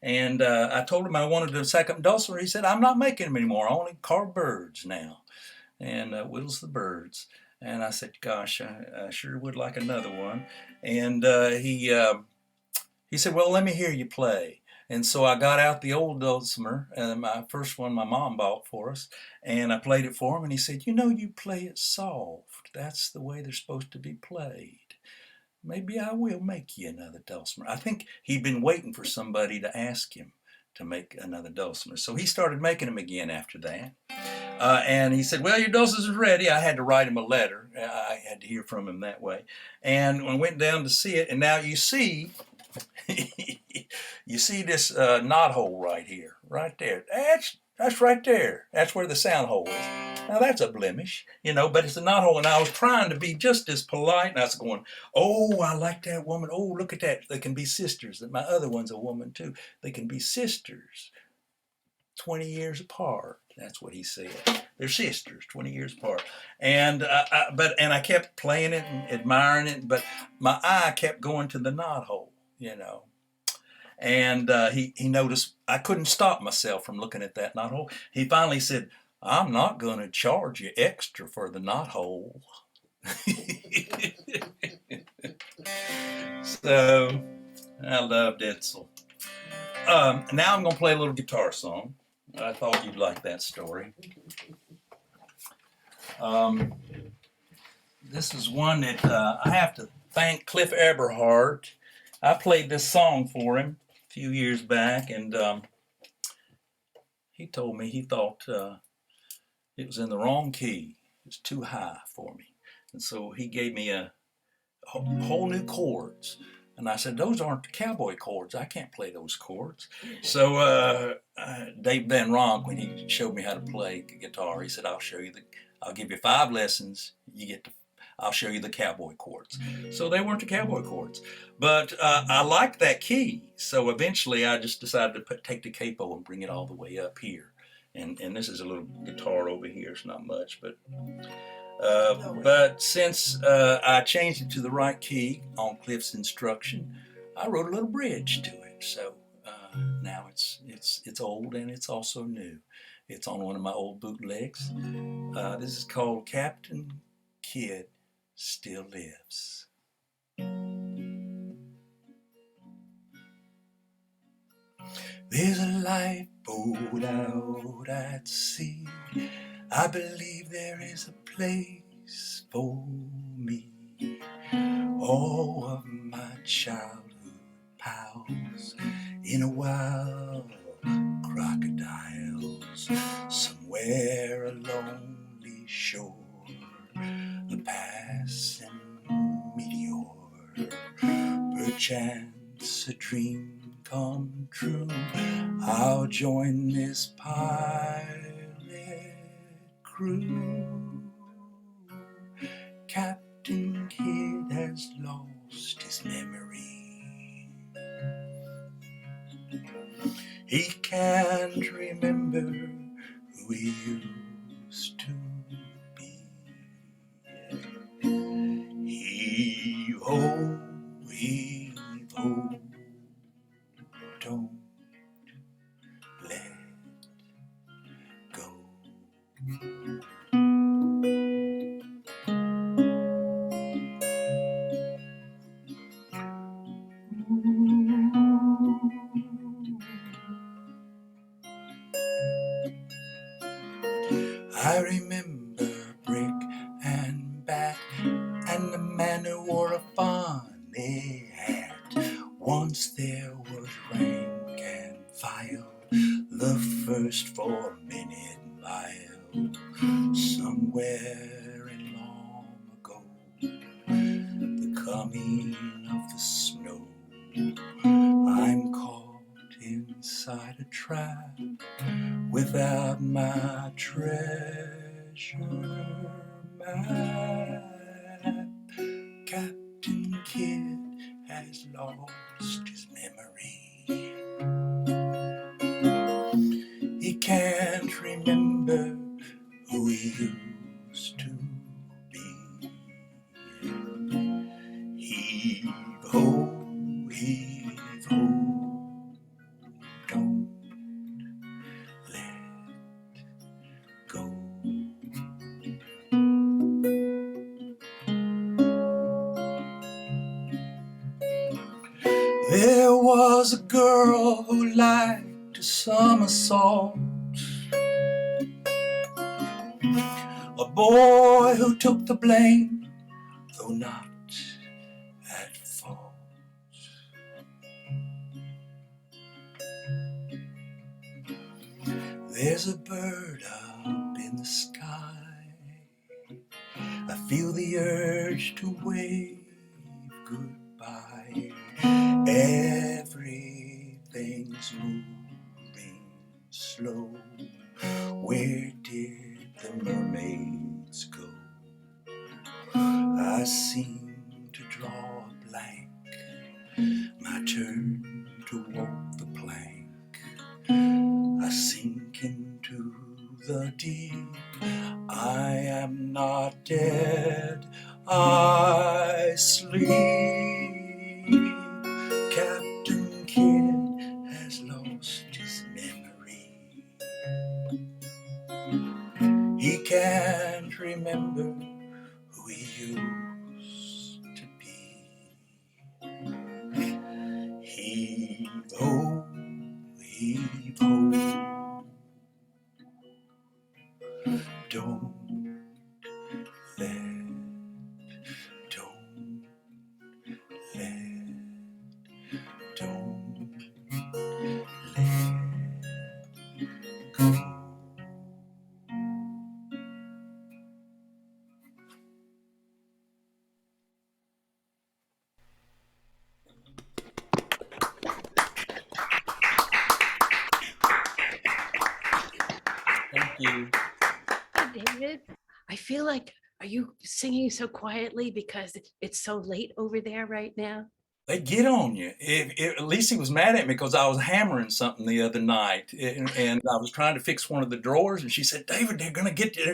And I told him I wanted a second dulcimer. He said, I'm not making them anymore. I only carve birds now, and whittles the birds. And I said, gosh, I sure would like another one. And he said, well, let me hear you play. And so I got out the old dulcimer, my first one my mom bought for us, and I played it for him, and he said, you play it soft. That's the way they're supposed to be played. Maybe I will make you another dulcimer. I think he'd been waiting for somebody to ask him to make another dulcimer. So he started making them again after that. And he said, well, your dulcimer's ready. I had to write him a letter. I had to hear from him that way. And I went down to see it, and now you see... you see this knot hole right here, right there. That's right there. That's where the sound hole is. Now that's a blemish, but it's a knot hole. And I was trying to be just as polite, and I was going, oh, I like that woman. Oh, look at that. They can be sisters. My other one's a woman too. They can be sisters 20 years apart. That's what he said. They're sisters, 20 years apart. And I kept playing it and admiring it, but my eye kept going to the knot hole. And he noticed I couldn't stop myself from looking at that knot hole. He finally said, I'm not going to charge you extra for the knot hole. So I loved Edsel. Now I'm going to play a little guitar song. I thought you'd like that story. This is one that I have to thank Cliff Eberhardt. I played this song for him a few years back, and he told me he thought it was in the wrong key. It was too high for me. And so he gave me a whole new chords. And I said, those aren't the cowboy chords. I can't play those chords. So Dave Van Ronk, when he showed me how to play guitar, he said, I'll give you 5 lessons. I'll show you the cowboy chords. So they weren't the cowboy chords. But I liked that key. So eventually I just decided to take the capo and bring it all the way up here. And this is a little guitar over here. It's not much. But since I changed it to the right key on Cliff's instruction, I wrote a little bridge to it. So now it's old and it's also new. It's on one of my old bootlegs. This is called Captain Kidd Still Lives. There's a lifeboat out at sea. I believe there is a place for me. All of my childhood pals in a wild crocodiles, somewhere a lonely shore, a passing meteor, perchance a dream come true. I'll join this pilot crew. Captain Kidd has lost his his memory. He can't remember who he used to be. Heave-ho, heave-ho, don't let go. I remember brick and bat and the man who wore a funny hat. Once there was rank and file, the first 4-minute mile, somewhere in long ago, the coming of the snow. I'm caught inside a trap without my treasure map. Captain Kidd has lost his memory. He can't remember who he used to be. Heave-ho, heave-ho, don't let go. There was a girl who liked to somersault, a boy who took the blame, though not at fault. There's a bird up in the sky, I feel the urge to wave goodbye. Everything's moving slow. Where did the mermaids go? I seem to draw a blank, my turn to walk the plank. I sink into the deep. I am not dead, I sleep. Captain Kidd has lost his memory. He can't remember who he used to be. Heave-ho, heave-ho, don't let, don't let, don't let go. Thank you. David, I feel like, are you singing so quietly because it's so late over there right now? They get on you. Lisa was mad at me because I was hammering something the other night, and I was trying to fix one of the drawers, and she said, "David, they're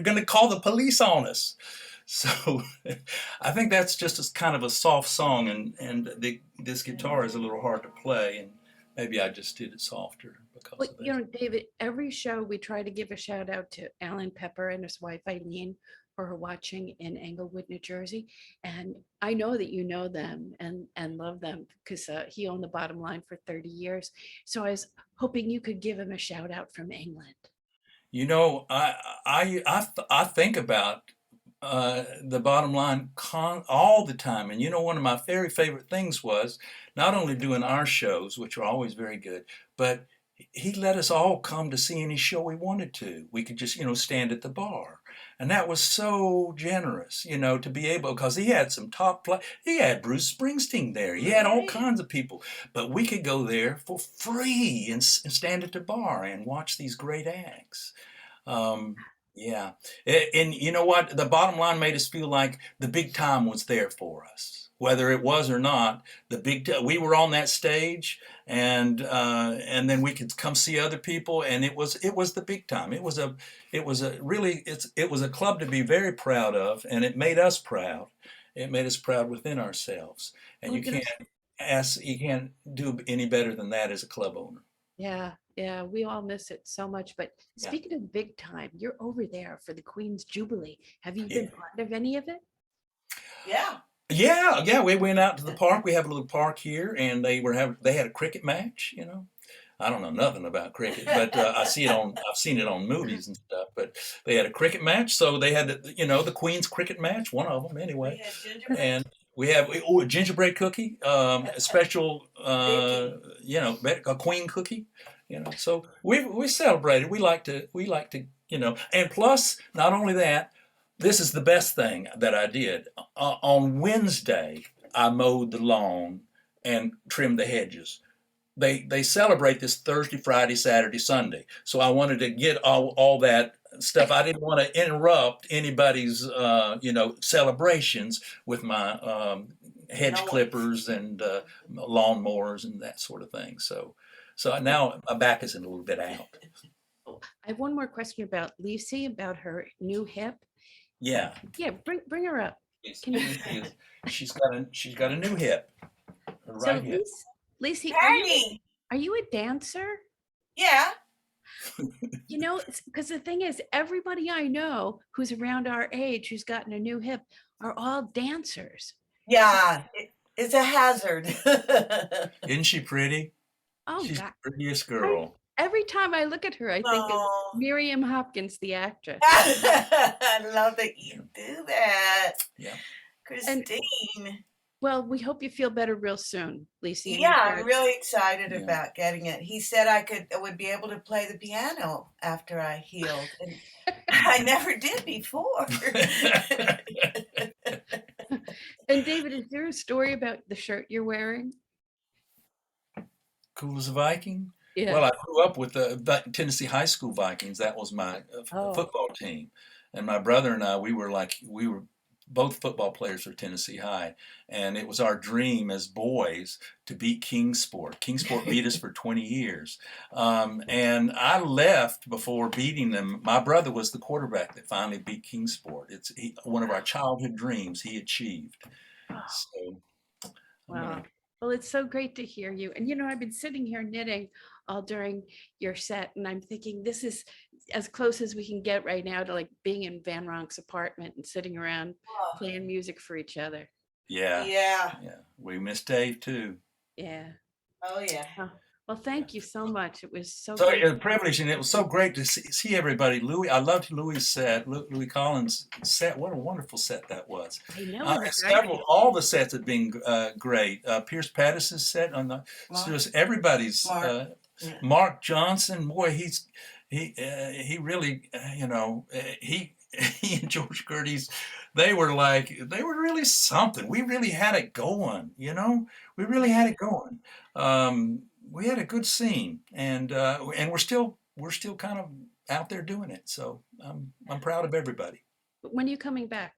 gonna call the police on us." So I think that's just a kind of a soft song, and this guitar is a little hard to play, and maybe I just did it softer because Well, of it. you know, David, every show we try to give a shout out to Alan Pepper and his wife Eileen for her watching in Englewood, New Jersey. And I know that you know them and love them because he owned the Bottom Line for 30 years. So I was hoping you could give him a shout out from England. You know, I think about the Bottom Line all the time, and you know, one of my very favorite things was not only doing our shows, which were always very good, but he let us all come to see any show we wanted to. We could just, stand at the bar. And that was so generous, to be able, because he had some he had Bruce Springsteen there. He had all kinds of people. But we could go there for free and stand at the bar and watch these great acts. Yeah. And you know what? The Bottom Line made us feel like the big time was there for us. whether it was or not, we were on that stage, and then we could come see other people, and it was the big time. It was a club to be very proud of, and it made us proud. It made us proud within ourselves, and you can't do any better than that as a club owner. Yeah, yeah, we all miss it so much. But speaking of big time, you're over there for the Queen's Jubilee. Have you been part of any of it? Yeah. We went out to the park. We have a little park here, and they had a cricket match. You know, I don't know nothing about cricket, but I've seen it on movies and stuff. But they had a cricket match, so they had the Queen's cricket match, one of them anyway. And we have a gingerbread cookie, a special, a Queen cookie. So we celebrated. We like to, and plus, not only that, this is the best thing that I did. On Wednesday, I mowed the lawn and trimmed the hedges. They celebrate this Thursday, Friday, Saturday, Sunday. So I wanted to get all that stuff. I didn't want to interrupt anybody's, celebrations with my hedge clippers and lawn mowers and that sort of thing. So now my back is a little bit out. I have one more question about Lisi, about her new hip. Yeah. Yeah, bring her up. She's got a new hip. Right here. Lisi, are you a dancer? Yeah. Because the thing is, everybody I know who's around our age who's gotten a new hip are all dancers. Yeah, it's a hazard. Isn't she pretty? Oh, she's God. the prettiest girl. Every time I look at her, I think of Miriam Hopkins, the actress. I love that you do that. Yeah. Christine. Well, we hope you feel better real soon, Lisi. Yeah, I'm really excited about getting it. He said I would be able to play the piano after I healed. And I never did before. And David, is there a story about the shirt you're wearing? Cool as a Viking? Yeah. Well, I grew up with the Tennessee High School Vikings. That was my football team. And my brother and I, we were both football players for Tennessee High, and it was our dream as boys to beat Kingsport. Kingsport beat us for 20 years. And I left before beating them. My brother was the quarterback that finally beat Kingsport. It's one of our childhood dreams he achieved. So, wow. Well, it's so great to hear you. And, I've been sitting here knitting all during your set, and I'm thinking this is as close as we can get right now to like being in Van Ronk's apartment and sitting around playing music for each other. Yeah. We miss Dave too. Yeah. Oh yeah. Well, thank you so much. It was so a privilege, and it was so great to see everybody. Louis, I loved Louis' set. Louis Collins' set. What a wonderful set that was. I know. All the sets have been great. Pierce Pettis' set on the. Just everybody's. Marc Jonson, boy, he really, he and George Curtis, they were really something. We really had it going, We really had it going. We had a good scene, and we're still kind of out there doing it. So I'm proud of everybody. When are you coming back?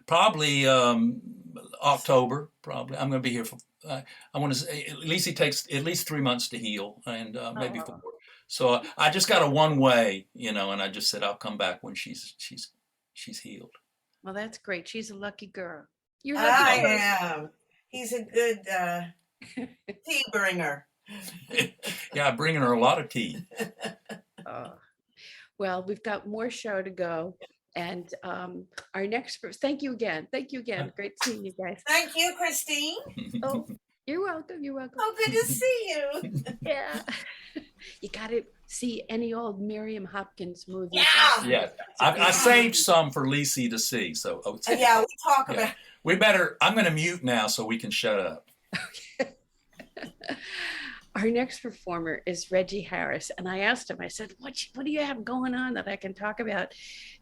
Probably October. Probably I'm going to be here for. I want to say at least it takes at least 3 months to heal, and maybe 4. So I just got a one way, and I just said I'll come back when she's healed. Well, that's great. She's a lucky girl. You're lucky. I am. He's a good tea bringer. Yeah, bringing her a lot of tea. Well, we've got more show to go. And our next group, thank you again. Great seeing you guys. Thank you, Christine. Oh, you're welcome. Oh, good to see you. Yeah. You got to see any old Miriam Hopkins movie. Yeah. I saved some for Lisi to see. So yeah, we talk about. I'm going to mute now so we can shut up. Okay. Our next performer is Reggie Harris. And I asked him, I said, what do you have going on that I can talk about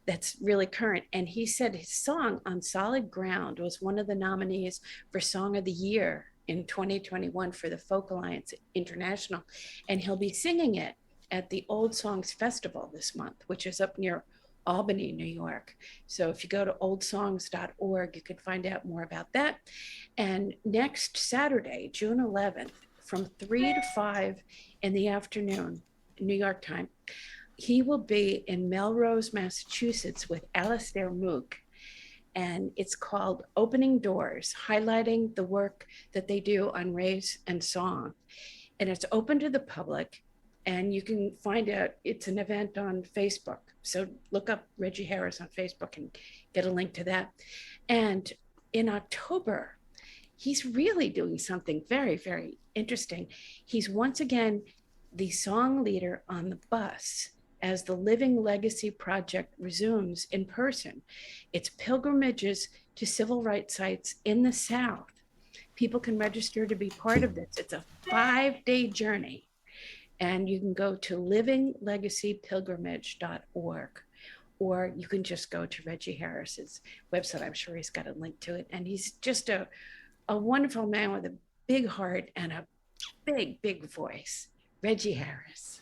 that's really current? And he said his song On Solid Ground was one of the nominees for Song of the Year in 2021 for the Folk Alliance International. And he'll be singing it at the Old Songs Festival this month, which is up near Albany, New York. So if you go to oldsongs.org, you can find out more about that. And next Saturday, June 11th, from 3 to 5 in the afternoon, New York time, he will be in Melrose, Massachusetts with Alastair Mook. And it's called Opening Doors, highlighting the work that they do on Raise and Song. And it's open to the public. And you can find out, it's an event on Facebook. So look up Reggie Harris on Facebook and get a link to that. And in October, he's really doing something very, very interesting. He's once again the song leader on the bus as the Living Legacy Project resumes in person. It's pilgrimages to civil rights sites in the South. People can register to be part of this. It's a 5-day journey. And you can go to livinglegacypilgrimage.org, or you can just go to Reggie Harris's website. I'm sure he's got a link to it. And he's just a wonderful man with a big heart and a big, big voice. Reggie Harris.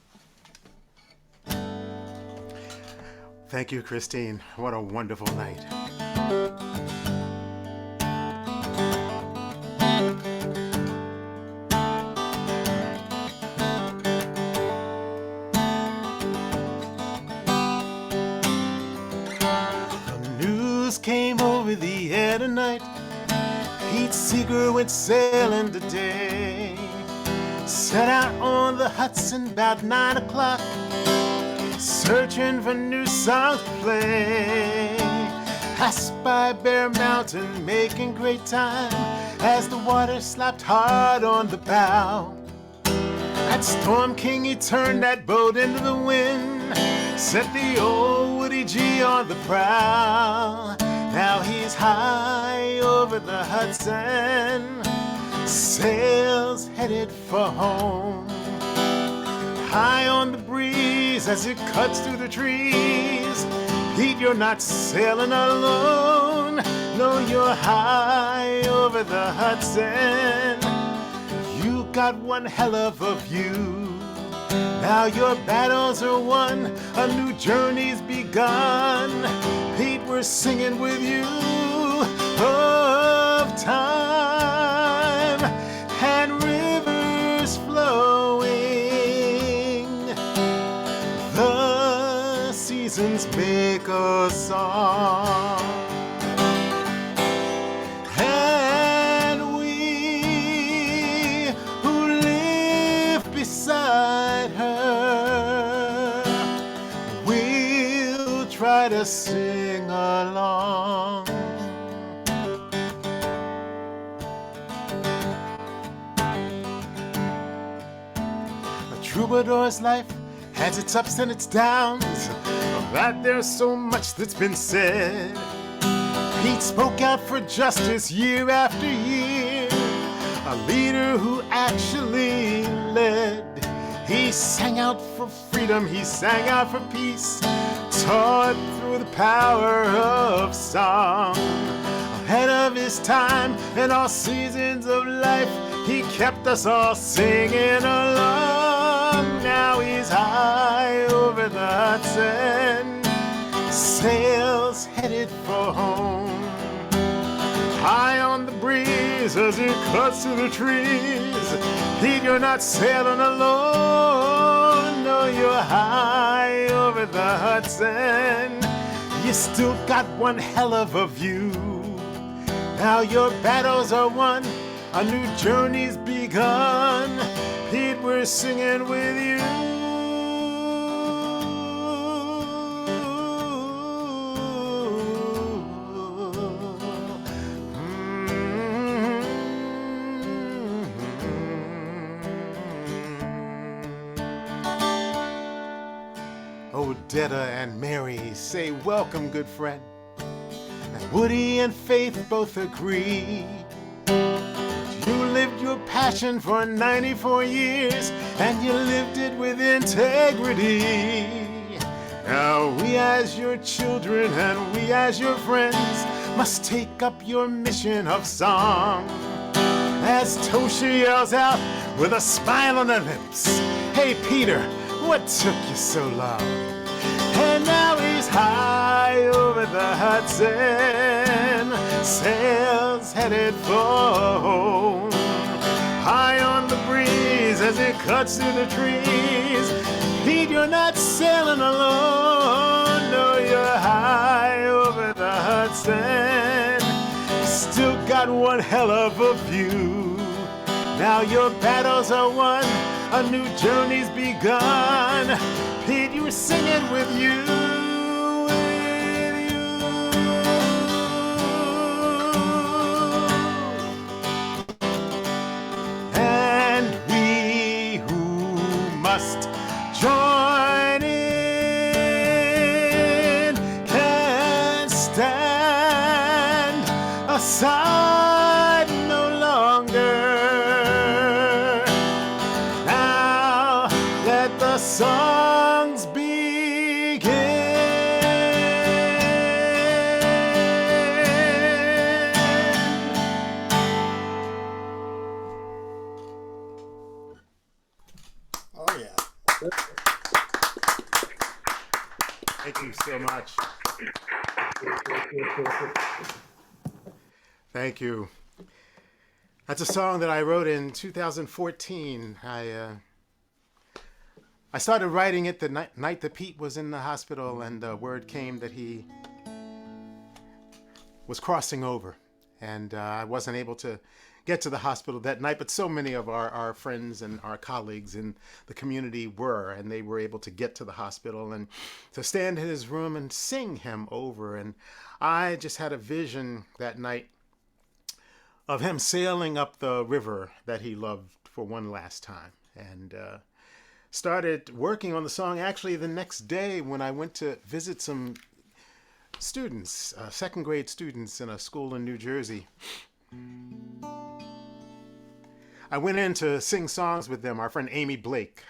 Thank you, Christine. What a wonderful night. Came over the air tonight. Pete Seeger went sailing today. Set out on the Hudson about 9 o'clock, searching for new songs to play. Passed by Bear Mountain, making great time as the water slapped hard on the bow. At Storm King, he turned that boat into the wind, set the old Woody G on the prow. Now he's high over the Hudson, sails headed for home. High on the breeze as it cuts through the trees. Pete, you're not sailing alone. No, you're high over the Hudson. You got one hell of a view. Now your battles are won, a new journey's begun. Pete, we're singing with you of time and rivers flowing. The seasons make a song. And we who live beside her will try to sing along. A troubadour's life has its ups and its downs, but there's so much that's been said. Pete spoke out for justice year after year, a leader who actually led. He sang out for freedom, he sang out for peace, taught through the power of song. Ahead of his time in all seasons of life, he kept us all singing along. Now he's high over the Hudson, sails headed for home. High on the breeze as it cuts through the trees. Pete, you're not sailing alone. No, you're high over the Hudson. You still got one hell of a view. Now your battles are won, a new journey's begun. Pete, we're singing with you. Odetta and Mary say welcome, good friend. And Woody and Faith both agree. You lived your passion for 94 years, and you lived it with integrity. Now we as your children and we as your friends must take up your mission of song. As Tosha yells out with a smile on her lips, hey Peter, what took you so long? And now he's high Hudson, sails headed for home. High on the breeze as it cuts through the trees. Pete, you're not sailing alone. No, you're high over the Hudson. Still got one hell of a view. Now your battles are won, a new journey's begun. Pete, you were singing with you. Must join in, can't stand aside no longer. Now let the songs begin. Oh, yeah. Thank you so much. Thank you. That's a song that I wrote in 2014. I started writing it the night that Pete was in the hospital, and word came that he was crossing over, and I wasn't able to get to the hospital that night, but so many of our friends and our colleagues in the community were, and they were able to get to the hospital and to stand in his room and sing him over. And I just had a vision that night of him sailing up the river that he loved for one last time, and started working on the song actually the next day when I went to visit some students, second grade students in a school in New Jersey. I went in to sing songs with them. Our friend Amy Blake,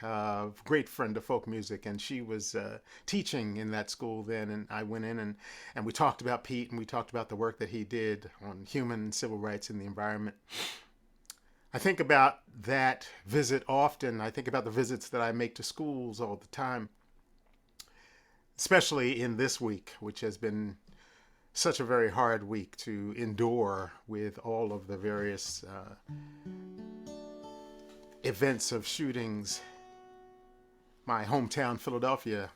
great friend of folk music, and she was teaching in that school then. And I went in and we talked about Pete, and we talked about the work that he did on human and civil rights in the environment. I think about that visit often. I think about the visits that I make to schools all the time, especially in this week, which has been such a very hard week to endure with all of the various events of shootings. My hometown, Philadelphia,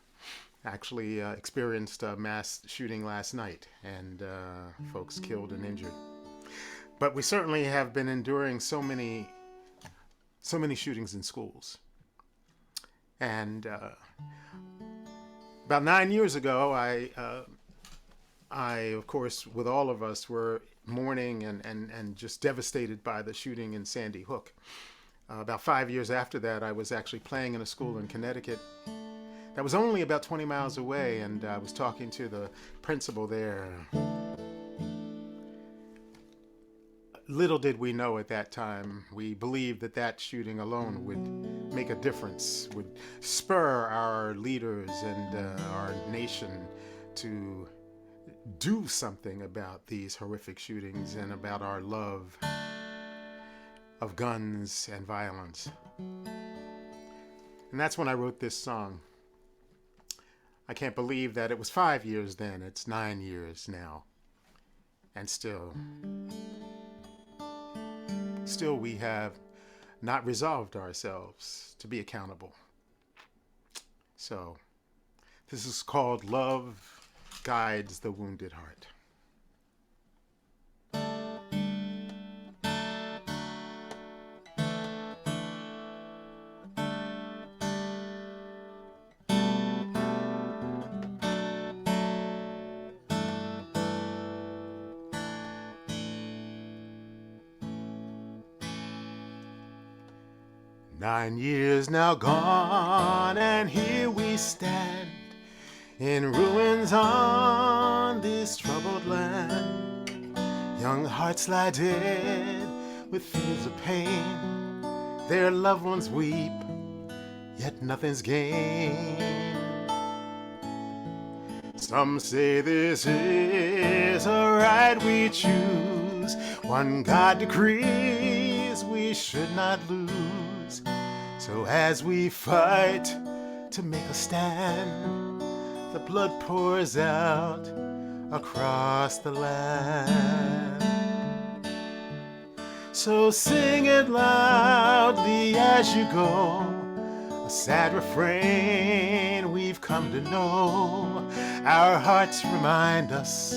actually experienced a mass shooting last night, and folks killed and injured. But we certainly have been enduring so many shootings in schools. And about 9 years ago, I, of course, with all of us, were mourning and just devastated by the shooting in Sandy Hook. About 5 years after that, I was actually playing in a school in Connecticut that was only about 20 miles away, and I was talking to the principal there. Little did we know at that time, we believed that that shooting alone would make a difference, would spur our leaders and our nation to do something about these horrific shootings and about our love of guns and violence. And that's when I wrote this song. I can't believe that it was 5 years then. It's 9 years now. And still we have not resolved ourselves to be accountable. So this is called Love Guides the Wounded Heart. Nine years now gone, and here we stand in ruins on this troubled land. Young hearts lie dead with fears of pain. Their loved ones weep, yet nothing's gained. Some say this is a right we choose, one God decrees we should not lose. So as we fight to make a stand, the blood pours out across the land. So sing it loudly as you go, a sad refrain we've come to know. Our hearts remind us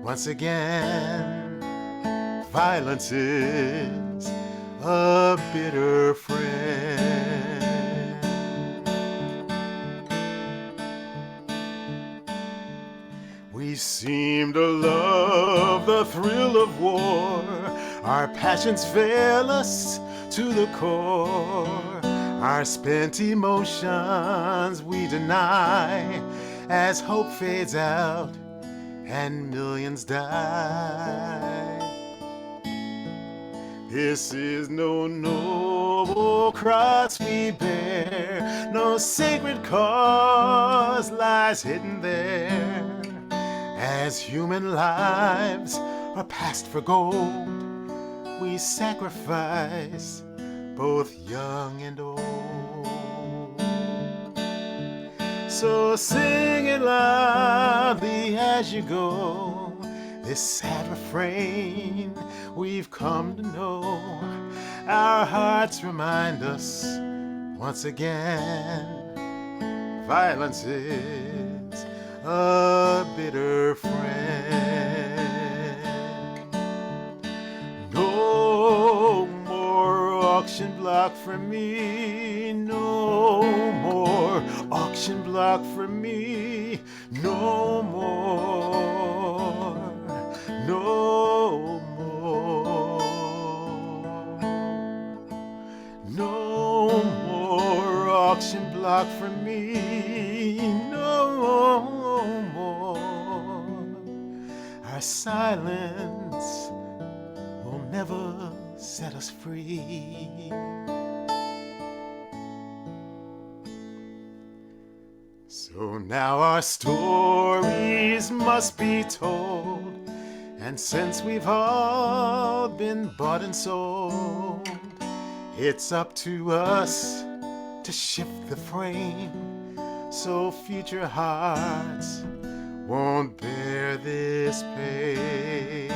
once again, violence is a bitter friend. We seem to love the thrill of war. Our passions fail us to the core. Our spent emotions we deny as hope fades out and millions die. This is no noble cross we bear, no sacred cause lies hidden there. As human lives are passed for gold, we sacrifice both young and old. So sing it loudly as you go, this sad refrain we've come to know. Our hearts remind us once again, violence is a bitter friend. No more auction block for me, no more auction block for me, no more, no more, no more auction block for me, no more. Our silence will never set us free. So now our stories must be told, and since we've all been bought and sold, it's up to us to shift the frame so future hearts won't bear this pain.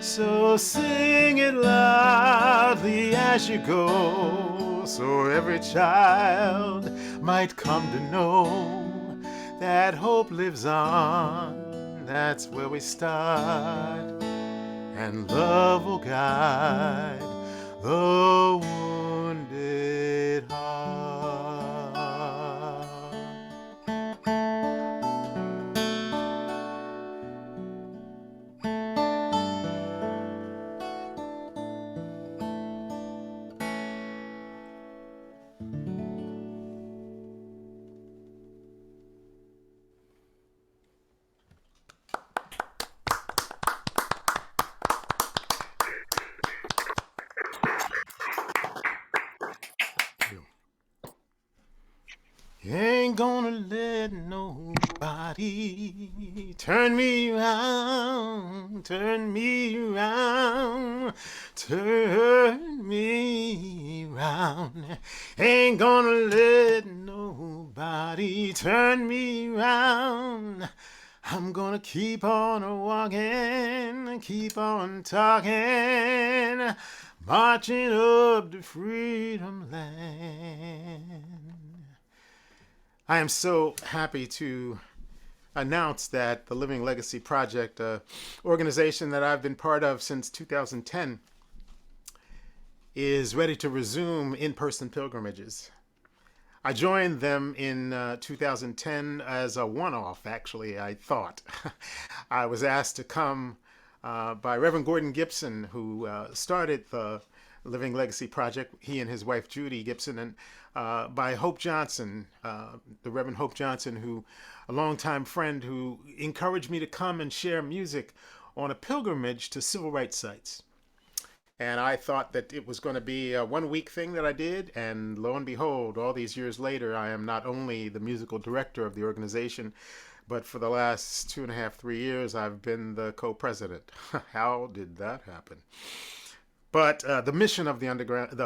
So sing it loudly as you go, so every child might come to know that hope lives on, that's where we start, and love will guide the wounded heart. Ain't gonna let nobody turn me around, turn me around, turn me around. Ain't gonna let nobody turn me around. I'm gonna keep on walking, keep on talking, marching up to freedom land. I am so happy to announce that the Living Legacy Project, an organization that I've been part of since 2010, is ready to resume in-person pilgrimages. I joined them in 2010 as a one-off, actually, I thought. I was asked to come by Reverend Gordon Gibson, who started the Living Legacy Project, he and his wife Judy Gibson, and by Hope Johnson, the Reverend Hope Johnson, who a longtime friend who encouraged me to come and share music on a pilgrimage to civil rights sites. And I thought that it was going to be a one-week thing that I did, and lo and behold, all these years later, I am not only the musical director of the organization, but for the last 2.5, 3 years, I've been the co-president. How did that happen? But the mission of the underground,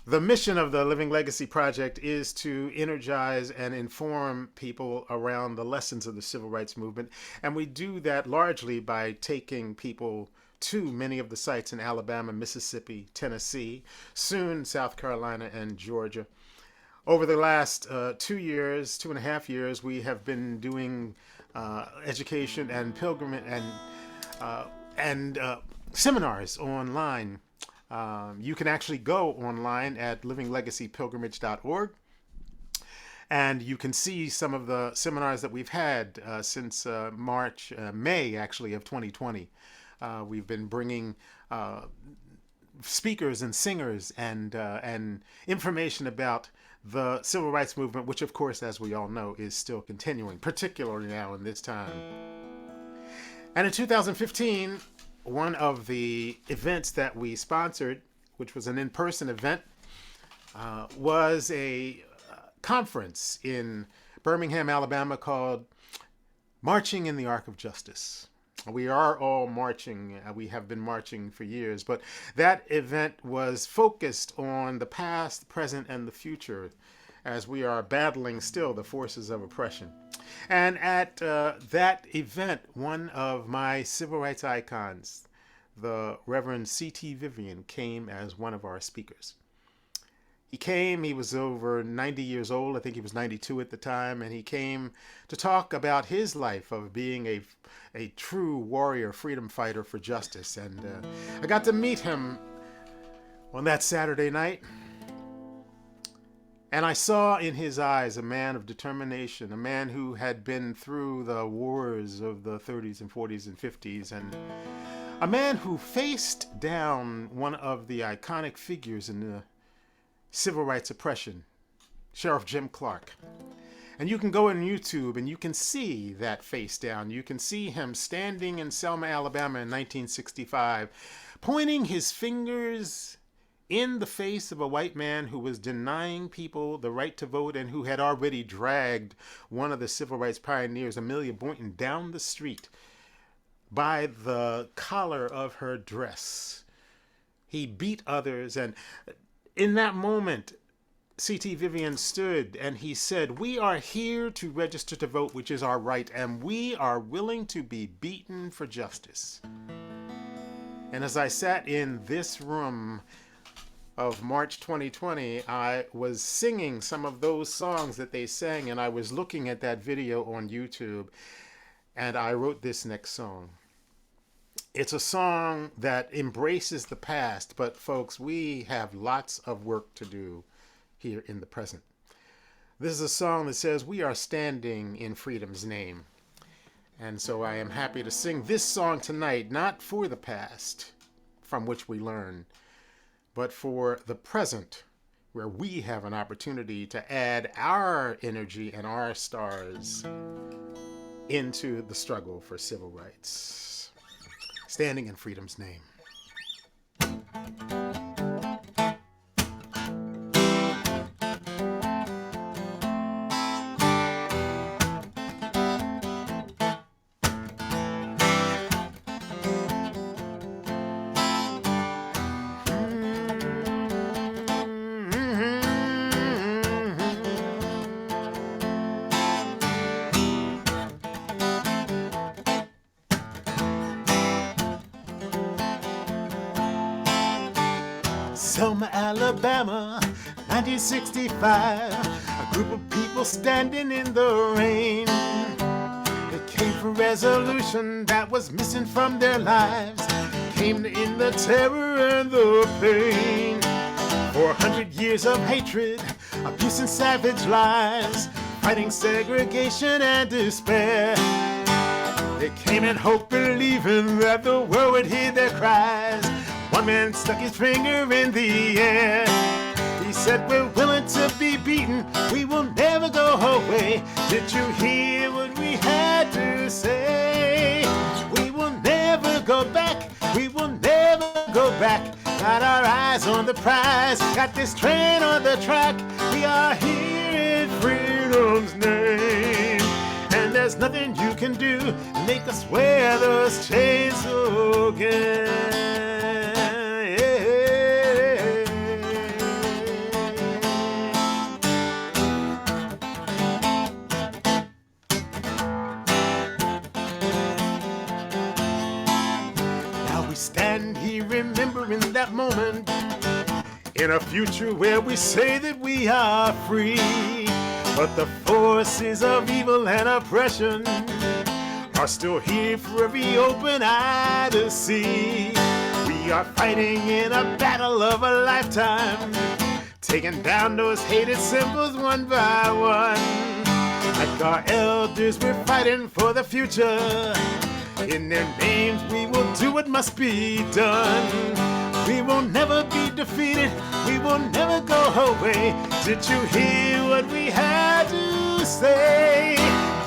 The mission of the Living Legacy Project is to energize and inform people around the lessons of the civil rights movement. And we do that largely by taking people to many of the sites in Alabama, Mississippi, Tennessee, soon South Carolina and Georgia. Over the last 2.5 years, we have been doing education and pilgrimage and seminars online. You can actually go online at livinglegacypilgrimage.org, and you can see some of the seminars that we've had since May actually of 2020. We've been bringing speakers and singers and information about the civil rights movement, which of course, as we all know, is still continuing, particularly now in this time. And in 2015, one of the events that we sponsored, which was an in-person event, was a conference in Birmingham, Alabama called Marching in the Arc of Justice. We are all marching. We have been marching for years, but that event was focused on the past, the present, and the future as we are battling still the forces of oppression. And at that event, one of my civil rights icons, the Reverend C.T. Vivian, came as one of our speakers. He was over 90 years old. I think he was 92 at the time. And he came to talk about his life of being a true warrior, freedom fighter for justice. And I got to meet him on that Saturday night. And I saw in his eyes a man of determination, a man who had been through the wars of the 30s and 40s and 50s, and a man who faced down one of the iconic figures in the civil rights oppression, Sheriff Jim Clark. And you can go on YouTube and you can see that face down. You can see him standing in Selma, Alabama in 1965, pointing his fingers in the face of a white man who was denying people the right to vote and who had already dragged one of the civil rights pioneers, Amelia Boynton, down the street by the collar of her dress. He beat others, and in that moment, C.T. Vivian stood and he said, "We are here to register to vote, which is our right, and we are willing to be beaten for justice." And as I sat in this room of March 2020, I was singing some of those songs that they sang, and I was looking at that video on YouTube, and I wrote this next song. It's a song that embraces the past, but folks, we have lots of work to do here in the present. This is a song that says we are standing in freedom's name. And so I am happy to sing this song tonight, not for the past, from which we learn, but for the present, where we have an opportunity to add our energy and our stars into the struggle for civil rights. Standing in freedom's name. Selma, Alabama, 1965. A group of people standing in the rain. They came for resolution that was missing from their lives. Came to end the terror and the pain. 400 years of hatred, abuse and savage lives, fighting segregation and despair. They came in hope, believing that the world would hear their cries. One man stuck his finger in the air. He said, "We're willing to be beaten. We will never go away." Did you hear what we had to say? We will never go back. We will never go back. Got our eyes on the prize. Got this train on the track. We are here in freedom's name. And there's nothing you can do to make us wear those chains again. are in that moment, in a future where we say that we are free. But the forces of evil and oppression are still here for every open eye to see. We are fighting in a battle of a lifetime, taking down those hated symbols one by one. Like our elders, we're fighting for the future. In their names, we will do what must be done. We will never be defeated. We will never go away. Did you hear what we had to say?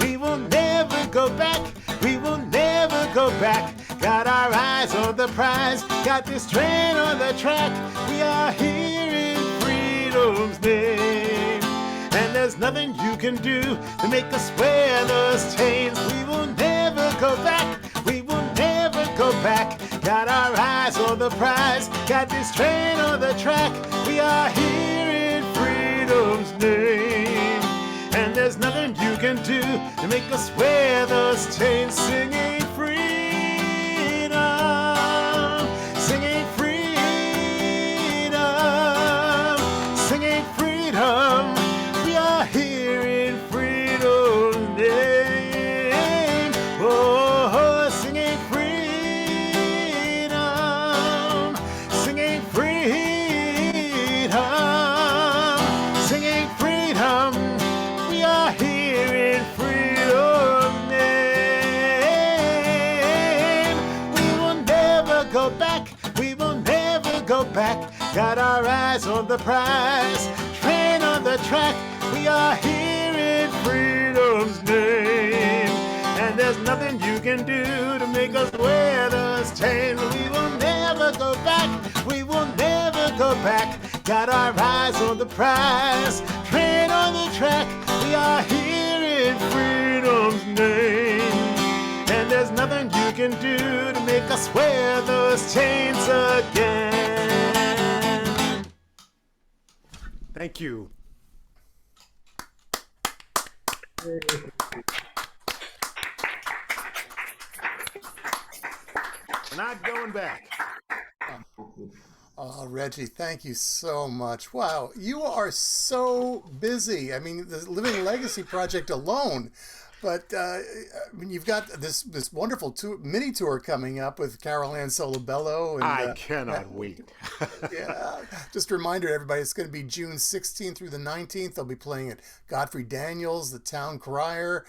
We will never go back. We will never go back. Got our eyes on the prize. Got this train on the track. We are here in freedom's name. And there's nothing you can do to make us wear those chains. We will never go back. We will never go back. Got our eyes on the prize. Got this train on the track. We are here in freedom's name. And there's nothing you can do to make us wear those chains. Singing freedom, singing freedom, singing freedom. We are here in freedom's name. Oh, singing freedom, singing freedom, singing freedom. We are here in freedom's name. We will never go back. We will never go back. Got our eyes on the prize. Train on the track. We are here in freedom's name. And there's nothing you can do to make us wear those chains. We will never go back. We will never go back. Got our eyes on the prize. Train on the track. We are here in freedom's name. And there's nothing you can do to make us wear those chains again. Thank you. We're not going back. Oh, Reggie, thank you so much. Wow, you are so busy. I mean, the Living Legacy project alone. But I mean, you've got this wonderful mini tour coming up with Carolann, Solebello. And, I cannot wait. Yeah, just a reminder to everybody, it's going to be June 16th through the 19th. They'll be playing at Godfrey Daniels, the Town Crier,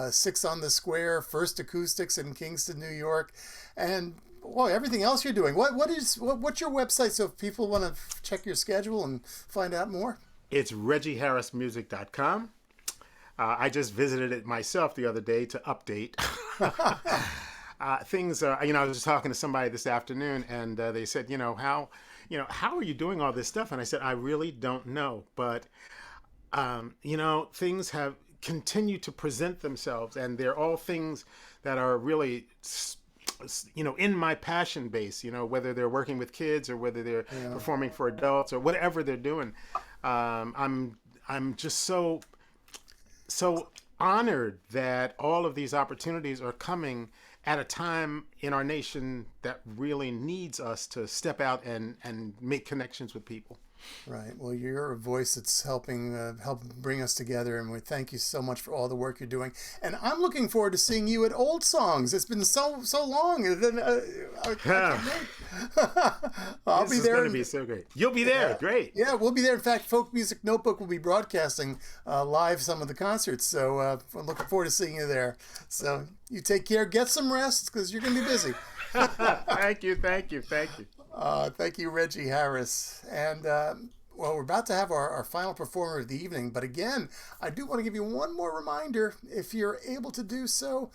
6 on the Square, First Acoustics in Kingston, New York. And well, everything else you're doing. What's your website so if people want to check your schedule and find out more? It's reggieharrismusic.com. I just visited it myself the other day to update. Things are, I was just talking to somebody this afternoon, and they said, how are you doing all this stuff? And I said, I really don't know, but things have continued to present themselves, and they're all things that are really, in my passion base. Whether they're working with kids or whether they're performing for adults or whatever they're doing. I'm just so honored that all of these opportunities are coming at a time in our nation that really needs us to step out and make connections with people. Right. Well, you're a voice that's helping bring us together, and we thank you so much for all the work you're doing. And I'm looking forward to seeing you at Old Songs. It's been so long. I'll be there. This is going to be so great. You'll be there. Yeah. Great. Yeah, we'll be there. In fact, Folk Music Notebook will be broadcasting live some of the concerts. So I'm looking forward to seeing you there. So you take care. Get some rest because you're going to be busy. Thank you. Thank you. Thank you, Reggie Harris. And, we're about to have our final performer of the evening. But again, I do want to give you one more reminder. If you're able to do so,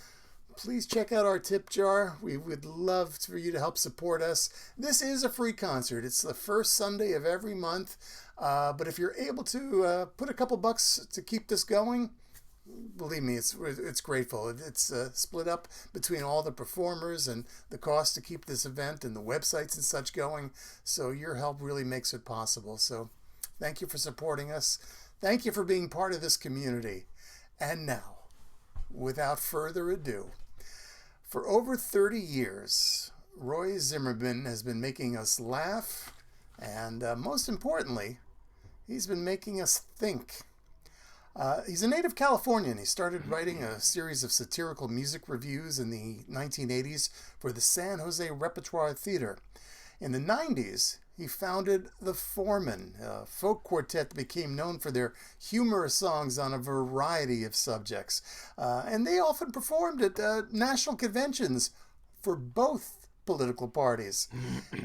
please check out our tip jar. We would love for you to help support us. This is a free concert. It's the first Sunday of every month. But if you're able to put a couple bucks to keep this going, believe me, it's grateful. It's split up between all the performers and the cost to keep this event and the websites and such going. So your help really makes it possible. So thank you for supporting us. Thank you for being part of this community. And now, without further ado, for over 30 years, Roy Zimmerman has been making us laugh, and most importantly, he's been making us think. He's a native Californian. He started writing a series of satirical music reviews in the 1980s for the San Jose Repertoire Theater. In the 90s, he founded The Foreman, a folk quartet that became known for their humorous songs on a variety of subjects. And they often performed at national conventions for both political parties.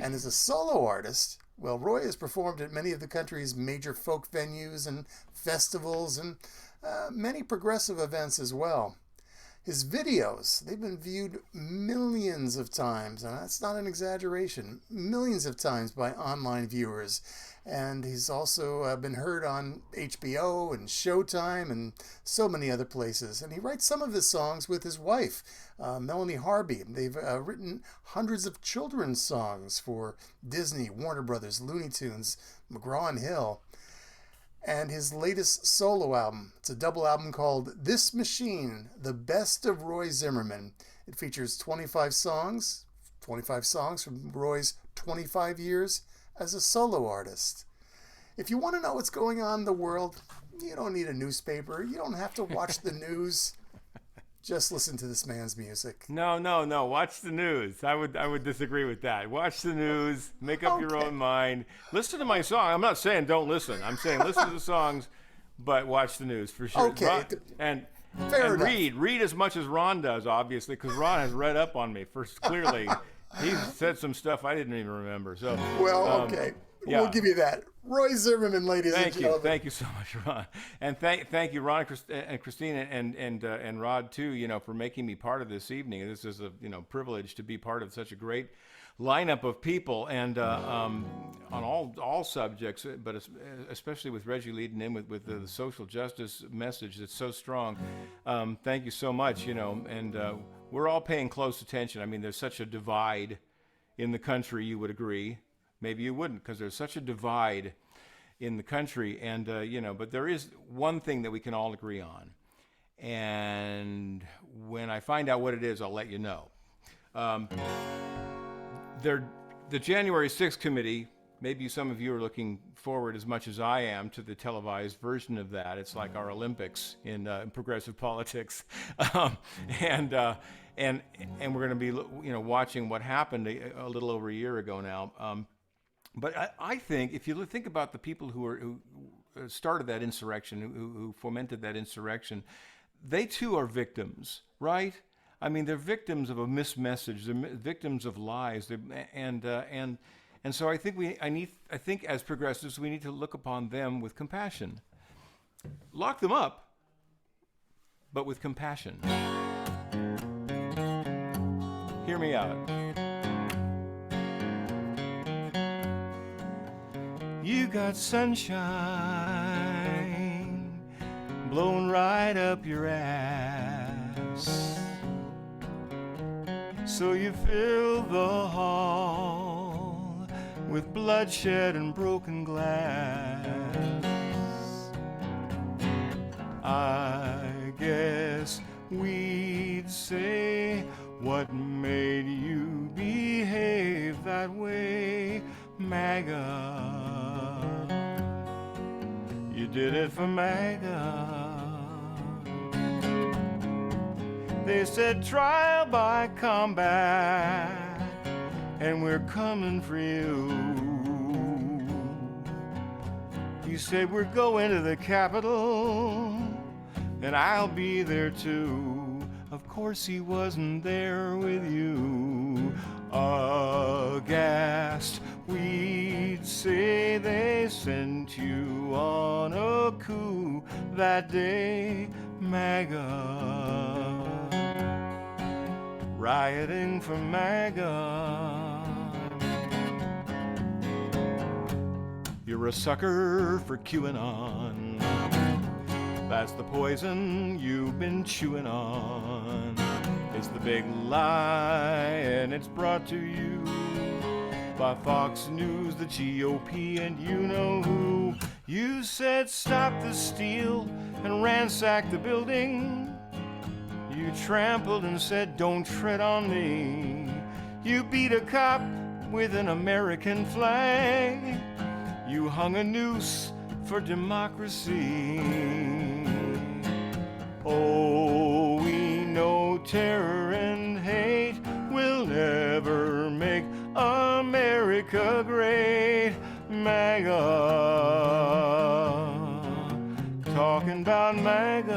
And as a solo artist, well, Roy has performed at many of the country's major folk venues and festivals and many progressive events as well. His videos, they've been viewed millions of times, and that's not an exaggeration, millions of times by online viewers. And he's also been heard on HBO and Showtime and so many other places. And he writes some of his songs with his wife, Melanie Harvey. They've written hundreds of children's songs for Disney, Warner Brothers, Looney Tunes, McGraw-Hill. And his latest solo album, it's a double album called This Machine, The Best of Roy Zimmerman. It features 25 songs from Roy's 25 years as a solo artist. If you want to know what's going on in the world, you don't need a newspaper. You don't have to watch the news. Just listen to this man's music. No. Watch the news. I would disagree with that. Watch the news. Make up your own mind. Listen to my song. I'm not saying don't listen. I'm saying listen to the songs, but watch the news for sure. Okay. And Fair enough. read as much as Ron does, obviously, because Ron has read up on me. First, clearly, he said some stuff I didn't even remember. So well, okay. Yeah. We'll give you that. Roy Zimmerman, ladies and gentlemen. Thank you so much, Ron. And thank you, Ron and Christina and Rod, too, for making me part of this evening. This is a, privilege to be part of such a great lineup of people and on all subjects, but especially with Reggie leading in with the social justice message that's so strong. Thank you so much, and we're all paying close attention. I mean, there's such a divide in the country, you would agree. Maybe you wouldn't, because there's such a divide in the country. And, but there is one thing that we can all agree on. And when I find out what it is, I'll let you know. The January 6th committee, maybe some of you are looking forward as much as I am to the televised version of that. It's like our Olympics in progressive politics. And we're going to be, watching what happened a little over a year ago now. But I think if you think about the people who started that insurrection, who fomented that insurrection, they too are victims, right? I mean, they're victims of a mismessage. They're victims of lies. And so I think as progressives we need to look upon them with compassion. Lock them up, but with compassion. Hear me out. You got sunshine blowing right up your ass, so you fill the hall with bloodshed and broken glass. I guess we'd say, what made you behave that way, MAGA? You did it for MAGA. They said trial by combat, and we're coming for you. You said we're going to the Capitol, and I'll be there too. Of course he wasn't there with you. Aghast, we'd say they sent you on a coup that day, MAGA. Rioting for MAGA. You're a sucker for QAnon. That's the poison you've been chewing on. It's the big lie, and it's brought to you by Fox News, the GOP, and you know who. You said stop the steal and ransack the building. You trampled and said don't tread on me. You beat a cop with an American flag. You hung a noose for democracy. Oh, we know terror and hate will never make America great. MAGA, talking about MAGA,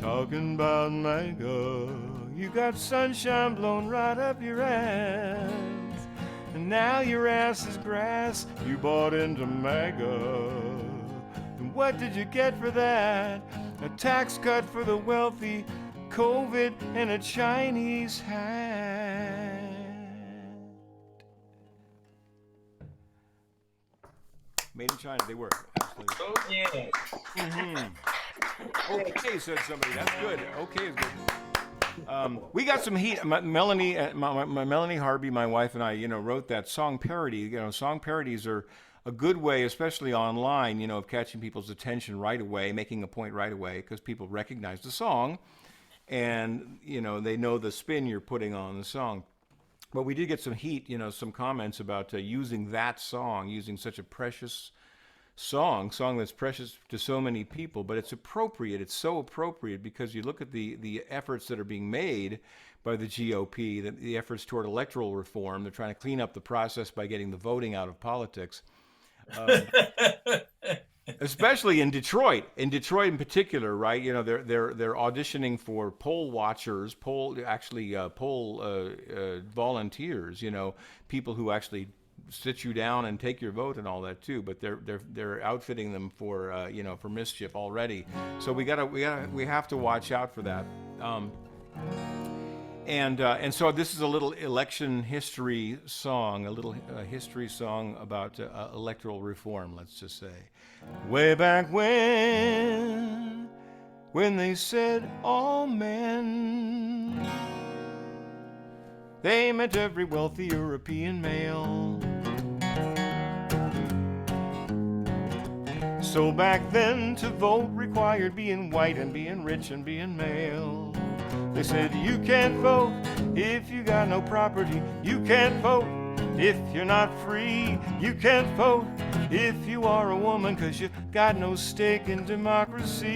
talking about MAGA. You got sunshine blown right up your ass, and now your ass is grass. You bought into MAGA. And what did you get for that? A tax cut for the wealthy, COVID, and a Chinese hat. Made in China, they work. Absolutely. Oh, yeah. Mm-hmm. Okay, said somebody. That's good. Okay is good. We got some heat. Melanie Harvey, my wife, and I, wrote that song parody. Song parodies are a good way, especially online, of catching people's attention right away, making a point right away, because people recognize the song, and they know the spin you're putting on the song. But we did get some heat, some comments about using that song, using such a precious song that's precious to so many people, but it's appropriate. It's so appropriate because you look at the efforts that are being made by the GOP, the efforts toward electoral reform. They're trying to clean up the process by getting the voting out of politics. Especially in Detroit in particular, right? They're auditioning for poll watchers, poll volunteers, people who actually sit you down and take your vote and all that too. But they're outfitting them for for mischief already. So we have to watch out for that. And so this is a little election history song, a little history song about electoral reform, let's just say. Way back when they said all men, they meant every wealthy European male. So back then to vote required being white and being rich and being male. They said you can't vote if you got no property. You can't vote if you're not free. You can't vote if you are a woman, 'cause you got no stake in democracy.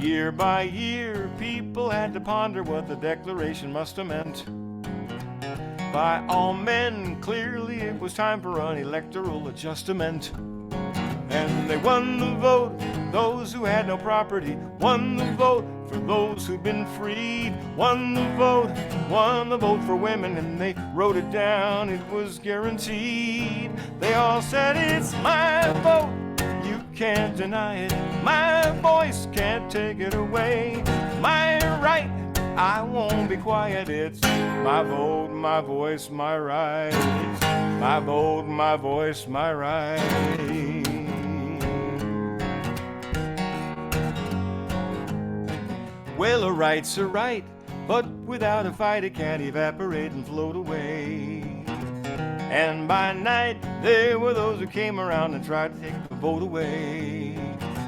Year by year, people had to ponder what the Declaration must have meant. By all men, clearly it was time for an electoral adjustment. And they won the vote, those who had no property, won the vote for those who'd been freed, won the vote for women, and they wrote it down, it was guaranteed. They all said, it's my vote, you can't deny it, my voice can't take it away, my right, I won't be quiet, it's my vote, my voice, my right, my vote, my voice, my right. Well, a right's a right, but without a fight it can't evaporate and float away. And by night, there were those who came around and tried to take the vote away,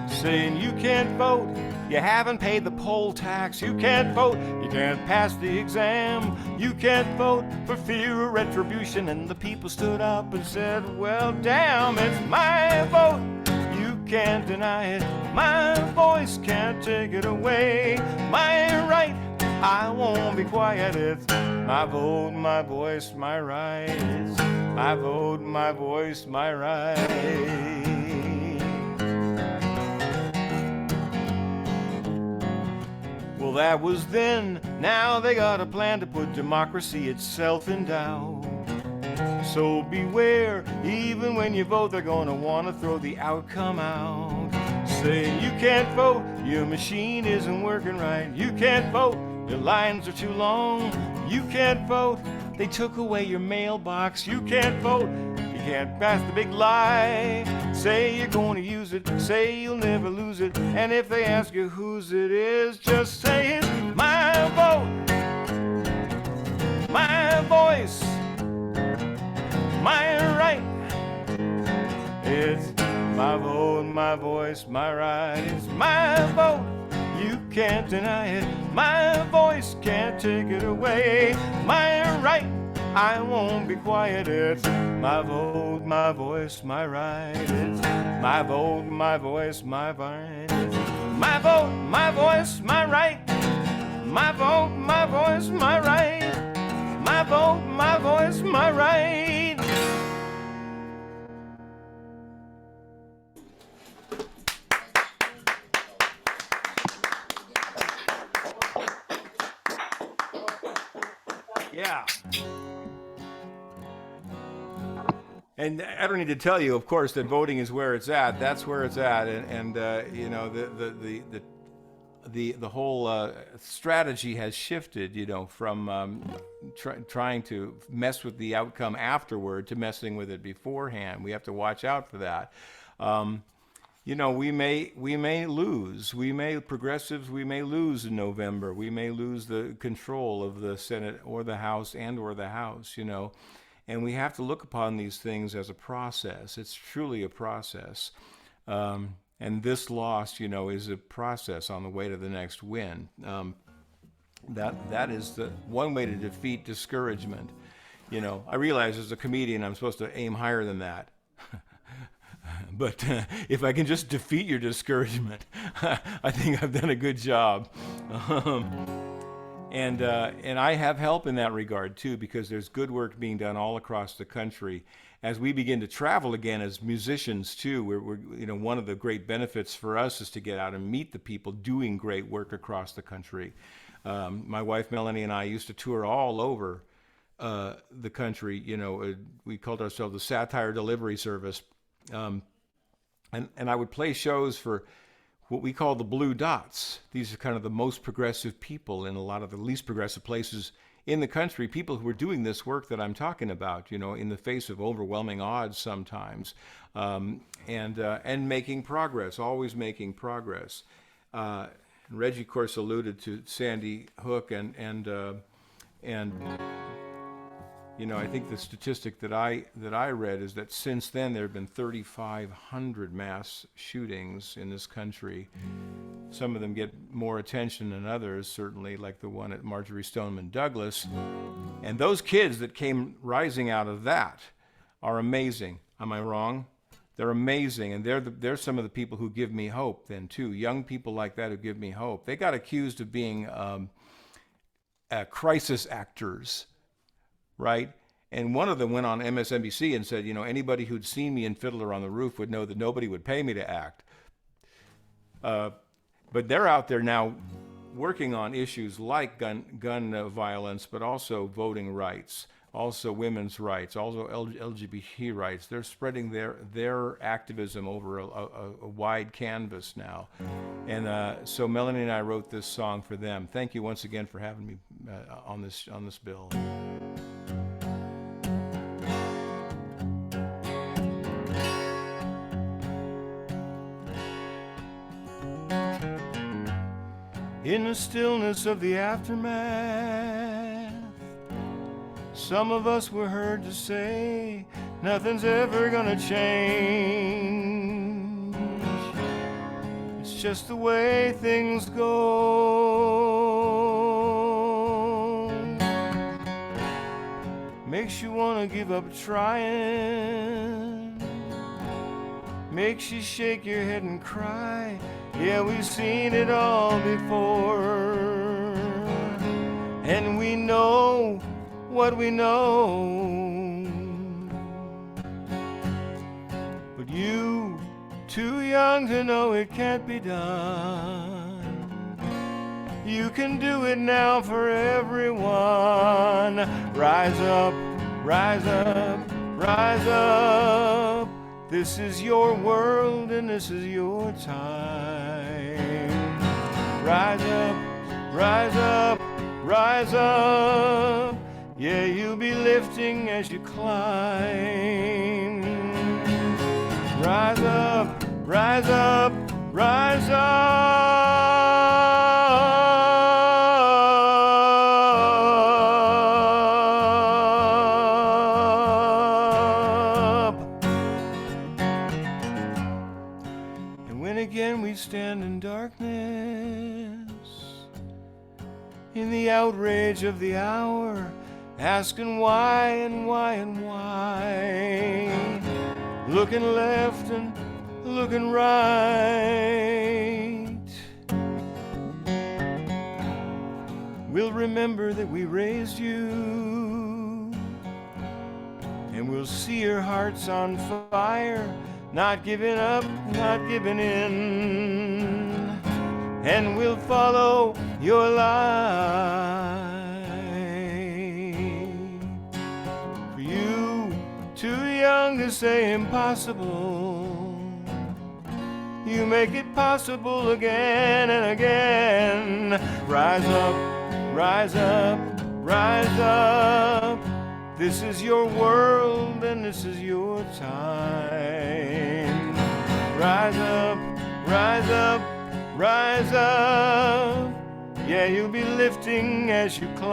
saying you can't vote, you haven't paid the poll tax, you can't vote, you can't pass the exam, you can't vote for fear of retribution. And the people stood up and said, well, damn, it's my vote. Can't deny it, my voice can't take it away, my right, I won't be quiet, it's my vote, my voice, my right, it's my vote, my voice, my right. Well, that was then, now they got a plan to put democracy itself in doubt. So beware, even when you vote, they're gonna wanna throw the outcome out. Saying you can't vote, your machine isn't working right. You can't vote, your lines are too long. You can't vote, they took away your mailbox. You can't vote, you can't pass the big lie. Say you're gonna use it, say you'll never lose it. And if they ask you whose it is, just say it's my vote, my voice, my right, it's my vote, my voice, my right, it's my vote, You can't deny it. My voice can't take it away. My right, I won't be quiet. It's my vote, my voice, my right. It's my vote, my voice, my right. It's my vote, my voice, my right. My vote, my voice, my right. My vote, my voice, my right. Yeah. And I don't need to tell you, of course, that voting is where it's at. That's where it's at, and you know, the whole strategy has shifted, you know, from trying to mess with the outcome afterward to messing with it beforehand. We have to watch out for that. You know, we may lose. Progressives, we may lose in November. We may lose the control of the Senate or the House or the House, you know. And we have to look upon these things as a process. It's truly a process. And this loss, you know, is a process on the way to the next win. That is the one way to defeat discouragement. You know, I realize as a comedian, I'm supposed to aim higher than that. But if I can just defeat your discouragement, I think I've done a good job. And I have help in that regard too, because there's good work being done all across the country. As we begin to travel again as musicians too, we're you know, one of the great benefits for us is to get out and meet the people doing great work across the country. My wife Melanie and I used to tour all over the country. You know, we called ourselves the Satire Delivery Service, and I would play shows for what we call the Blue Dots. These are kind of the most progressive people in a lot of the least progressive places in the country, people who are doing this work that I'm talking about, you know, in the face of overwhelming odds sometimes, and making progress, always making progress. Reggie, of course, alluded to Sandy Hook, and you know, I think the statistic that I read is that since then there have been 3,500 mass shootings in this country. Some of them get more attention than others, certainly, like the one at Marjorie Stoneman Douglas. And those kids that came rising out of that are amazing. Am I wrong? They're amazing, and they're some of the people who give me hope then too. Young people like that who give me hope. They got accused of being crisis actors, right? And one of them went on MSNBC and said, you know, anybody who'd seen me in Fiddler on the Roof would know that nobody would pay me to act. But they're out there now working on issues like gun violence, but also voting rights, also women's rights, also LGBT rights. They're spreading their activism over a wide canvas now. And so Melanie and I wrote this song for them. Thank you once again for having me on this bill. In the stillness of the aftermath, some of us were heard to say, nothing's ever gonna change. It's just the way things go. Makes you wanna give up trying. Makes you shake your head and cry. Yeah, we've seen it all before, and we know what we know. But you, too young to know it can't be done. You can do it now for everyone. Rise up, rise up, rise up. This is your world and this is your time. Rise up, rise up, rise up. Yeah, you'll be lifting as you climb. Rise up, rise up, rise up. when again we stand in darkness, in the outrage of the hour, asking why and why and why, looking left and looking right. We'll remember that we raised you, and we'll see your hearts on fire, not giving up, not giving in, and we'll follow your light. For you, too young to say impossible, you make it possible again and again. Rise up, rise up, rise up. This is your world and this is your time. Rise up, rise up, rise up. Yeah, you'll be lifting as you climb.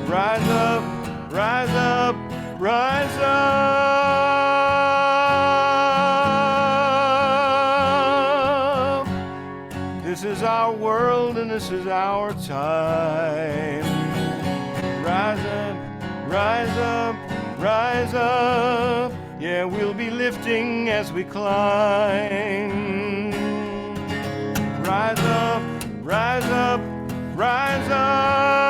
Rise up, rise up, rise up. This is our world and this is our time. Rise up, rise up, rise up. Yeah, we'll be lifting as we climb. Rise up, rise up, rise up.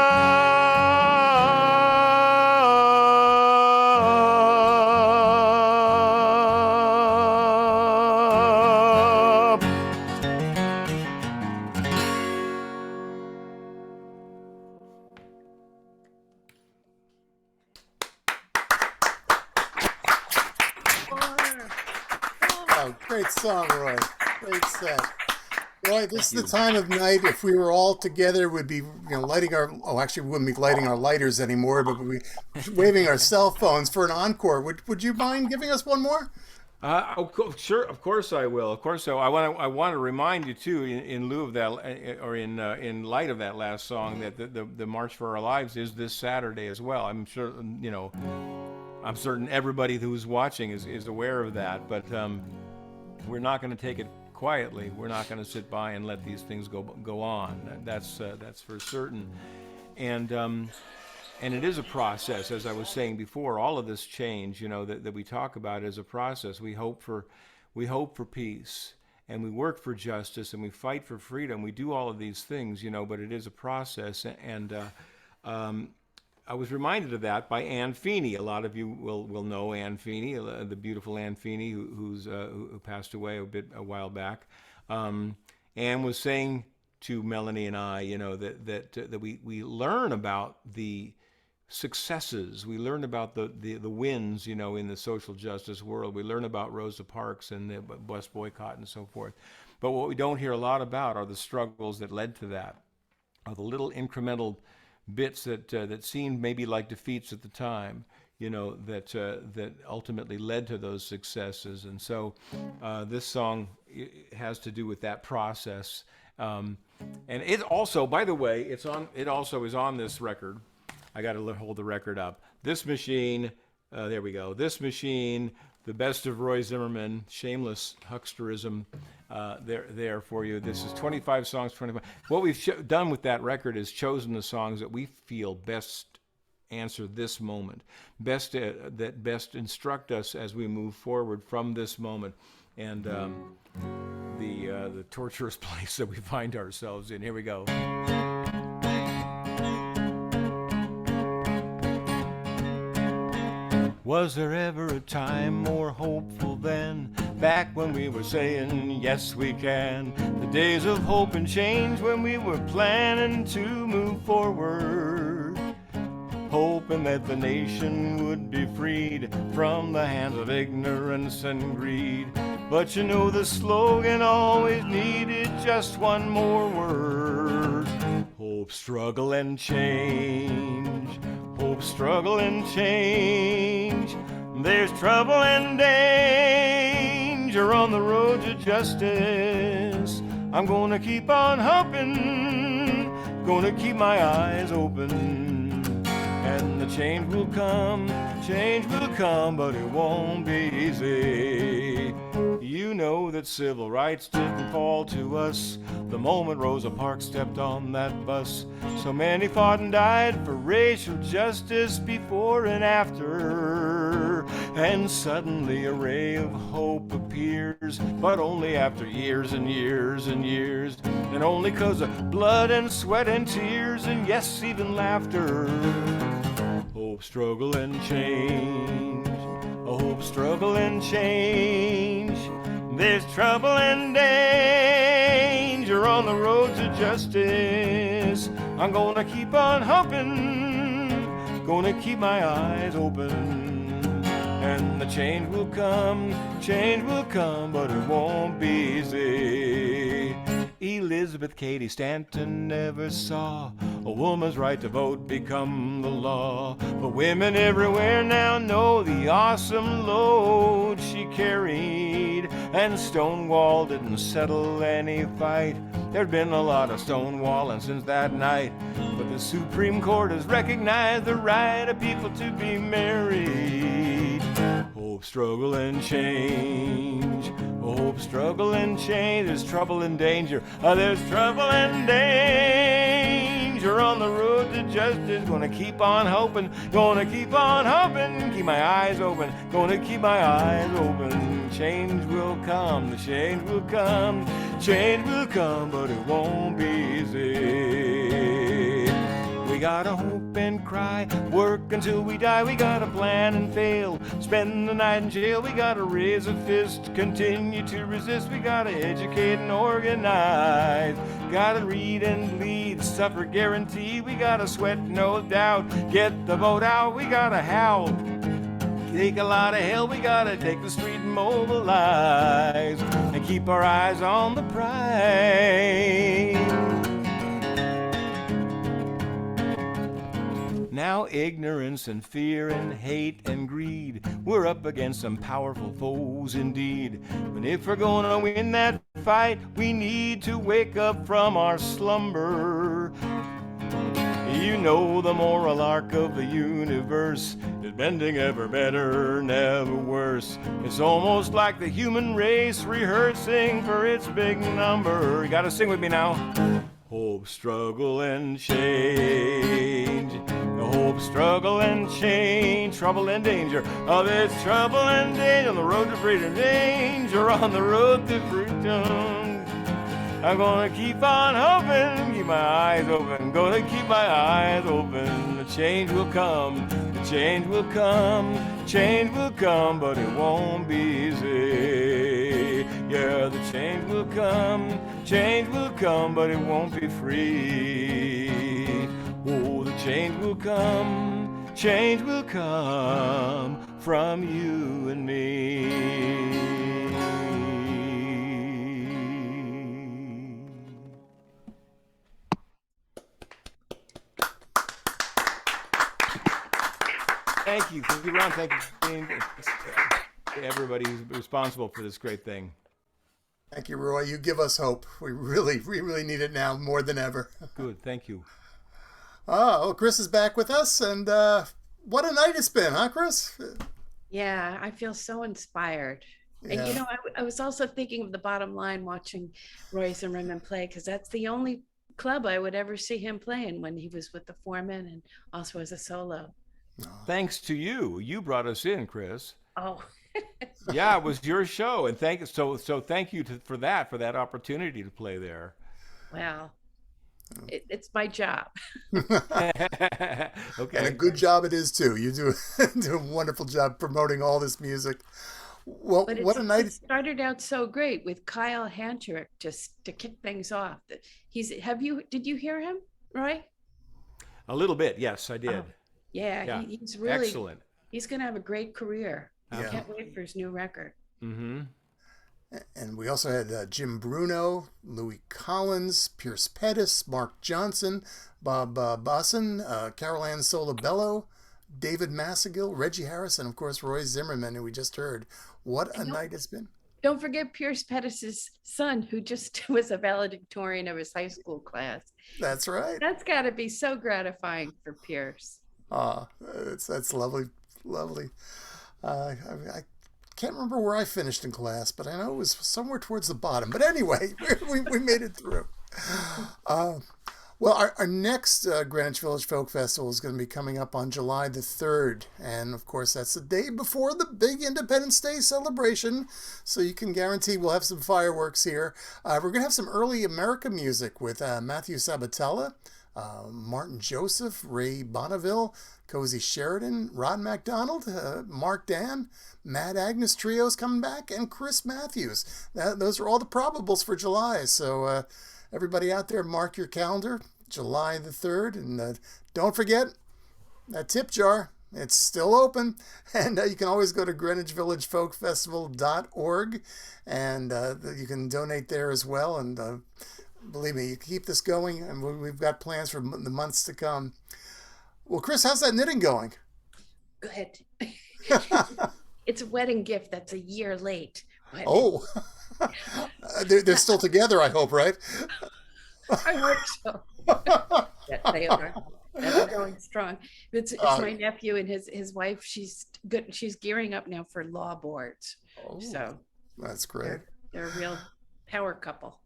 Great song, Roy. Great set. Roy, this is the time of night. If we were all together, we'd be lighting our, actually we wouldn't be lighting our lighters anymore, but we'd be waving our cell phones for an encore. Would you mind giving us one more? Sure, of course I will. Of course, so I want to remind you too, in lieu of that, or in light of that last song, that the March for Our Lives is this Saturday as well. I'm sure, I'm certain everybody who's watching is aware of that, but we're not going to take it quietly. We're not going to sit by and let these things go on. That's for certain. And it is a process, as I was saying before. All of this change, that we talk about is a process. We hope for peace, and we work for justice, and we fight for freedom. We do all of these things, but it is a process. And I was reminded of that by Ann Feeney. A lot of you will know Ann Feeney, the beautiful Ann Feeney, who passed away a while back. Ann was saying to Melanie and I, that we learn about the successes, we learn about the wins, in the social justice world. We learn about Rosa Parks and the bus boycott and so forth. But what we don't hear a lot about are the struggles that led to that, are the little incremental bits that seemed maybe like defeats at the time, that ultimately led to those successes. And so this song has to do with that process. And it also, by the way, it also is on this record. I got to hold the record up. This Machine, there we go. This Machine, the best of Roy Zimmerman, shameless hucksterism. There for you. This is 25 songs, 25. What we've done with that record is chosen the songs that we feel best answer this moment, that best instruct us as we move forward from this moment, and the torturous place that we find ourselves in. Here we go. Was there ever a time more hopeful than back when we were saying, yes, we can? The days of hope and change when we were planning to move forward, hoping that the nation would be freed from the hands of ignorance and greed. But the slogan always needed just one more word: hope, struggle, and change. Hope, struggle, and change. There's trouble and danger on the road to justice. I'm gonna keep on humping, gonna keep my eyes open, and the change will come, but it won't be easy. that civil rights didn't fall to us the moment Rosa Parks stepped on that bus. So many fought and died for racial justice before and after. And suddenly a ray of hope appears, but only after years and years and years. And only 'cause of blood and sweat and tears, and yes, even laughter. Hope, struggle, and change. Hope, struggle, and change. There's trouble and danger on the road to justice. I'm gonna keep on hoping, gonna keep my eyes open. And the change will come, but it won't be easy. Elizabeth Cady Stanton never saw a woman's right to vote become the law. But women everywhere now know the awesome load she carried. And Stonewall didn't settle any fight. There'd been a lot of stonewalling since that night. But the Supreme Court has recognized the right of people to be married. Hope, struggle, and change. Hope, struggle, and change. There's trouble and danger. There's trouble and danger on the road to justice. Gonna keep on hoping, gonna keep on hoping. Keep my eyes open, gonna keep my eyes open. Change will come, the change will come. Change will come, but it won't be easy. We gotta hope and cry, work until we die. We gotta plan and fail, spend the night in jail. We gotta raise a fist, continue to resist. We gotta educate and organize. Gotta read and bleed, suffer guaranteed. We gotta sweat, no doubt, get the vote out. We gotta howl, take a lot of hell. We gotta take the street and mobilize, and keep our eyes on the prize. Now ignorance and fear and hate and greed, we're up against some powerful foes indeed. But if we're gonna win that fight, we need to wake up from our slumber. You know the moral arc of the universe is bending ever better, never worse. It's almost like the human race rehearsing for its big number. You gotta sing with me now. Hope, struggle, and change. Hope, struggle, and change. Trouble and danger. Oh, there's trouble and danger on the road to freedom. Danger on the road to freedom. I'm gonna keep on hoping, keep my eyes open. Gonna keep my eyes open. The change will come, the change will come. Change will come, but it won't be easy. Yeah, the change will come, but it won't be free. Oh, the change will come from you and me. Thank you, Ron. Thank you, everybody who's responsible for this great thing. Thank you, Roy. You give us hope. We really need it now more than ever. Good, thank you. Oh, Chris is back with us, and what a night it's been, huh, Chris? Yeah, I feel so inspired. Yeah. And you know, I was also thinking of the bottom line watching Roy Zimmerman play, because that's the only club I would ever see him playing, when he was with the Foreman and also as a solo. Thanks to you. You brought us in, Chris. Oh. Yeah, it was your show, and thank you for that opportunity to play there. Well, it's my job. Okay. And a good job it is too. You do a wonderful job promoting all this music. Well, But what a night! It started out so great with Kyle Hancharick, just to kick things off. Did you hear him, Roy? A little bit, yes, I did. Oh, yeah. He's really excellent. He's going to have a great career. I Yeah. can't wait for his new record. Mm-hmm. And we also had Jim Bruno, Louis Collins, Pierce Pettis, Marc Jonson, Bob Bossin, Carolann Solebello, David Massagill, Reggie Harris, and of course Roy Zimmerman, who we just heard. What a night it's been. Don't forget Pierce Pettis' son, who just was a valedictorian of his high school class. That's right. That's got to be so gratifying for Pierce. That's lovely. I can't remember where I finished in class, but I know it was somewhere towards the bottom. But anyway, we made it through. Well, our next Greenwich Village Folk Festival is going to be coming up on July the 3rd. And, of course, that's the day before the big Independence Day celebration. So you can guarantee we'll have some fireworks here. We're going to have some early America music with Matthew Sabatella, Martin Joseph, Ray Bonneville, Cozy Sheridan, Rod MacDonald, Mark Dan, Mad Agnes Trio's coming back, and Chris Matthews. Those are all the probables for July. So everybody out there, mark your calendar, July the 3rd. And don't forget that tip jar. It's still open. And you can always go to GreenwichVillageFolkFestival.org. And you can donate there as well. And believe me, you keep this going. And we've got plans for the months to come. Well, Chris, how's that knitting going? Good. It's a wedding gift that's a year late. Oh, they're still together, I hope, right? I hope so. Yes, they are. They're going strong. It's my nephew and his wife. She's good. She's gearing up now for law boards. Oh, so that's great. They're a real power couple.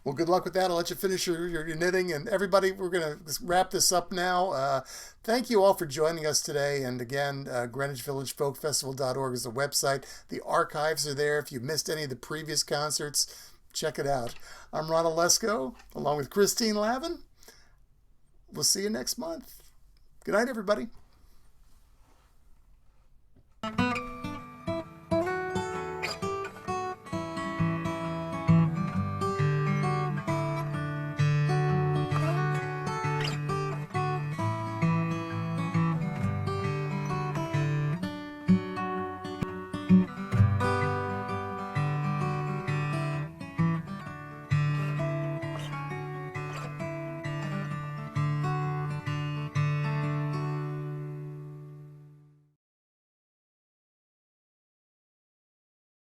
Well, good luck with that. I'll let you finish your knitting. And everybody, we're going to wrap this up now. Thank you all for joining us today. And again, GreenwichVillageFolkFestival.org is the website. The archives are there. If you missed any of the previous concerts, check it out. I'm Ron Olesko, along with Christine Lavin. We'll see you next month. Good night, everybody.